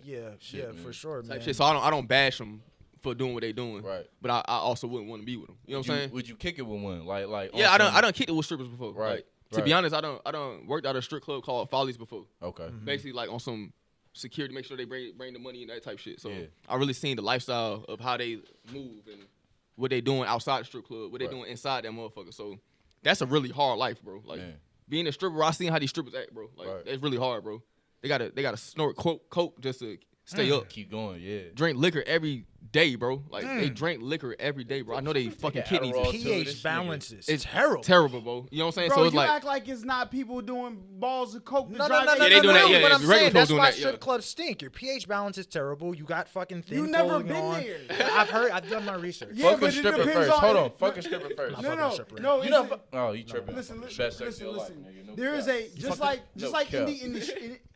Yeah, Shit, man. for sure, type man. shit. So I don't bash them for doing what they doing. Right. But I also wouldn't want to be with them. You know what I'm saying? Would you kick it with one? Like Yeah, on I done kicked it with strippers before. Right, Like, to be honest, I done worked at a strip club called Follies before. Okay. Basically, like on some security, make sure they bring the money and that type shit. So Yeah. I really seen the lifestyle of how they move and what they doing outside the strip club, what they Right. doing inside that motherfucker. So that's a really hard life, bro. Like Man. being a stripper, I seen how these strippers act, bro. Like Right. that's really hard, bro. They gotta snort coke just to stay up. Keep going, yeah. Drink liquor every day, bro. Like they drink liquor every day, bro. I know they fucking got kidneys Adderall, is too. This pH nigga- balances. It's terrible. terrible, bro. You know what I'm saying? Bro, so it's you like act like it's not people doing balls of coke. to No, drive no, no, their- no, Yeah, they no, doing no, that, yeah, But yeah, I'm the regular saying folks that's doing why that, strip yeah. clubs stink. Your pH balance is terrible. You got fucking thin You never clothing been on. there. I've done my research. Yeah, Fuck a but it stripper depends first. on- Hold on. Fuck a stripper first. No, fucking no, stripper. no. You it's- know, oh, you tripping. Listen, Best listen, sex of your life, listen. nigga. No There is cap. a just No like cap.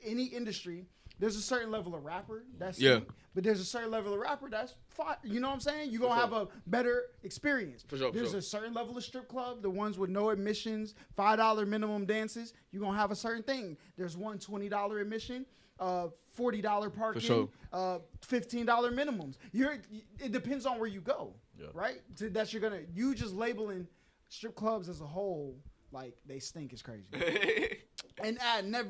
any industry. There's a certain level of rapper that's Yeah. but there's a certain level of rapper that's fine. You know what I'm saying? You're gonna have a better experience. For sure, for There's sure. a certain level of strip club, the ones with no admissions, $5 minimum dances. You're gonna have a certain thing. There's one $20 admission. $40 parking, sure. $15 minimums. It depends on where you go, Yeah. right? You just labeling strip clubs as a whole like they stink is crazy. And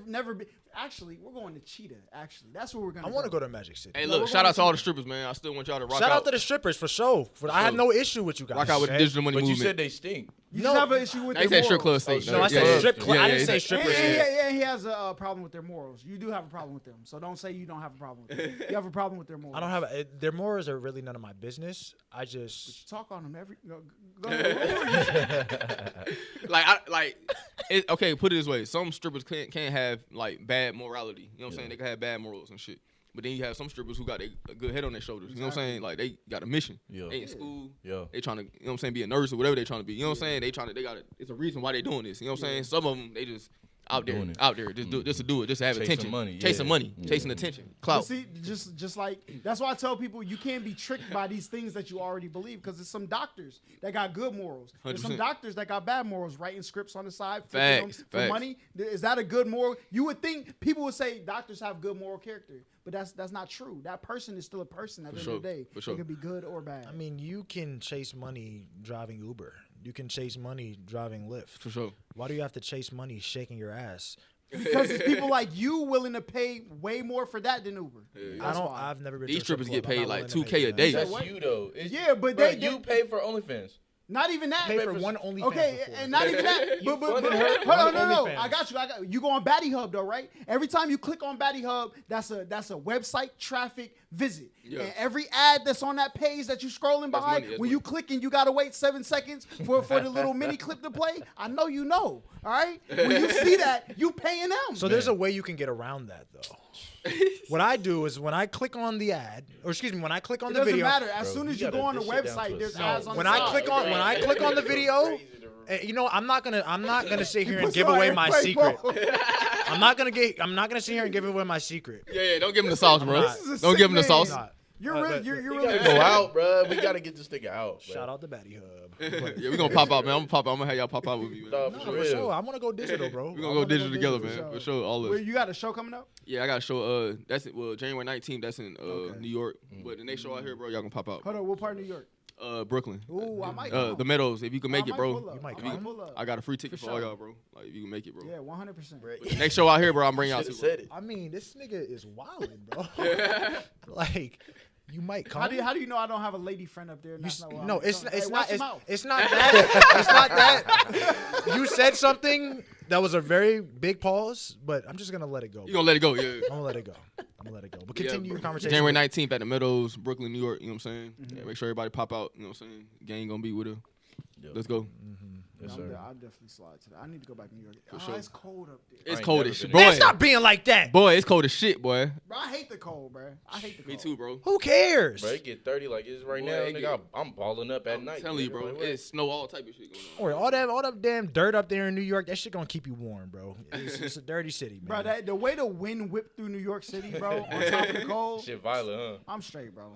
never be. Actually, we're going to Cheetah. Actually, that's where we're gonna. I want to go to Magic City. Hey, No, look, we're shout going out to all to- the strippers, man. I still want y'all to rock Shout out. out to the strippers for sure. I have no issue with you guys. rock out with the okay? digital money But you movement. said they stink. You No. just have an issue with Now you their said strip club morals. state. No, I said Yeah, strip yeah, club. yeah, I didn't yeah. say strippers. And he has a problem with their morals. You do have a problem with them, so don't say you don't have a problem with them. You have a problem with their morals. I don't have their morals are really none of my business. I just Talk on them go ahead. Okay, put it this way: some strippers can't have like bad morality. You know what I'm saying? They can have bad morals and shit. But then you have some strippers who got a good head on their shoulders. You know what I'm saying? Like they got a mission. Yeah. They in school. Yeah. They trying to, you know what I'm saying, be a nurse or whatever they trying to be. You know what I'm saying? They got it. It's a reason why they doing this. You know what I'm saying? Some of them they just out there, Doing it. just to do it, just to have Chasing attention, money, chasing yeah. money, Yeah. chasing attention, But clout. see, just like that's why I tell people you can't be tricked by these things that you already believe because there's some doctors that got good morals. There's some 100%. doctors that got bad morals, writing scripts on the side flipping them Facts, for facts. money. Is that a good moral? You would think people would say doctors have good moral character, but that's not true. That person is still a person at the end of the sure, day. for sure. It could be good or bad. I mean, you can chase money driving Uber. You can chase money driving Lyft. For sure. Why do you have to chase money shaking your ass? Because it's people like you willing to pay way more for that than Uber. That's why. I've never been. These to a strip strippers get club. I'm paid not like willing to $2K pay a for day. that. That's what? you though. Yeah, but Bro, they you pay for OnlyFans. not even that. Pay for one OnlyFans. Okay, before. and not even that. but funded her hold on, no. OnlyFans. I got you. You go on Batty Hub though, right? Every time you click on Batty Hub, that's a website traffic visit. Yeah. And every ad that's on that page that you scrolling That's behind, money, that's when you click and you gotta wait 7 seconds for the little mini clip to play, I know you know. All right? When you see that, you paying them. So there's a way you can get around that though. What I do is when I click on the ad, or excuse me, when I click on it the doesn't video, matter. As Bro, soon you as you gotta go on the dish it down to website, a there's side. ads on when the I side. click on the video, you know, I'm not gonna sit here and Put give some away my airplay secret. mode. I'm not gonna sit here and give away my secret. Yeah, don't give him the sauce, bro. not. This is a Don't sick give him the man. sauce. Not. You're Uh, really, but- you're You really gotta go out, bro. We gotta get this nigga out. Bro. Shout out to Batty Hub. Yeah, we gonna pop out, man. I'm gonna pop out. I'm gonna have y'all pop out with me, man. Nah, No, for for real. sure. I want to go digital, bro. We gonna go digital together, man. sure. For sure, all of Wait, us. you got a show coming up? Yeah, I got a show. That's it. Well, January 19th. That's in Okay. New York. But the next show out here, bro, y'all gonna pop out. Hold on, what part of New York? Brooklyn. Ooh, I might. The Meadows. If you can make it, bro. You might I come. pull up. I got a free ticket For for all sure. y'all, bro. Like if you can make it, bro. Yeah, 100%. But the next show out here, bro, I'm bringing y'all Should've to. said it. I mean, this nigga is wilding, bro. Like, you might come. How do you know I don't have a lady friend up there? And that's not why No, I'm- it's Hey, not. watch your mouth. It's not that. It's not that. You said something that was a very big pause, but I'm just gonna let it go. You gonna let it go, yeah. I'm gonna let it go. But continue your conversation. January 19th at the Meadows, Brooklyn, New York. You know what I'm saying? Mm-hmm. Yeah, make sure everybody pop out. You know what I'm saying? Gang gonna be with her. Yeah. Let's go. Yes, I'm sir. I'll definitely slide to that. I need to go back to New York. sure. It's cold up there. It's ain't cold never as shit, been boy. Man, stop being like that. Boy, it's cold as shit, boy. Bro, I hate the cold, bro. I hate the cold. Me too, bro. Who cares? Bro, it get 30 like it's right Boy, now. it Nigga, get- I'm balling up at I'm night. telling you, nigga. bro. Like, what? It's snow, all type of shit going on. Or all that damn dirt up there in New York, that shit gonna keep you warm, bro. It's a dirty city, man. Bro, the way the wind whipped through New York City, bro, on top of the cold, Shit violent, huh? I'm straight, bro.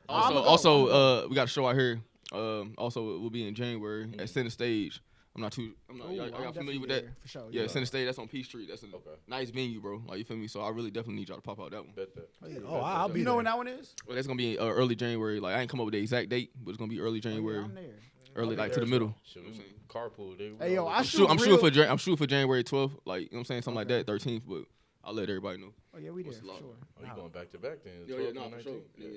Also, we got a show out here. Also, we'll be in January at Center Stage. I'm not. Ooh, Y'all I'm familiar with definitely that? there, for sure. Yeah, Center State. That's on Peach Street. That's a Okay. nice venue, bro. Like you feel me? So I really definitely need y'all to pop out that one. Bet that. Oh, I'll be You know there. when that one is? Well, that's gonna be early January. Like I ain't come up with the exact date, but it's gonna be early January, Oh, yeah, I'm there. early be like there to the as middle. Shit, we carpool. Hey, yo, I'm shoot shooting for January 12th. Like you know what I'm saying, something Okay. like that, 13th. But I'll let everybody know. Oh yeah, we there What's for the law? sure. Oh, you going back to back then? Yeah, 12 no, and for sure. 19? Yeah,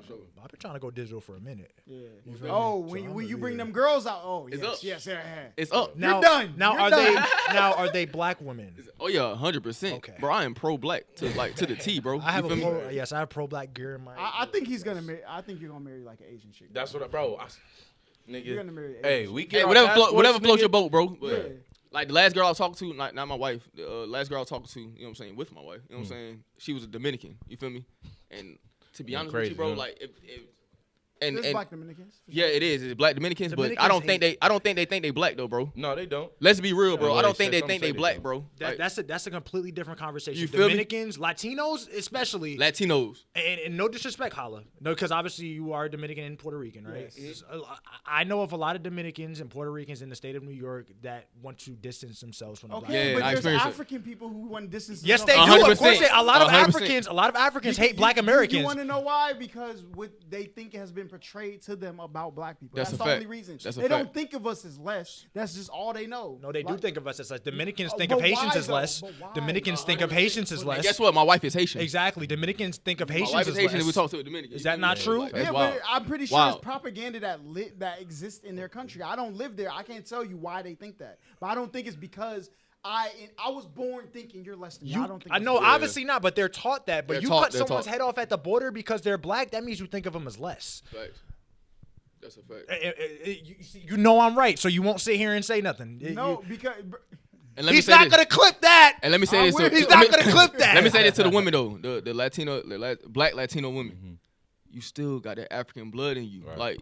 for sure. I've been trying to go digital for a minute. Yeah. You feel Oh, me? So when I'm when gonna you be bring there. them girls out, oh It's yes, up. yes, yeah. It's up. Now, done. Now You're are done. are they black women? Oh yeah, 100%. Okay. Bro, I am pro black to the T, bro. I have You a feel me? pro, yes, I have pro black gear in my. I think he's gonna marry. I think you're gonna marry like an Asian chick. That's what bro. You're Nigga. gonna marry. An Hey, Asian we chick. get Hey, our whatever passports, floats your nigga. boat, bro. But, Yeah. like the last girl I was talking to, not my wife, the last girl I was talking to, you know what I'm saying, with my wife, you know what I'm saying, she was a Dominican, you feel me? And to be Yeah, honest with crazy, you, bro, huh? like if There's and black Dominicans. for yeah, sure. it is. It's black Dominicans, but Dominicans I don't think hate- they think they black though, bro. No, they don't. Let's be real, bro. Yeah, I well, don't think they they say think some they say black, they bro. Like, That's a completely different conversation. You feel me? Dominicans, Latinos, especially, Latinos. and no disrespect, Hala. No, because obviously you are Dominican and Puerto Rican, right? Yes. I know of a lot of Dominicans and Puerto Ricans in the state of New York that want to distance themselves from the black. Okay, Yeah, but I there's experienced it. African people who want distance. Yes, they do. 100%. Of course, a lot of 100%. Africans hate Black Americans. You want to know why? Because what they think has been portrayed to them about black people. That's That's a the fact. only reason. That's a They don't fact. think of us as less. That's just all they know. No, they do Like- think of us as less. Dominicans Oh, think but of Haitians why as though? less. But why? Dominicans think of Haitians as And less. guess what? My wife is Haitian. Exactly. Dominicans think of My Haitians wife as is Haitian, and we less. talk to a Dominican. Is that not true? Like, Yeah, that's wild. but I'm pretty sure Wild. it's propaganda that exists in their country. I don't live there. I can't tell you why they think that. But I don't think it's because I was born thinking you're less than me. I don't think I it's know, that. obviously not, but they're taught that. But They're you taught- cut they're someone's taught. head off at the border because they're black, that means you think of them as less. Facts. That's a fact. You know I'm right, so you won't sit here and say nothing. No, because And let me He's say not this. gonna clip that. And let me say I this. will. To, He's let not me- gonna clip that. Let me say this to the women though, the Latino, black Latino women. You still got that African blood in you. Right. Like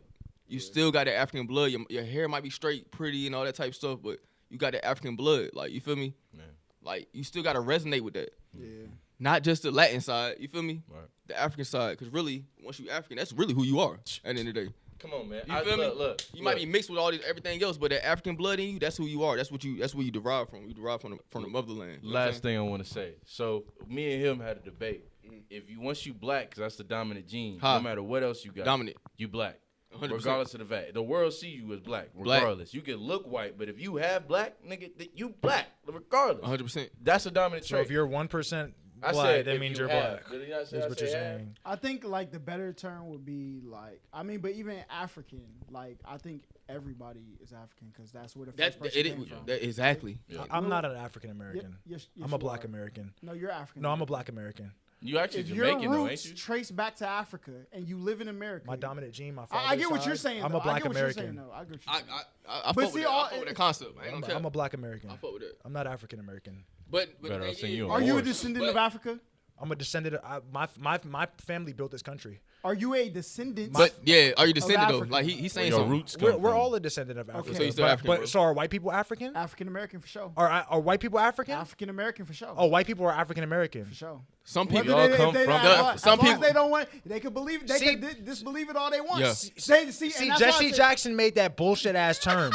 you still got that African blood. Your hair might be straight, pretty, and all that type of stuff, but you got that African blood. Like you feel me? Man. Like you still got to resonate with that. yeah. Not just the Latin side. You feel me? Right. The African side, because really, once you African, that's really who you are. At the end of the day, Come on, man. you feel me? Look, you might be mixed with all this everything else, but that African blood in you, that's who you are. That's where you derive from. You derive from the motherland. You know what I'm Last thing I want to say. So me and him had a debate. If you once you black, because that's the dominant gene. Ha. No matter what else you got, Dominant. You black. 100%. Regardless of the fact, the world see you as black. Black. Regardless, you can look white, but if you have black, nigga, you black. Regardless, 100%. that's a dominant So trait. if you're 1% I black, said that if means you you're have. black. Did he not say Is I what said you're have? saying. I think like the better term would be like but even African, like I think everybody is African because that's where the first person came from. Exactly. Yeah. I'm not an African American. Yes, I'm you a black are. American. No, you're African. No, I'm a black American. You actually If Jamaican your though, ain't roots you? trace back to Africa and you live in America, My dominant gene, my I father's get what side, you're saying. I'm though. a black I get what you're American. saying, though. I get what you're saying. I But fuck see, with that. all- I fuck with that concept. I ain't gonna I'm cap. a black American. I fuck with that. I'm not African American. But Better the I'll thing send is- you a Are you a horse. descendant of But- Africa? I'm a descendant. My family built this country. Are you a descendant? But yeah, are you descended though? Africa. Like he's saying Your something. roots come We're from. all a descendant of Africa. So you still but, African, but bro. so are white people African? African American for sure. Are white people African? African American for sure. Oh, white people are African American. for sure. Some Whether people all they, come if they from don't- the- as some long as people- they don't want. They can believe. They See- can disbelieve it all they want. Yeah. See, See, and that's why I Jesse say- Jackson made that bullshit ass term.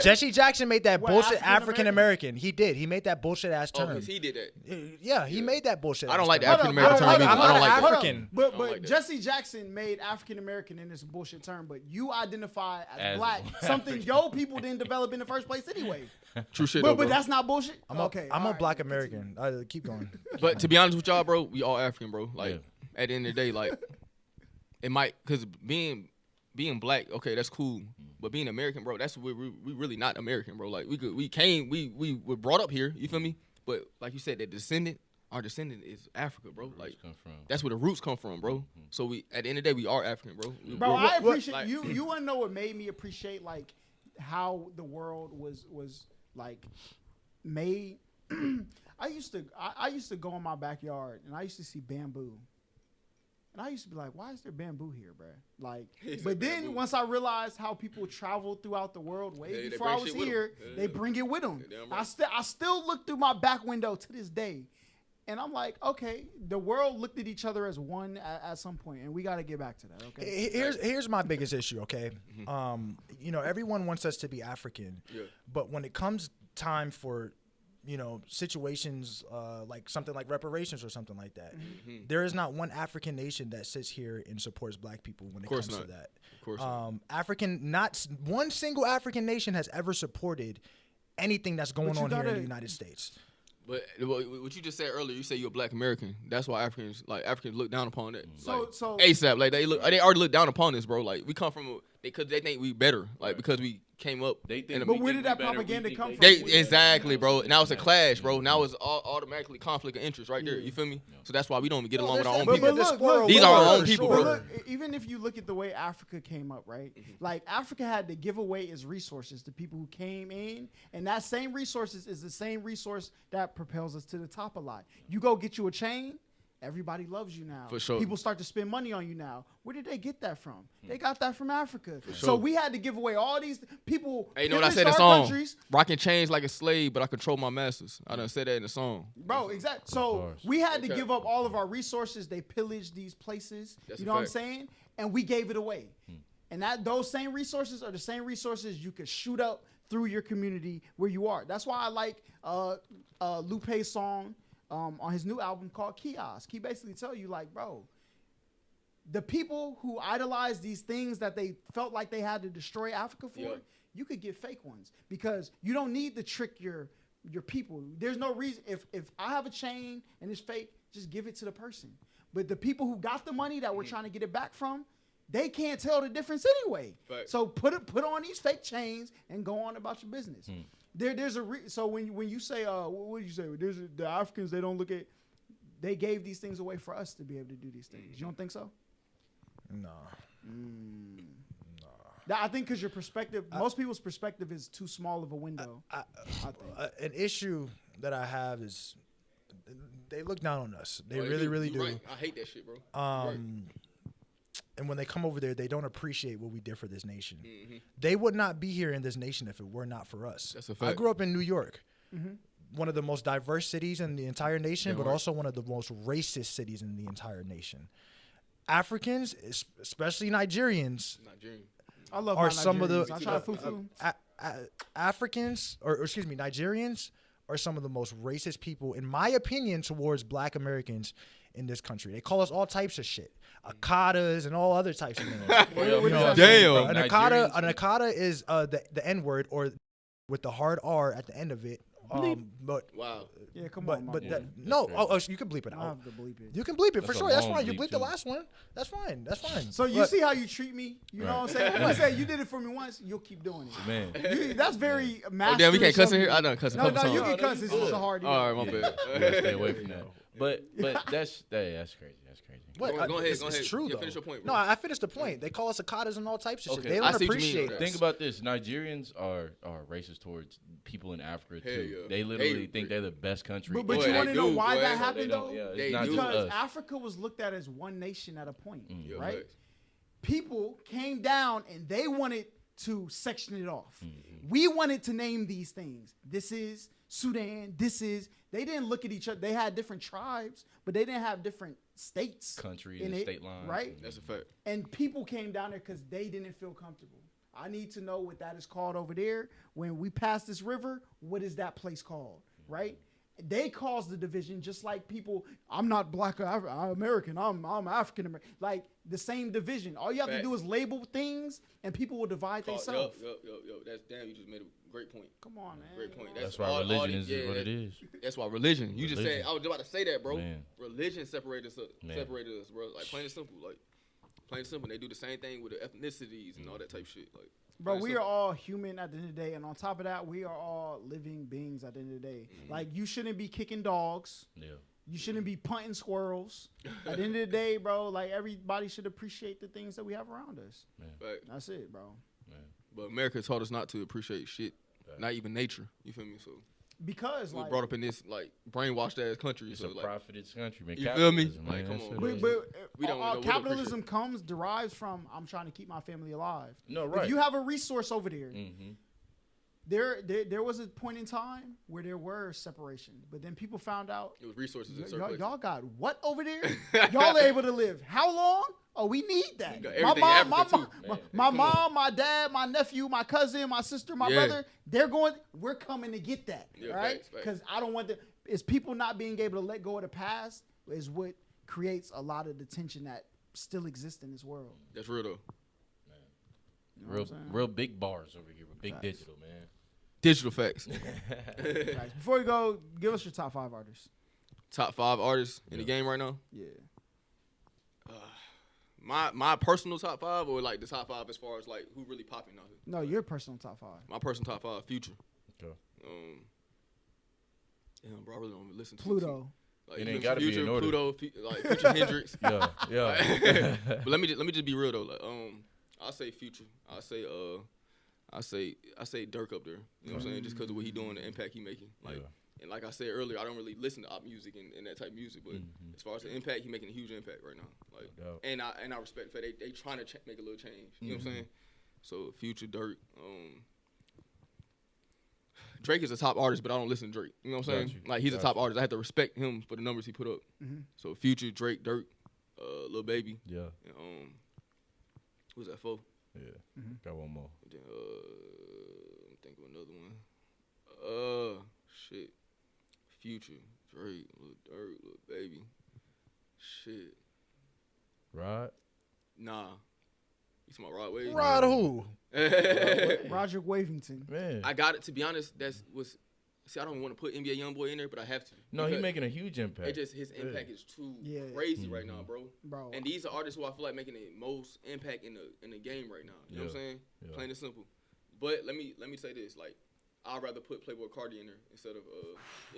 Jesse Jackson made that What, bullshit African African American. He did. He made that bullshit ass Oh, term. because he did that. Yeah, he made that bullshit. I don't ass like the term. African American term hold either. on, I don't I'm like not that. African. But don't like that. Jesse Jackson made African American in this bullshit term, but you identify as As black, something your people didn't develop in the first place anyway. True shit though, But bro. that's not bullshit. I'm okay, a all right. black American. Keep going. But to be honest with y'all, bro, we all African, bro. Like Yeah. at the end of the day, like it might because being black, okay, that's cool. But being American, bro, that's we really not American, bro. Like we were brought up here. You feel me? But like you said, our descendant is Africa, bro. Roots Like come from. that's where the roots come from, bro. So we at the end of the day, we are African, bro. Bro, I appreciate like- you. You want to know what made me appreciate like how the world was like made. I used to go in my backyard and I used to see bamboo. And I used to be like, why is there bamboo here, bruh? Like, He said but then bamboo. once I realized how people travel throughout the world way Yeah, they before I bring was shit with 'em. here, Yeah, they yeah. bring it with them. Yeah, damn right. I still look through my back window to this day, And I'm like, okay, the world looked at each other as one at some point, and we got to get back to that. Okay. Here's my biggest issue. Okay, everyone wants us to be African, but when it comes time for situations like something like reparations or something like that, there is not one African nation that sits here and supports black people when it comes to that. Of course not. Not one single African nation has ever supported anything that's going on here in the United States. But what you just said earlier, you say you're a Black American. That's why Africans look down upon that. So ASAP, like they already look down upon us, bro. Like we come from because they think we better, like because we came up. They think, but where did that propaganda come from? Exactly, bro. Now it's a clash, bro. Now it's automatically conflict of interest right there. You feel me? So that's why we don't even get along with our own people. Look, these are our own people, bro. Look, even if you look at the way Africa came up, right? Like Africa had to give away its resources to people who came in, and that same resources is the same resource that propels us to the top a lot. You go get you a chain. Everybody loves you now. For sure. People start to spend money on you now. Where did they get that from? They got that from Africa. For So sure. we had to give away all these people. Hey, you know what I said in the song? Rocking chains like a slave, but I control my masters. I done said that in the song. Bro, exactly. So we had to give up all of our resources. They pillaged these places. That's you a know what I'm fact. saying? And we gave it away. And those same resources are the same resources you could shoot up through your community where you are. That's why I like Lupe's song on his new album called Kiosk. He basically tell you like, bro, the people who idolize these things that they felt like they had to destroy Africa for, you could get fake ones because you don't need to trick your people. There's no reason. If I have a chain and it's fake, just give it to the person. But the people who got the money that we're trying to get it back from, they can't tell the difference anyway. Right. So put on these fake chains and go on about your business. There's a so when you say what did you say? There's the Africans, they don't look at, they gave these things away for us to be able to do these things. You don't think so? No. I think because your perspective, most people's perspective is too small of a window. An issue that I have is they look down on us. They really do. Right. I hate that shit, bro. And when they come over there, they don't appreciate what we did for this nation. They would not be here in this nation if it were not for us. That's a fact. I grew up in New York, one of the most diverse cities in the entire nation, but also one of the most racist cities in the entire nation. Africans, especially Nigerians, I love are some of the I try fufu. Africans, or excuse me, Nigerians are some of the most racist people, in my opinion, towards Black Americans in this country. They call us all types of shit, akadas and all other types of names. Damn. An akada is the N word, or with the hard R at the end of it. But wow. Yeah, come on. But man. you can bleep it I out. have to bleep it. You can bleep it for That's sure. a That's long fine. You bleep, bleep the too. last one. That's fine. So you see how you treat me? You know what I'm saying? I say you did it for me once, you'll keep doing it. Man. That's very Oh, master. damn, we can't cuss in here? I done cuss a couple No, times. you can cuss. It's just a hard deal. All right, my bad. You gotta stay away from that. But that's crazy. That's crazy. What? Go ahead. It's true Yeah, though. finish your point, No, bro. I finished the point. They call us akadas and all types of shit. Okay. They I don't see what you mean, appreciate though. us. Think about this. Nigerians are racist towards people in Africa too. Yeah. They literally think they're the best country. But Boy, you they want to know do, why boy. that So they happened don't. though? Yeah, They it's not do. just Because us. Africa was looked at as one nation at a point, Yeah, right? facts. People came down and they wanted to section it off. We wanted to name these things. This is Sudan. They didn't look at each other. They had different tribes, but they didn't have different states. Country in and it, state lines. right? That's a fact. And people came down there because they didn't feel comfortable. I need to know what that is called over there. When we pass this river, what is that place called, right? They caused the division just like people, I'm not Black, I'm American, I'm African American. Like the same division. All you have to do is label things and people will divide themselves. Yo. That's damn. You just made a great point. Come on, man. Great point. That's why religion is what it is. That's why religion. You just said. Religion. I was about to say that, bro. Man. Religion separated us. Man. Separated us, bro. Like plain and simple. Like plain and simple. They do the same thing with the ethnicities and all that type shit. Like, Bro, plain we and are simple. all human at the end of the day. And on top of that, we are all living beings at the end of the day. Like you shouldn't be kicking dogs. Yeah. You shouldn't be punting squirrels. At the end of the day, bro, like everybody should appreciate the things that we have around us. Right. That's it, bro. But America taught us not to appreciate shit. Not even nature. You feel me? So Because we like, brought up in this like brainwashed ass country. It's so a like, profited country, man. You feel me? Capitalism, Like, man. come on, That's bro. what it but is. We don't know what capitalism derives from I'm trying to keep my family alive. No, right. If you have a resource over there, There was a point in time where there were separation, but then people found out It was resources in certain places. y'all got what over there? Y'all are able to live how long? Oh, we need that. You got My everything mom, in my Africa, mom, too. my, Man, my come mom, my dad, my nephew, my cousin, my sister, my Yeah. brother. They're going. We're coming to get that, Yeah, right? facts, facts. Because I don't want the. It's people not being able to let go of the past is what creates a lot of the tension that still exists in this world. That's real though. You know Real, what I'm saying? real big bars over here. Big Facts. digital, man. Digital facts. Guys, before we go, give us your top 5 artists. Top 5 artists in the game right now. Yeah. My personal top 5 or like the top 5 as far as like who really popping out here. No, your personal top 5. My personal top 5, Future. Okay. Damn, bro, I really don't listen to Pluto. Like, It you ain't know, gotta be Future, in order. Pluto, like Future Hendrix. Yeah, yeah. But let me just be real though. Like, I'll say Future. I say Dirk up there. You know what I'm saying? Just because of what he doing, the impact he making. Like, Yeah. and like I said earlier, I don't really listen to op music and that type of music. But as far as the impact, he making a huge impact right now. Like, No doubt. and I respect that they trying to make a little change. You know what I'm saying? So Future, Dirk. Drake is a top artist, but I don't listen to Drake. You know what I'm Got saying? you. Like he's a Got top you. artist. I have to respect him for the numbers he put up. Mhm. So Future, Drake, Dirk, Lil Baby, Yeah, and, who's that for? yeah. Got one more. Then, I'm thinking of another one. Shit. Future, Drake, Lil Dirk, Lil Baby. Shit. Rod? Nah. You talking about Rod Wave? Rod who? Roger Wavington. Man. I got it. To be honest, see, I don't want to put NBA YoungBoy in there, but I have to. No, he Because making a huge impact. It just his impact is too Yeah. crazy right now, bro. Bro. And these are artists who I feel like making the most impact in the game right now. You know what I'm Yeah. saying? Yeah. Plain and simple. But let me say this: like, I'd rather put Playboy Cardi in there instead of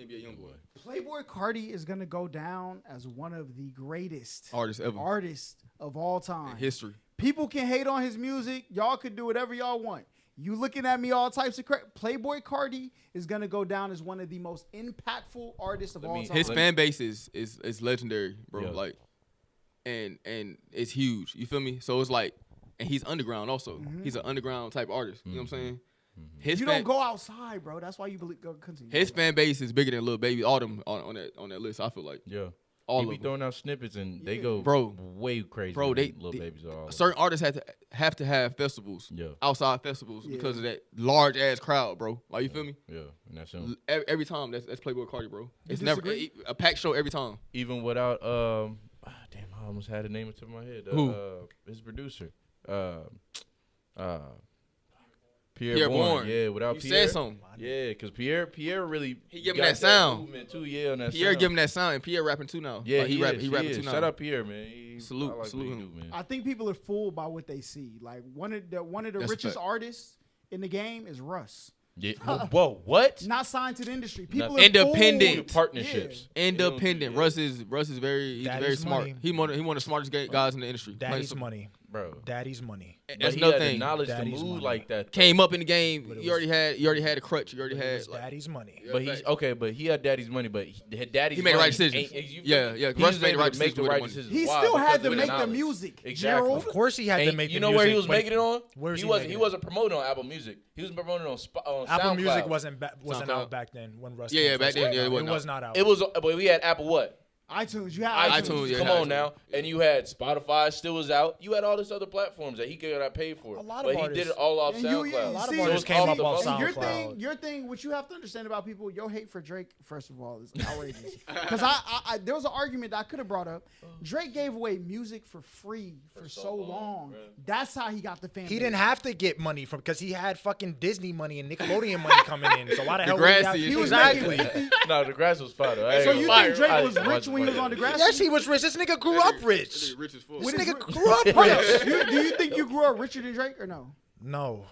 NBA YoungBoy. Playboy Cardi is gonna go down as one of the greatest Artists ever artists of all time. in history. People can hate on his music. Y'all could do whatever y'all want. You looking at me all types of crap. Playboy Cardi is gonna go down as one of the most impactful artists of Let all me- time. His fan base is legendary, bro. Yeah. Like, and it's huge. You feel me? So it's like, and he's underground also. He's an underground type artist. You know what I'm saying? His you fan, don't go outside, bro. That's why you believe. Go continue. His fan base is bigger than Lil Baby. All them on that list. I feel like Yeah. all he of be them. throwing out snippets and they Yeah. go Bro. way crazy. Bro, they little babies are all certain artists have to have festivals, Yeah. outside festivals, Yeah. because of that large ass crowd, bro. Like, you feel me? Yeah, and that's him. Every time that's Playboy Cardi, bro. It's disagree? never a packed show every time. Even without damn, I almost had a name on top of my head. Who? His producer. Pierre, Pierre Bourne. Bourne. Yeah, without You Pierre. said something. Yeah, because Pierre really He give him got that sound. movement too. Yeah, on that Pierre sound. giving that sound, and Pierre rapping too now. Yeah, Like, he rapping is. too now. Shout out Pierre, man. Salute- I like salute what he him. do, man. I think people are fooled by what they see. Like one of the That's a richest fact. artists in the game is Russ. Yeah. Whoa, what? Not signed to the industry. People Nothing. are Independent. fooled. Partnerships. Independent. Yeah. Russ is very he's Daddy's very smart. money. He one of the smartest guys in the industry. Plain Daddy's simple. money. Bro. Daddy's money. But That's he another had the thing. knowledge to Daddy's move money. like that. though. Came up in the game. But it You already had a crutch. You already It had was Daddy's money. Yeah, But he's facts. okay. But he had daddy's money. But daddy's He made the right money decisions. ain't- you- Yeah, yeah. He Russ was made the able right to make the decisions right with the decisions. He Why? still had Because to of make the knowledge. music. Exactly. Gerald. Of course he had to And make you the know music. where he was but making it on? Where's he he wasn't. making He it? wasn't promoting on Apple Music. He was promoting on Apple SoundCloud. Music wasn't SoundCloud. out back then when Russ. Yeah, came yeah, back first. then, yeah, it it wasn't was out. not out. It was, but we had Apple what? iTunes. You had iTunes, yeah. Come iTunes. on now, and you had Spotify still was out. You had all this other platforms that he could have paid for. A lot of but he artists. did it all off And SoundCloud. A lot of see, artists So came it's up off the- SoundCloud. Your thing, what you have to understand about people, your hate for Drake, first of all, is outrageous. Because there was an argument that I could have brought up. Drake gave away music for free for so long. bro. That's how he got the fan. He base. didn't have to get money from because he had fucking Disney money and Nickelodeon money coming in. So why the hell would Degrassi he have? and He was Exactly. making 50. No, the grass was fire. Though. I ain't So gonna you lie. think Drake I was rich when he was on the grass? Yes, he was rich. This nigga grew up rich. Nigga rich as fuck. This What is nigga ri- grew up Hold up. rich. Do you think you grew up richer than Drake or no? No.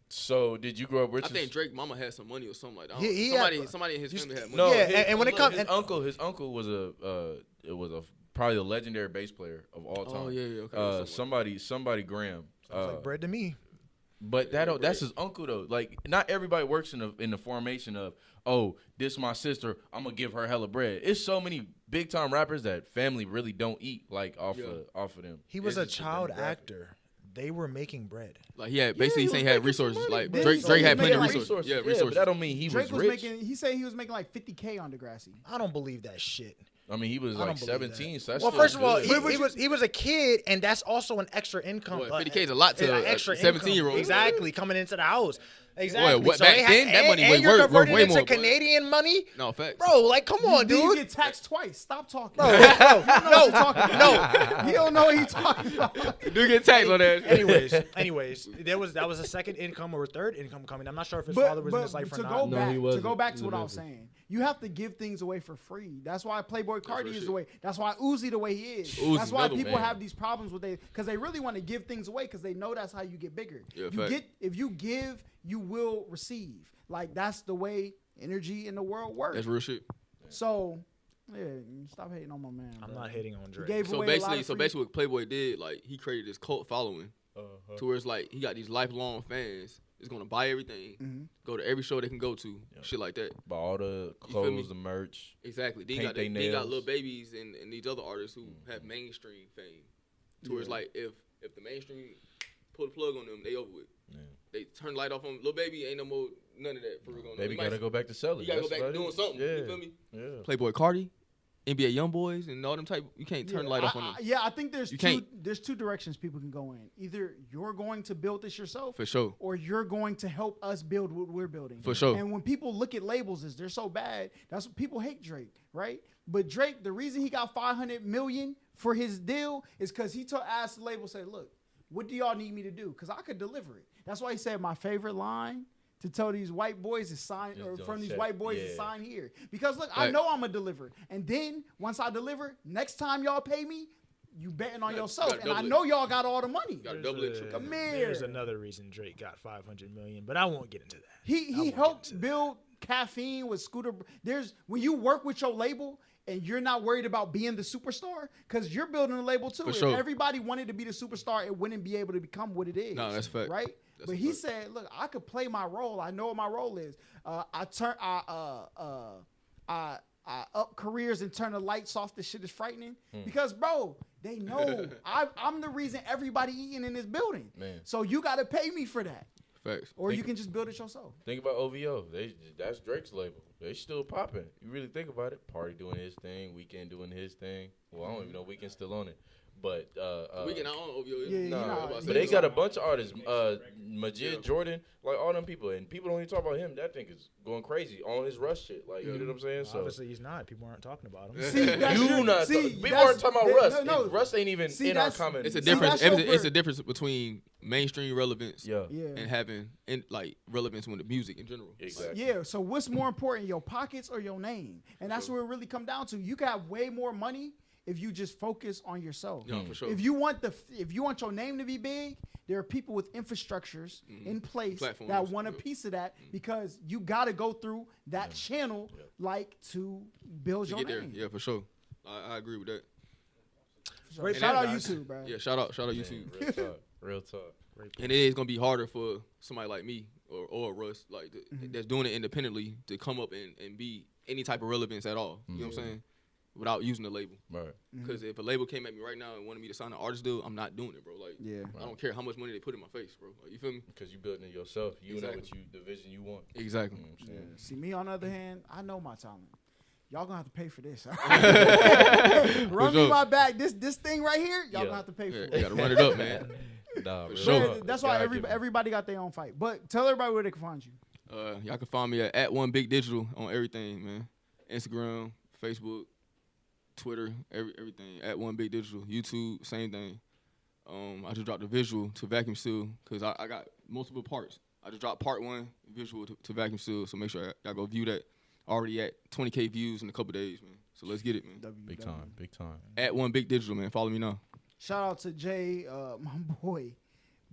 So did you grow up rich? I think Drake mama had some money or something like that. He Somebody in his family had money. No, Yeah, his, and when it look, come- his uncle was probably a legendary bass player of all time. Oh, yeah, okay. Somebody Graham. Sounds like bread to me. But that's his uncle though. Like not everybody works in the formation of, oh, this my sister, I'm gonna give her hella bread. It's so many big time rappers that family really don't eat like off of them. He was It's a just child demographic. actor. they were making bread. Like he had basically he saying was he had making some resources. money. Like Did Drake he say had he plenty of made, like, resources. Yeah, but resources. that don't mean he Drake was rich. making. He said he was making like $50K on Degrassi. I don't believe that shit. I mean, he was I don't like believe 17. that. So that's Well, still first of all, good. he was a kid, and that's also an extra income. Boy, 50K is a lot to an a extra 17-year-old. Exactly, coming into the house. Exactly. what, So back they had- then, that money and was you're worth converting way it more, to boy. Canadian money, No facts. bro. Like, come on, You dude. get taxed twice. Stop talking. No, You don't know what you're talking about. He don't know what he's talking about. You do get taxed on that. Anyways, that was a second income or a third income coming. I'm not sure if his But, father was in his but life or to not. go No, back, he to wasn't. go back He to was what a I was Memphis. saying, you have to give things away for free. That's why Playboy Cardi real is shit. the way. That's why Uzi the way he is. Uzi's That's why another people man. have these problems with because they really want to give things away because they know that's how you get bigger. Yeah, fact. If you give, you will receive. Like that's the way energy in the world works. That's real shit. So, yeah, stop hating on my man. I'm bro. not hating on Drake. gave So away a lot basically, of so free- basically, what Playboy did, like he created this cult following, to where it's like he got these lifelong fans. Is gonna buy everything, Mm-hmm. go to every show they can go to, shit like that. Buy all the feel me? clothes, the merch. Exactly. Then Paint you got, they then you got nails. Lil Babies and these other artists who have mainstream fame. To where it's like if the mainstream pull the plug on them, they over with. Yeah. They turn the light off on Lil Baby. Ain't no more none of that for real. going on. Baby You might- gotta go back to selling. You gotta go That's back about doing it. something. Yeah. You feel me? Yeah. Playboy Cardi, NBA YoungBoys, and all them type. You can't turn the light off on them I think there's You two. can't. There's two directions people can go in. Either you're going to build this yourself, for sure. or you're going to help us build what we're building. For sure. And when people look at labels as they're so bad, that's what people hate Drake, right? But Drake, the reason he got $500 million for his deal is because he asked the label, say, look, what do y'all need me to do? Because I could deliver it. That's why he said my favorite line to tell these white boys to sign, Just or don't from these check. white boys to Yeah. sign here. Because look, I Right. know I'm gonna deliver. And then once I deliver, next time y'all pay me, you betting on You yourself. gotta And I double it. know y'all got all the money. You gotta double it. Come There's here. another reason Drake got 500 million, but I won't get into that. He won't helped get into build Caffeine with Scooter. There's when you work with your label and you're not worried about being the superstar because you're building a label too. For If sure. everybody wanted to be the superstar, it wouldn't be able to become what it is. No, that's a fact. Right? That's but a he fact. said, "Look, I could play my role. I know what my role is. I up careers and turn the lights off. This shit is frightening because, bro, they know I'm the reason everybody eating in this building. Man. So you got to pay me for that, Facts. or you can just build it yourself. Think about OVO. That's Drake's label. They still popping. You really think about it. Party doing his thing. Weekend doing his thing. Well, I don't even know Weekend's still on it. But We can own OVO. Yeah, no, you know, but he they was got a on- bunch of artists. Majid, Yeah. Jordan, like all them people, and people don't even talk about him. That thing is going crazy on his Russ shit. Like you know what I'm saying? So Obviously, he's not. People aren't talking about him. See, that's you your- not see, talking. People that's- aren't talking about that- Russ. no, And Russ ain't even See, in our that's- comment. It's a See, difference. that's It's your a difference between mainstream relevance Yeah. Yeah. and having like relevance with the music in general. Exactly. Yeah, so what's more important, your pockets or your name? And that's where it really come down to. You can have way more money if you just focus on yourself. Yeah, for sure. If you want your name to be big, there are people with infrastructures in place Platforms, that want a yeah. piece of that because you got to go through that channel like to build To your get there, name. yeah, for sure. I agree with that. So Great shout out point, guys. YouTube, bro. Yeah, shout out YouTube. Real talk. Real talk. And it is gonna be harder for somebody like me or Russ, like that's doing it independently, to come up and be any type of relevance at all. You know what I'm saying? Without using the label. Right. Because if a label came at me right now and wanted me to sign an artist deal, I'm not doing it, bro. Like, Yeah. I don't care how much money they put in my face, bro. Like, you feel me? Because you building it yourself. You know Exactly. what the vision you want. Exactly. You know what I'm saying? See, me on the other hand, I know my talent. Y'all gonna have to pay for this. Run me sure. my back. This thing right here, y'all Yeah. gonna have to pay for Yeah, it. you gotta run it up, man. Nah, real sure. talk. That's why God given. everybody got their own fight. But tell everybody where they can find you. Y'all can find me at One Big Digital on everything, man. Instagram, Facebook, Twitter, everything. At One Big Digital. YouTube, same thing. I just dropped a visual to Vacuum Seal because I got multiple parts. I just dropped part 1 visual to Vacuum Seal, so make sure y'all go view that. Already at 20K views in a couple days, man. So let's get it, man. Big time. Big time. At One Big Digital, man. Follow me now. Shout out to Jay, my boy,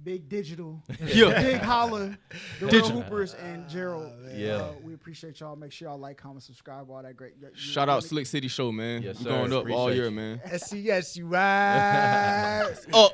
Big Digital, Yeah. Big Holla, the Real Hoopers, and Gerald. Yeah. We appreciate y'all. Make sure y'all like, comment, subscribe, all that great. Shout out Slick City Show, man. Yes, We sir. going up all Appreciate year, you. man. SCS, you right. Up.